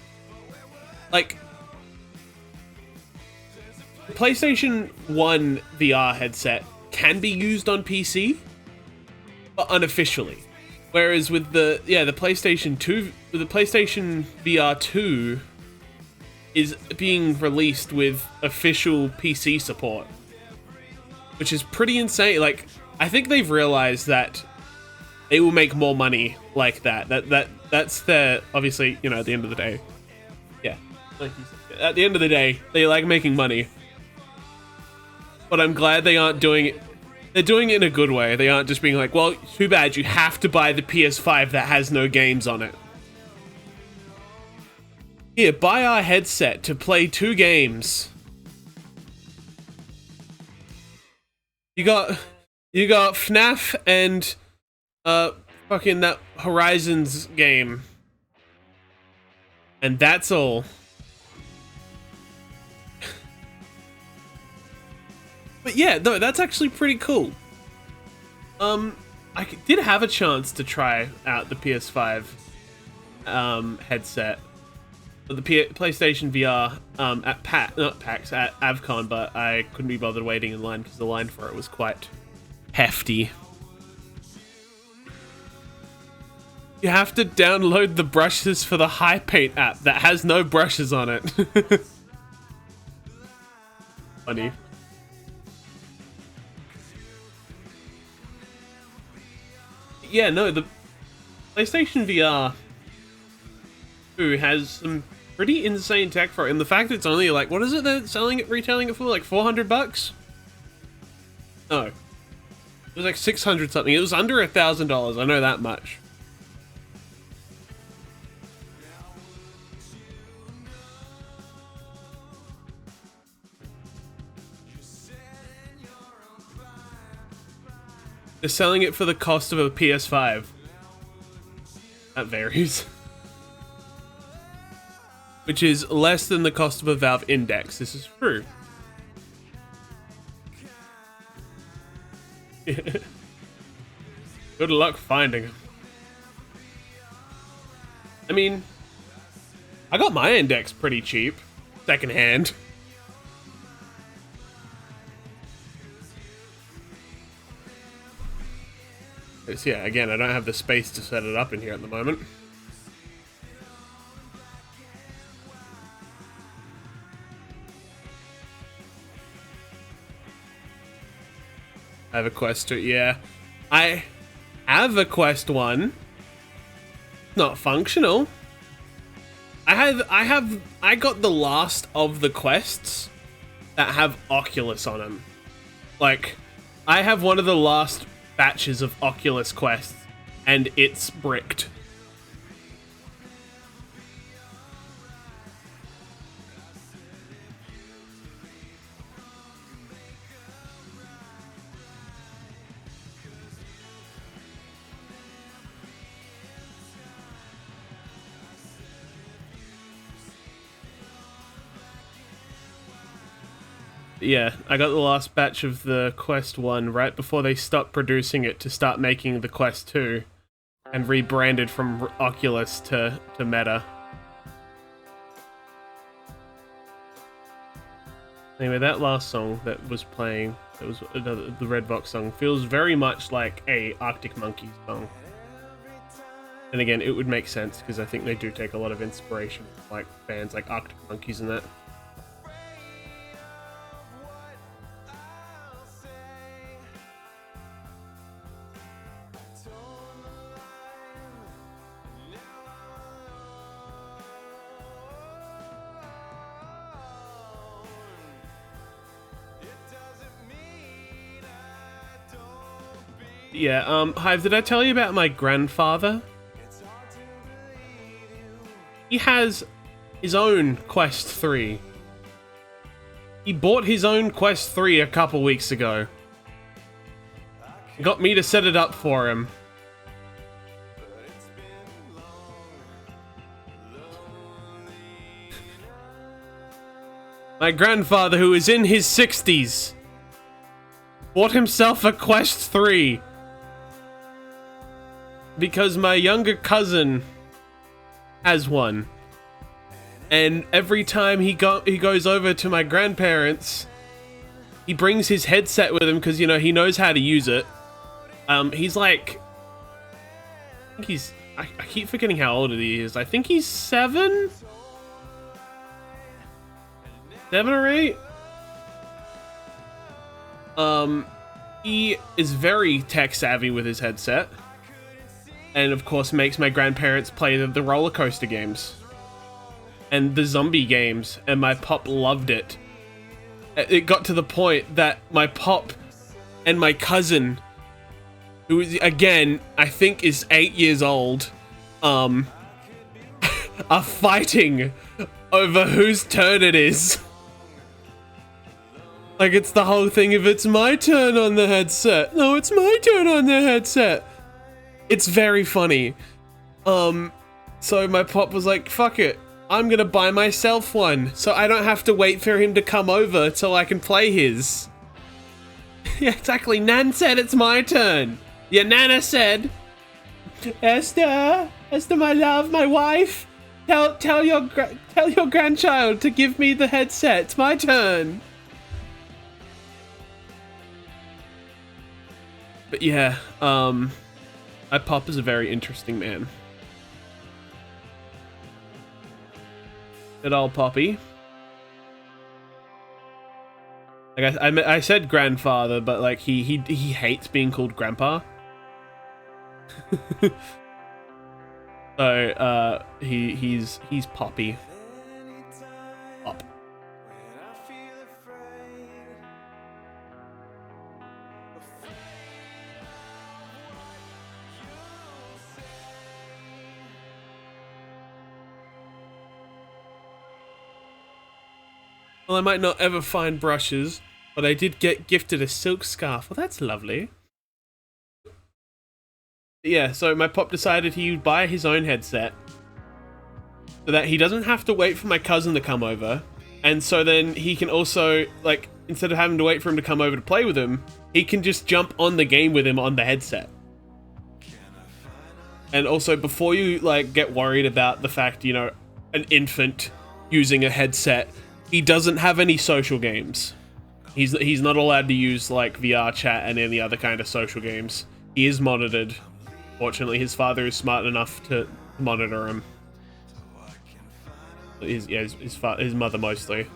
Like, the PlayStation 1 VR headset can be used on PC, but unofficially. Whereas with the PlayStation 2, the PlayStation VR 2 is being released with official PC support, which is pretty insane. Like, I think they've realized that they will make more money like that. That's their, obviously, you know, at the end of the day. Yeah, like you said, at the end of the day, they like making money. But I'm glad they aren't doing it. They're doing it in a good way. They aren't just being like, well, too bad, you have to buy the PS5 that has no games on it. Here, buy our headset to play 2 games. You got FNAF and fucking that Horizons game. And that's all. But yeah, no, that's actually pretty cool. I did have a chance to try out the PS5 headset, the PlayStation VR at AvCon, but I couldn't be bothered waiting in line because the line for it was quite hefty. You have to download the brushes for the High Paint app that has no brushes on it. Funny. Yeah, no, the PlayStation VR 2 has some pretty insane tech for it, and the fact it's only like, what is it they're retailing it for? Like $400? No. It was like 600 something. It was under $1,000, I know that much. They're selling it for the cost of a PS5. That varies. Which is less than the cost of a Valve Index. This is true. Good luck finding them. I mean, I got my Index pretty cheap. Secondhand. Yeah, again, I don't have the space to set it up in here at the moment. I have a Quest 2, yeah. I have a Quest 1. Not functional. I got the last of the quests that have Oculus on them. Like, I have one of the last batches of Oculus quests, and it's bricked. Yeah, I got the last batch of the Quest 1 right before they stopped producing it to start making the Quest 2 and rebranded from Oculus to Meta. Anyway, that last song that was playing, that was the Red Box song, feels very much like a Arctic Monkeys song. And again, it would make sense because I think they do take a lot of inspiration from like bands like Arctic Monkeys and that. Yeah, Hive, did I tell you about my grandfather? He has his own Quest 3. He bought his own Quest 3 a couple weeks ago. He got me to set it up for him. My grandfather, who is in his 60s, bought himself a Quest 3 because my younger cousin has one. And every time he goes over to my grandparents, he brings his headset with him because, you know, he knows how to use it. He's like, I keep forgetting how old he is. I think he's 7? 7 or 8? He is very tech savvy with his headset. And of course makes my grandparents play the roller coaster games. And the zombie games. And my pop loved it. It got to the point that my pop and my cousin, who is, again, I think is 8 years old, are fighting over whose turn it is. Like, it's the whole thing of, it's my turn on the headset. No, it's my turn on the headset. It's very funny. So my pop was like, fuck it. I'm gonna buy myself one, so I don't have to wait for him to come over till I can play his. Yeah, exactly. Nan said it's my turn. Yeah, Nana said, Esther, my love, my wife, tell your grandchild to give me the headset. It's my turn. But yeah, my pop is a very interesting man. Good old Poppy. Like I said grandfather, but like he hates being called grandpa. So he's Poppy. Pop. Well, I might not ever find brushes, but I did get gifted a silk scarf. Well, that's lovely. Yeah, so my pop decided he would buy his own headset so that he doesn't have to wait for my cousin to come over. And so then he can also, like, instead of having to wait for him to come over to play with him, he can just jump on the game with him on the headset. And also, before you, like, get worried about the fact, you know, an infant using a headset, he doesn't have any social games. He's not allowed to use like VR chat and any other kind of social games. He is monitored. Fortunately, his father is smart enough to monitor him. His mother mostly.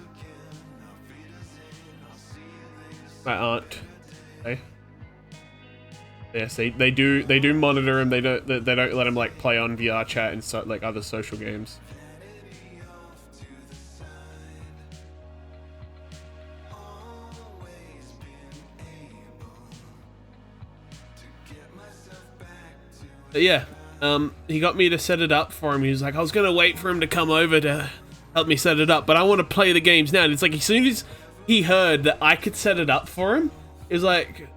My aunt. Okay. Yes, they do monitor him. They don't let him like play on VR chat and so, like other social games. But yeah, he got me to set it up for him. He was like, I was gonna wait for him to come over to help me set it up, but I want to play the games now. And it's like, as soon as he heard that I could set it up for him, it was like,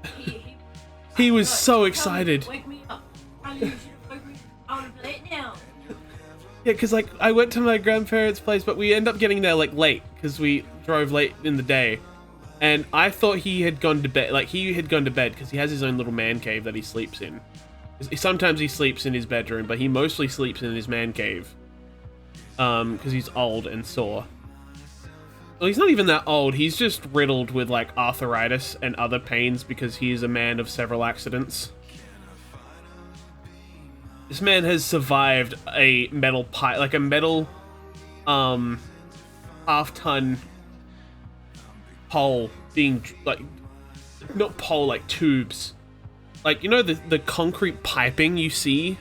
he was so excited. Wake me up. I need you to wake me up. I want to play it now. Yeah, because like I went to my grandparents' place, but we ended up getting there like late because we drove late in the day, and I thought he had gone to bed. Like he had gone to bed because he has his own little man cave that he sleeps in. Sometimes he sleeps in his bedroom, but he mostly sleeps in his man cave. Because he's old and sore. Well, he's not even that old. He's just riddled with like arthritis and other pains because he is a man of several accidents. This man has survived a metal pipe, like a metal, half-ton pole being like, not pole, like tubes. Like, you know the concrete piping you see,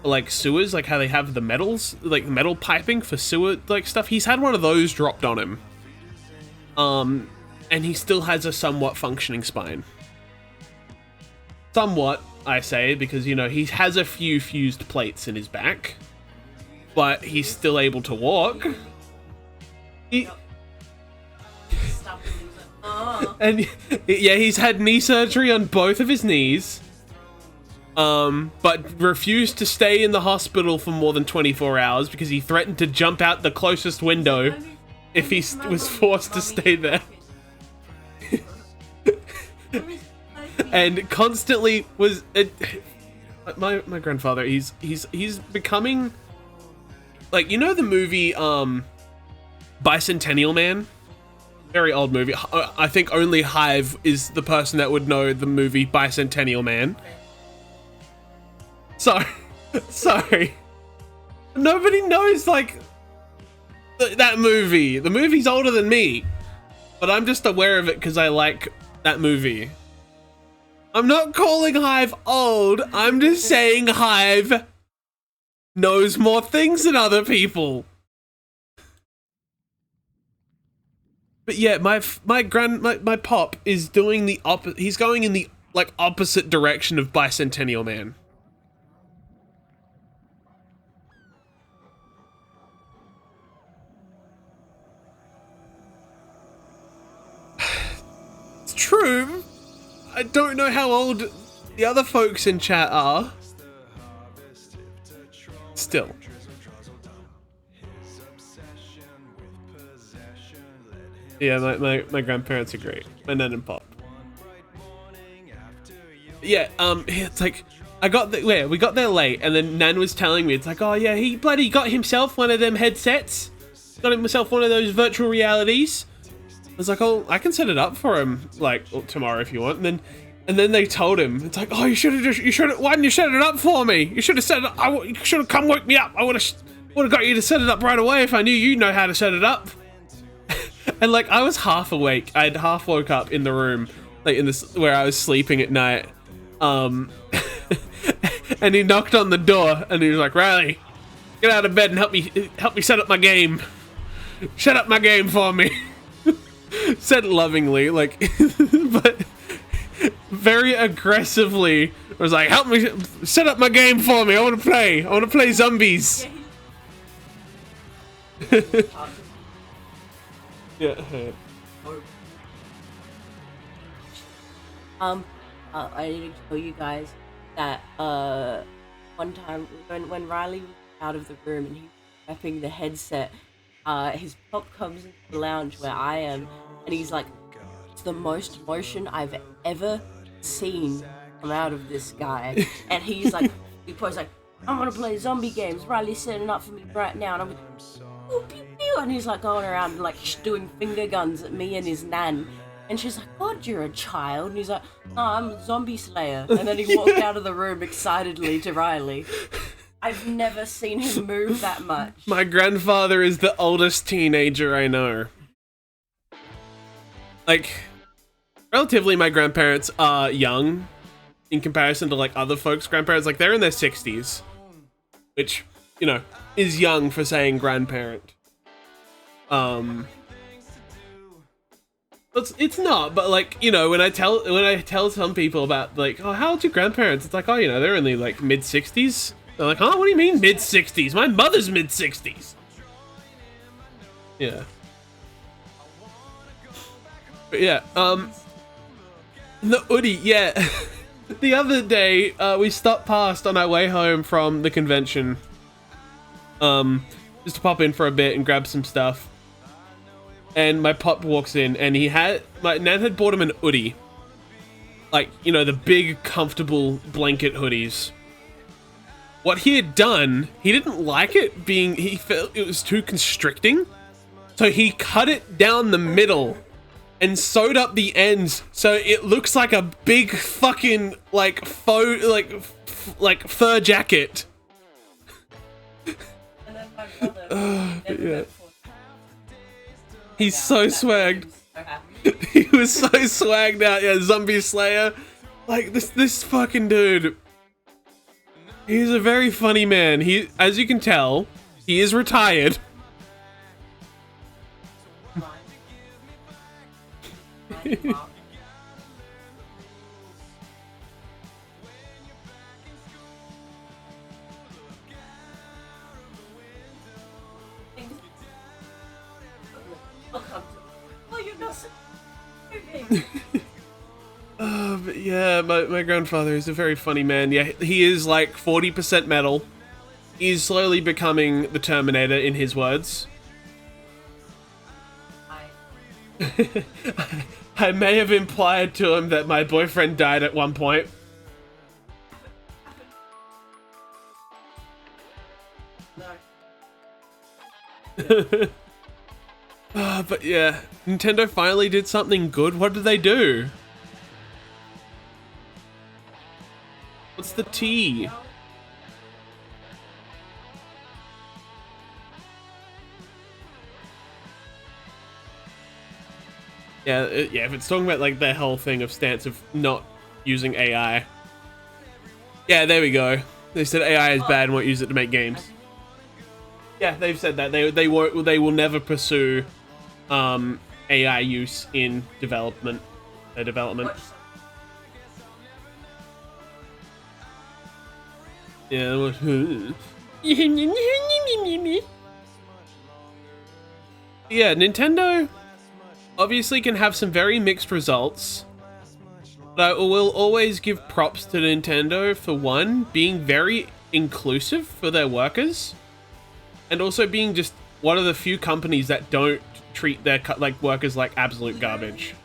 like sewers, like how they have the metals, like metal piping for sewer, like stuff? He's had one of those dropped on him. And he still has a somewhat functioning spine. somewhat, I say, because, you know, he has a few fused plates in his back, but he's still able to walk. And yeah, he's had knee surgery on both of his knees, but refused to stay in the hospital for more than 24 hours because he threatened to jump out the closest window if he was forced to stay there. And constantly was my grandfather. He's becoming like, you know, the movie Bicentennial Man. Very old movie. I think only Hive is the person that would know the movie Bicentennial Man. Sorry. Nobody knows, like, that movie. The movie's older than me, but I'm just aware of it because I like that movie. I'm not calling Hive old. I'm just saying Hive knows more things than other people. But yeah, my pop is doing the opposite. He's going in the like opposite direction of Bicentennial Man. It's true. I don't know how old the other folks in chat are. Still. Yeah, my grandparents are great. My nan and pop. Yeah, it's like we got there late, and then Nan was telling me, it's like, oh yeah, he bloody got himself one of them headsets. Got himself one of those virtual realities. I was like, oh, I can set it up for him, like, tomorrow if you want. And then they told him, it's like, oh, why didn't you set it up for me? You should have set it up. You should have come wake me up. I would have got you to set it up right away if I knew you'd know how to set it up. And like, I was half awake. I'd half woke up in the room, like in this where I was sleeping at night. And he knocked on the door, and he was like, Riley, get out of bed and help me set up my game. Set up my game for me. Said lovingly, like, but very aggressively was like, help me set up my game for me. I want to play zombies. Yeah. I need to tell you guys that one time when Riley was out of the room and he was wrapping the headset, his pop comes into the lounge where I am, and he's like, it's the most emotion I've ever seen come out of this guy. And he's like, he posts like, I'm gonna play zombie games. Riley's setting up for me right now, and I'm like, ooh, pew, pew. And he's like going around like doing finger guns at me and his nan. And she's like, God, you're a child. And he's like, no, I'm a zombie slayer. And then he walked out of the room excitedly to Riley. I've never seen him move that much. My grandfather is the oldest teenager I know. Like, relatively, my grandparents are young in comparison to like other folks' grandparents. Like, they're in their 60s, which, you know, is young for saying grandparent. It's not, but like, you know, when I tell some people about like, oh, how old's your grandparents? It's like, oh, you know, they're in the like mid-60s. They're like, huh? What do you mean mid-60s? My mother's mid-60s. Yeah. But yeah, the Udi, yeah. The other day, we stopped past on our way home from the convention, just to pop in for a bit and grab some stuff. And my pop walks in, and my nan had bought him an hoodie. Like, you know, the big, comfortable blanket hoodies. What he had done, he didn't like it he felt it was too constricting. So he cut it down the middle and sewed up the ends so it looks like a big fucking, like, faux, like fur jacket. And then my brother yeah. He's so swagged. He was so swagged out, yeah, zombie slayer. Like, this fucking dude. He's a very funny man. He, as you can tell, he is retired. But yeah, my grandfather is a very funny man. Yeah, he is like 40% metal. He's slowly becoming the Terminator, in his words. I may have implied to him that my boyfriend died at one point. But yeah, Nintendo finally did something good. What did they do? What's the T? Yeah, if it's talking about like their whole thing of stance of not using AI. Yeah, there we go. They said AI is bad and won't use it to make games. Yeah, they've said that they will never pursue AI use in development. Their development. Yeah. Yeah, Nintendo obviously can have some very mixed results, but I will always give props to Nintendo for one, being very inclusive for their workers, and also being just one of the few companies that don't treat their workers like absolute garbage.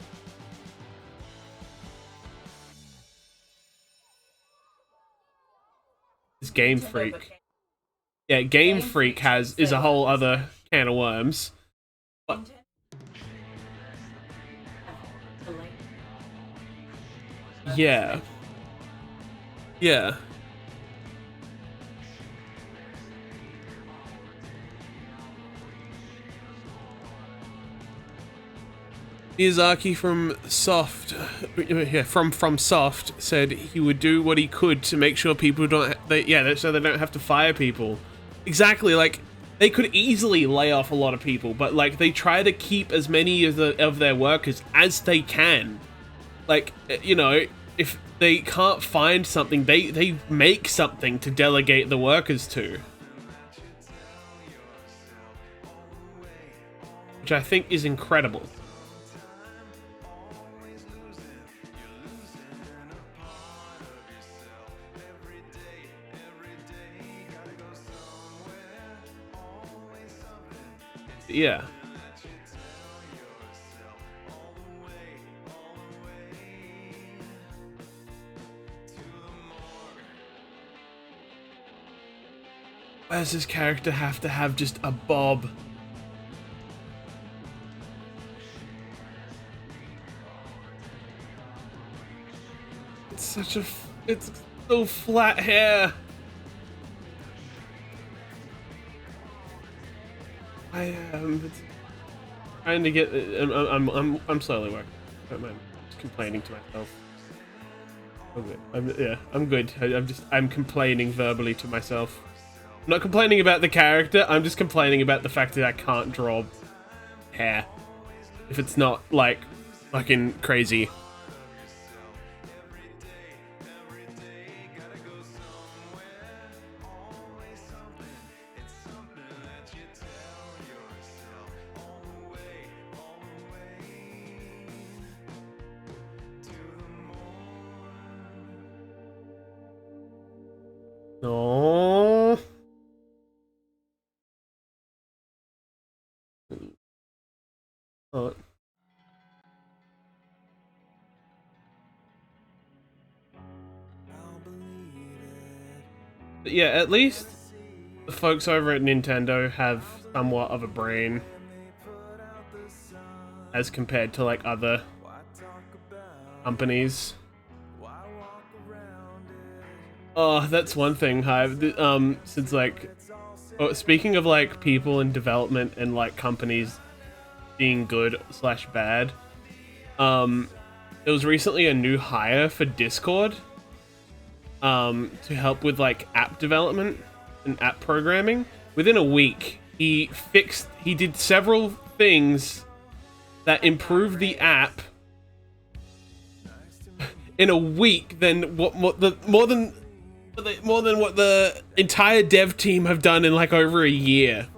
It's Game Freak. Yeah, Game Freak is a whole other can of worms. But yeah. Yeah. Miyazaki from Soft said he would do what he could to make sure people so they don't have to fire people. Exactly, like they could easily lay off a lot of people, but like they try to keep as many of their workers as they can. Like, you know, if they can't find something, they make something to delegate the workers to. Which I think is incredible. Yeah. Why does this character have to have just a bob? It's so flat hair. I am trying to get. I'm slowly working. Don't mind. Just complaining to myself. Okay. I'm good. I'm complaining verbally to myself. I'm not complaining about the character. I'm just complaining about the fact that I can't draw hair. If it's not like fucking crazy. No. Oh. But yeah, at least the folks over at Nintendo have somewhat of a brain as compared to like other companies. Oh, that's one thing, Hive. Since like, speaking of like people in development and like companies being good / bad, there was recently a new hire for Discord, to help with like app development and app programming. Within a week, he did several things that improved the app in a week than more than what the entire dev team have done in like over a year.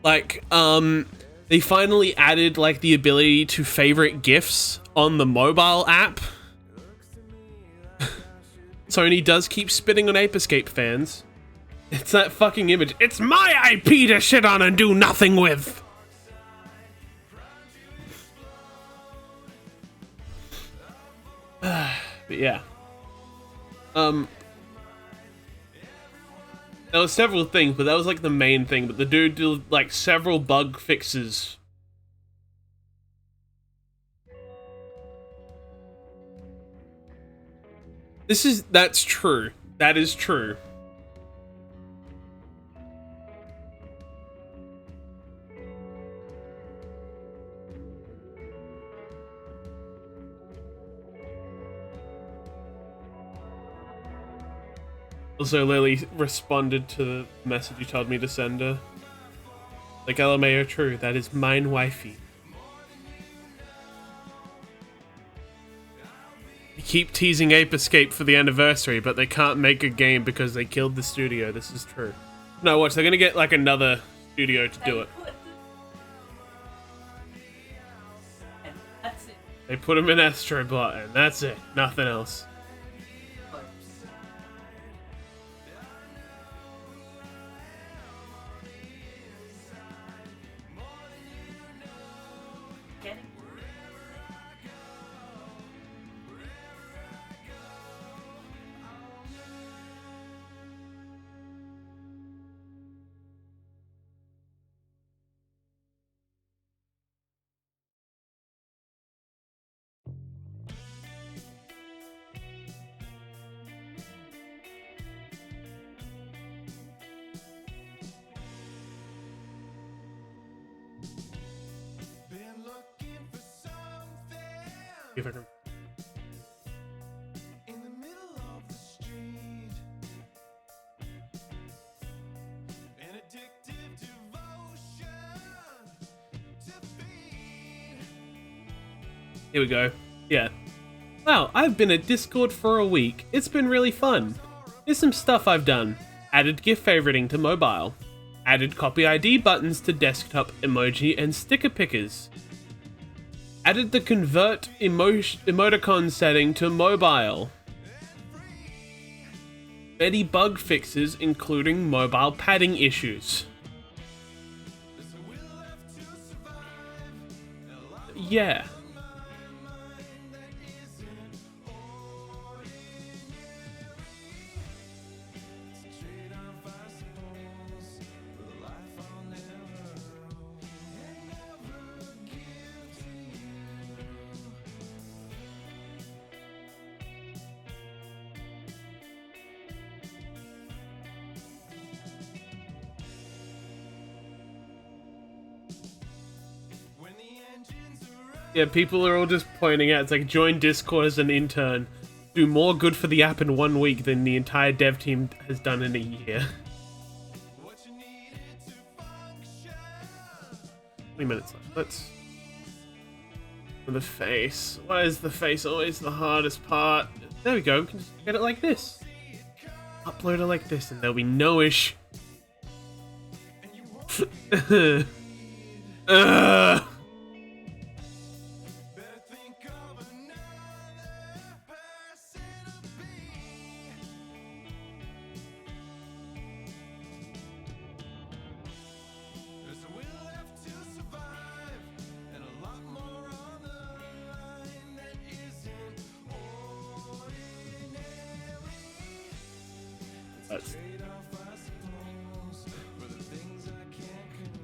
Like, They finally added like the ability to favorite GIFs on the mobile app. Sony does keep spitting on Ape Escape fans. It's that fucking image. It's my IP to shit on and do nothing with. But yeah. There was several things, but that was like the main thing. But the dude did like several bug fixes. That's true. That is true. Also, Lily responded to the message you told me to send her. Like, LMAO, true, that is mine wifey. They keep teasing Ape Escape for the anniversary, but they can't make a game because they killed the studio. This is true. No, watch, they're gonna get like another studio to do it. That's it. They put him in Astrobot, and that's it. Nothing else. Been looking for something If I can- in the middle of the street. An addictive devotion to feed. Here we go. Yeah. Wow, I've been at Discord for a week. It's been really fun. Here's some stuff I've done. Added GIF favoriting to mobile. Added copy ID buttons to desktop emoji and sticker pickers. Added the convert emoticon setting to mobile. Many bug fixes including mobile padding issues. Yeah. Yeah, people are all just pointing out, it's like, join Discord as an intern. Do more good for the app in 1 week than the entire dev team has done in a year. 20 minutes left. Let's... The face. Why is the face always the hardest part? There we go, we can just get it like this. Upload it like this and there'll be no issue.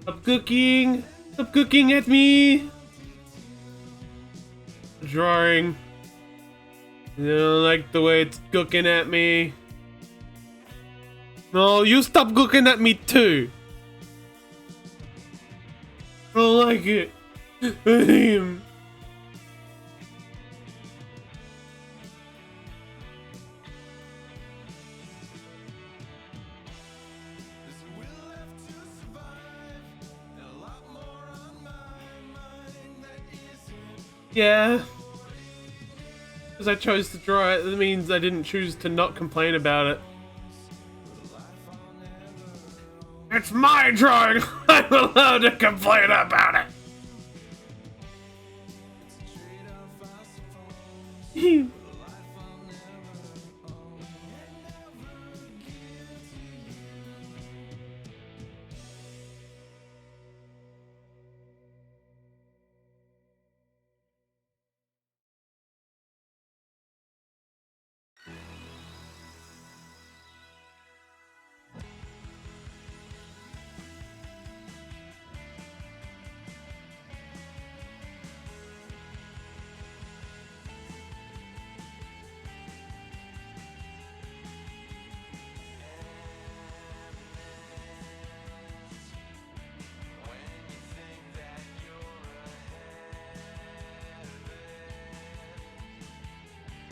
Stop cooking! Stop cooking at me! Drawing. You don't like the way it's cooking at me. No, you stop cooking at me too! I don't like it. Yeah. Because I chose to draw it, that means I didn't choose to not complain about it. It's my drawing! I'm allowed to complain about it!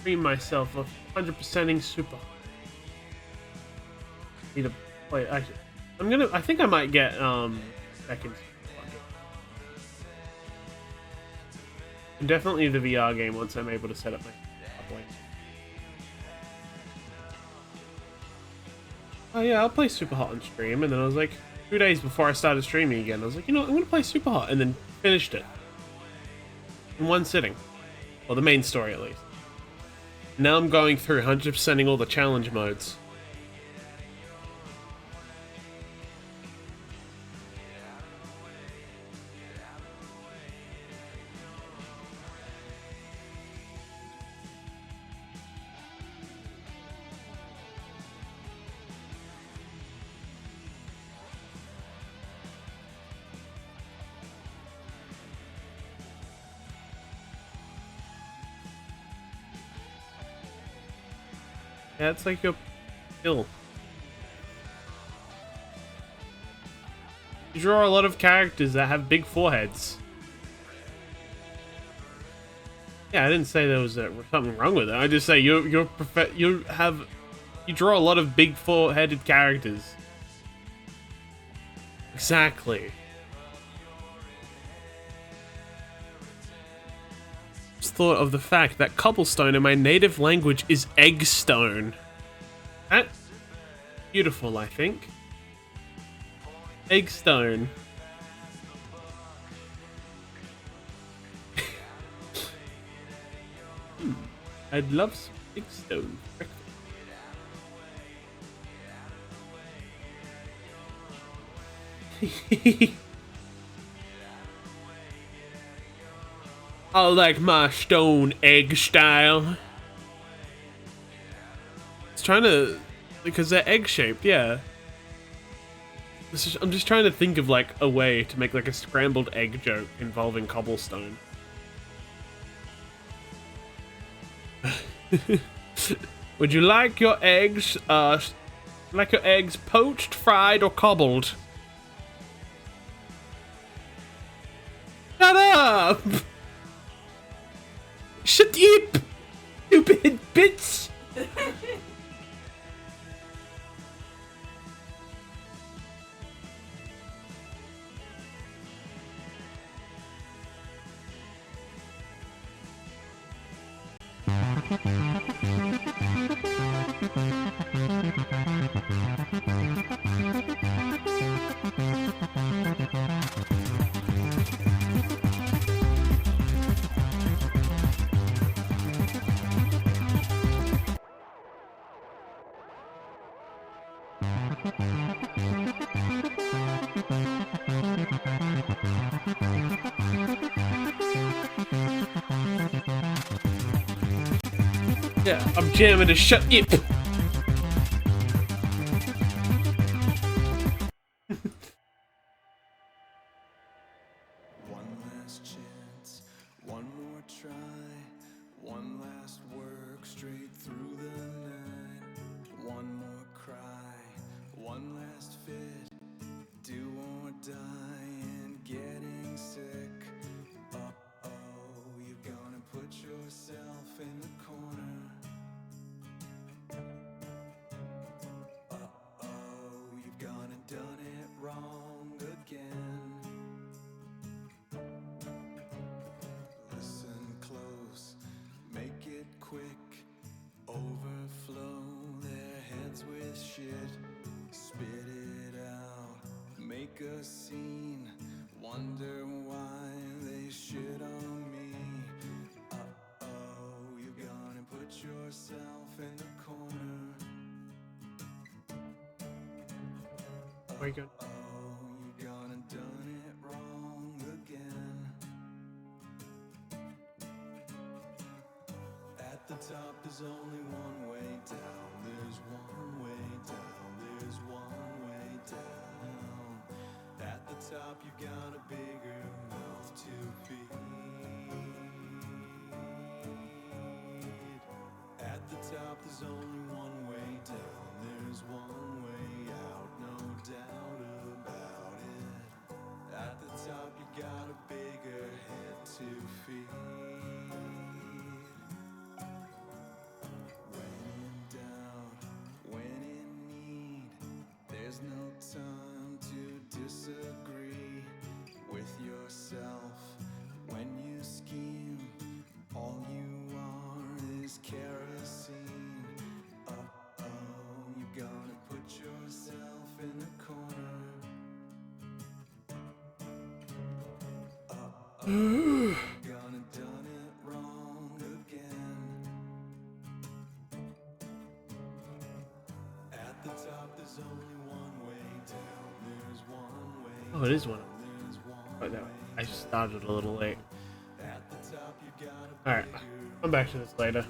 Free myself of 100%ing super. Need to play. Actually, I think I might get second. And definitely the VR game once I'm able to set up my point. Oh yeah, I'll play Super Hot on stream, and then I was like, 2 days before I started streaming again, I was like, you know what, I'm gonna play Super Hot, and then finished it in one sitting. Well, the main story at least. Now I'm going through 100%ing all the challenge modes. Yeah, it's like your skill. You draw a lot of characters that have big foreheads. Yeah, I didn't say there was something wrong with it. I just say you draw a lot of big four-headed characters. Exactly. Just thought of the fact that cobblestone in my native language is eggstone. That's beautiful, I think. Eggstone. I'd love some eggstone. I like my stone egg style. It's trying to, because they're egg shaped, yeah. I'm just trying to think of like a way to make like a scrambled egg joke involving cobblestone. Would you like your eggs, poached, fried, or cobbled? Shut up! Shut up, stupid bitch! Yeah, I'm jamming to shut up. One last chance, one more try, one last work straight through the night. One more cry, one last fit, do or die and getting sick. Uh-oh, you're gonna put yourself in the corner. Uh-oh, you've gone and done it wrong again. Listen close, make it quick, overflow their heads with shit. Spit it out, make a scene, wonder why they shit on me. Uh-oh, you're gonna Where you going? Oh, you gonna done it wrong again. At the top, there's only one way down. There's one way down. There's one way down. At the top, you got a bigger mouth to feed. At the top, there's only one way down. There's one way out, no doubt about it. At the top, you got a bigger head to feed. When in doubt, when in need, there's no time to disagree with yourself. When you scheme, all you are is kerosene. Uh-oh, you're gonna put yourself in a corner. Uh-oh, you're gonna done it wrong again. At the top, there's only one way down. There's one way. Oh, it is one. There's one Right there. I just started a little late. at the top. You got a Alright, come back to this later.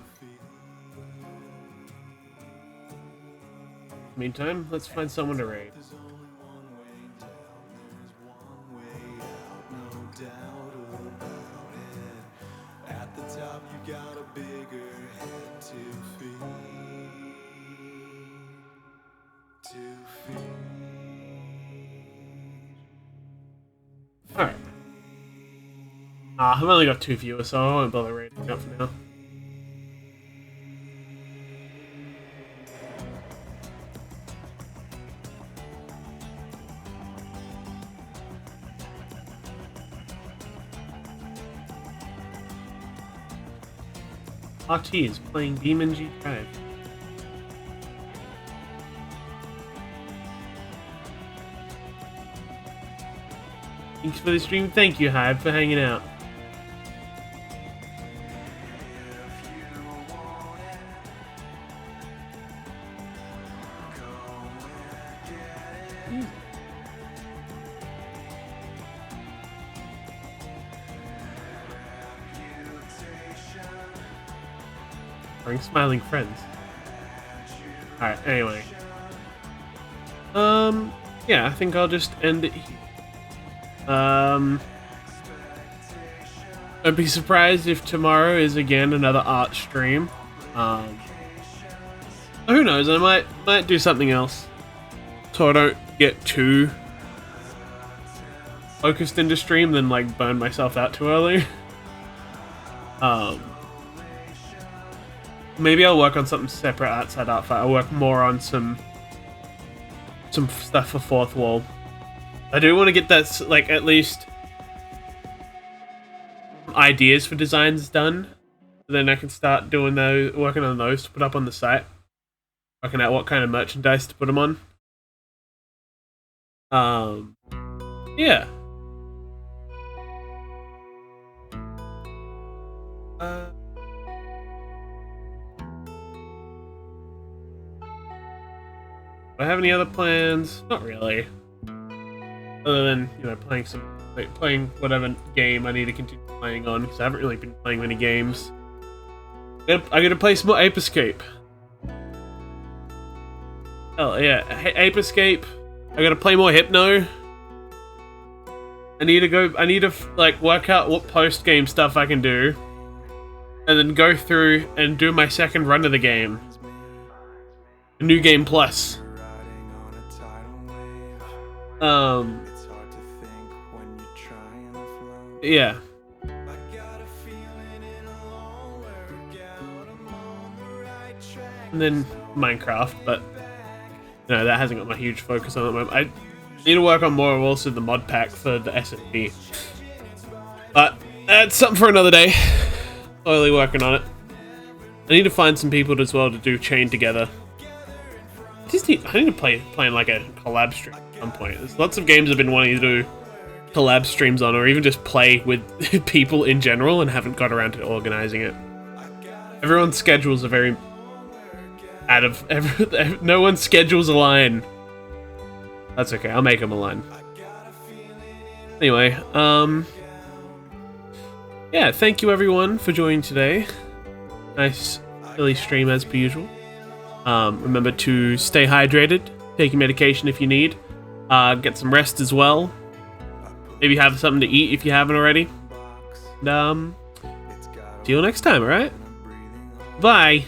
Meantime, let's find someone to raid. There's only one way down, there's one way out, no doubt about it. At the top, you got a bigger head to feed. To feed. Alright. I've only got 2 viewers, so I won't bother raiding up for now. RT is playing Demon G Drive. Thanks for the stream. Thank you, Hive, for hanging out. Bring smiling friends. Alright, anyway. Yeah, I think I'll just end it here. I'd be surprised if tomorrow is again another art stream. Who knows, I might do something else. So I don't get too focused into stream, then like burn myself out too early. Maybe I'll work on something separate outside Art Fight. I'll work more on some stuff for Fourth Wall. I do want to get that, like, at least ideas for designs done. Then I can start doing those, working on those to put up on the site. Working out what kind of merchandise to put them on. Yeah. Do I have any other plans? Not really. Other than, you know, playing whatever game I need to continue playing on, because I haven't really been playing many games. I gotta play some more Ape Escape. Hell yeah, Ape Escape. I gotta play more Hypno. I need to like work out what post game stuff I can do, and then go through and do my second run of the game. A new game plus. Yeah. And then Minecraft, but you know, that hasn't got my huge focus on it at the moment. I need to work on more also the mod pack for the SFP. But that's something for another day. Slowly working on it. I need to find some people as well to do Chain Together. I need to play like a collab stream at some point. There's lots of games I've been wanting to do collab streams on, or even just play with people in general, and haven't got around to organizing it. Everyone's schedules are very no one's schedules align. That's okay. I'll make him a line. Anyway, yeah, thank you everyone for joining today. Nice silly stream as per usual. Remember to stay hydrated, take your medication if you need, get some rest as well. Maybe have something to eat if you haven't already. And, see you next time, alright? Bye!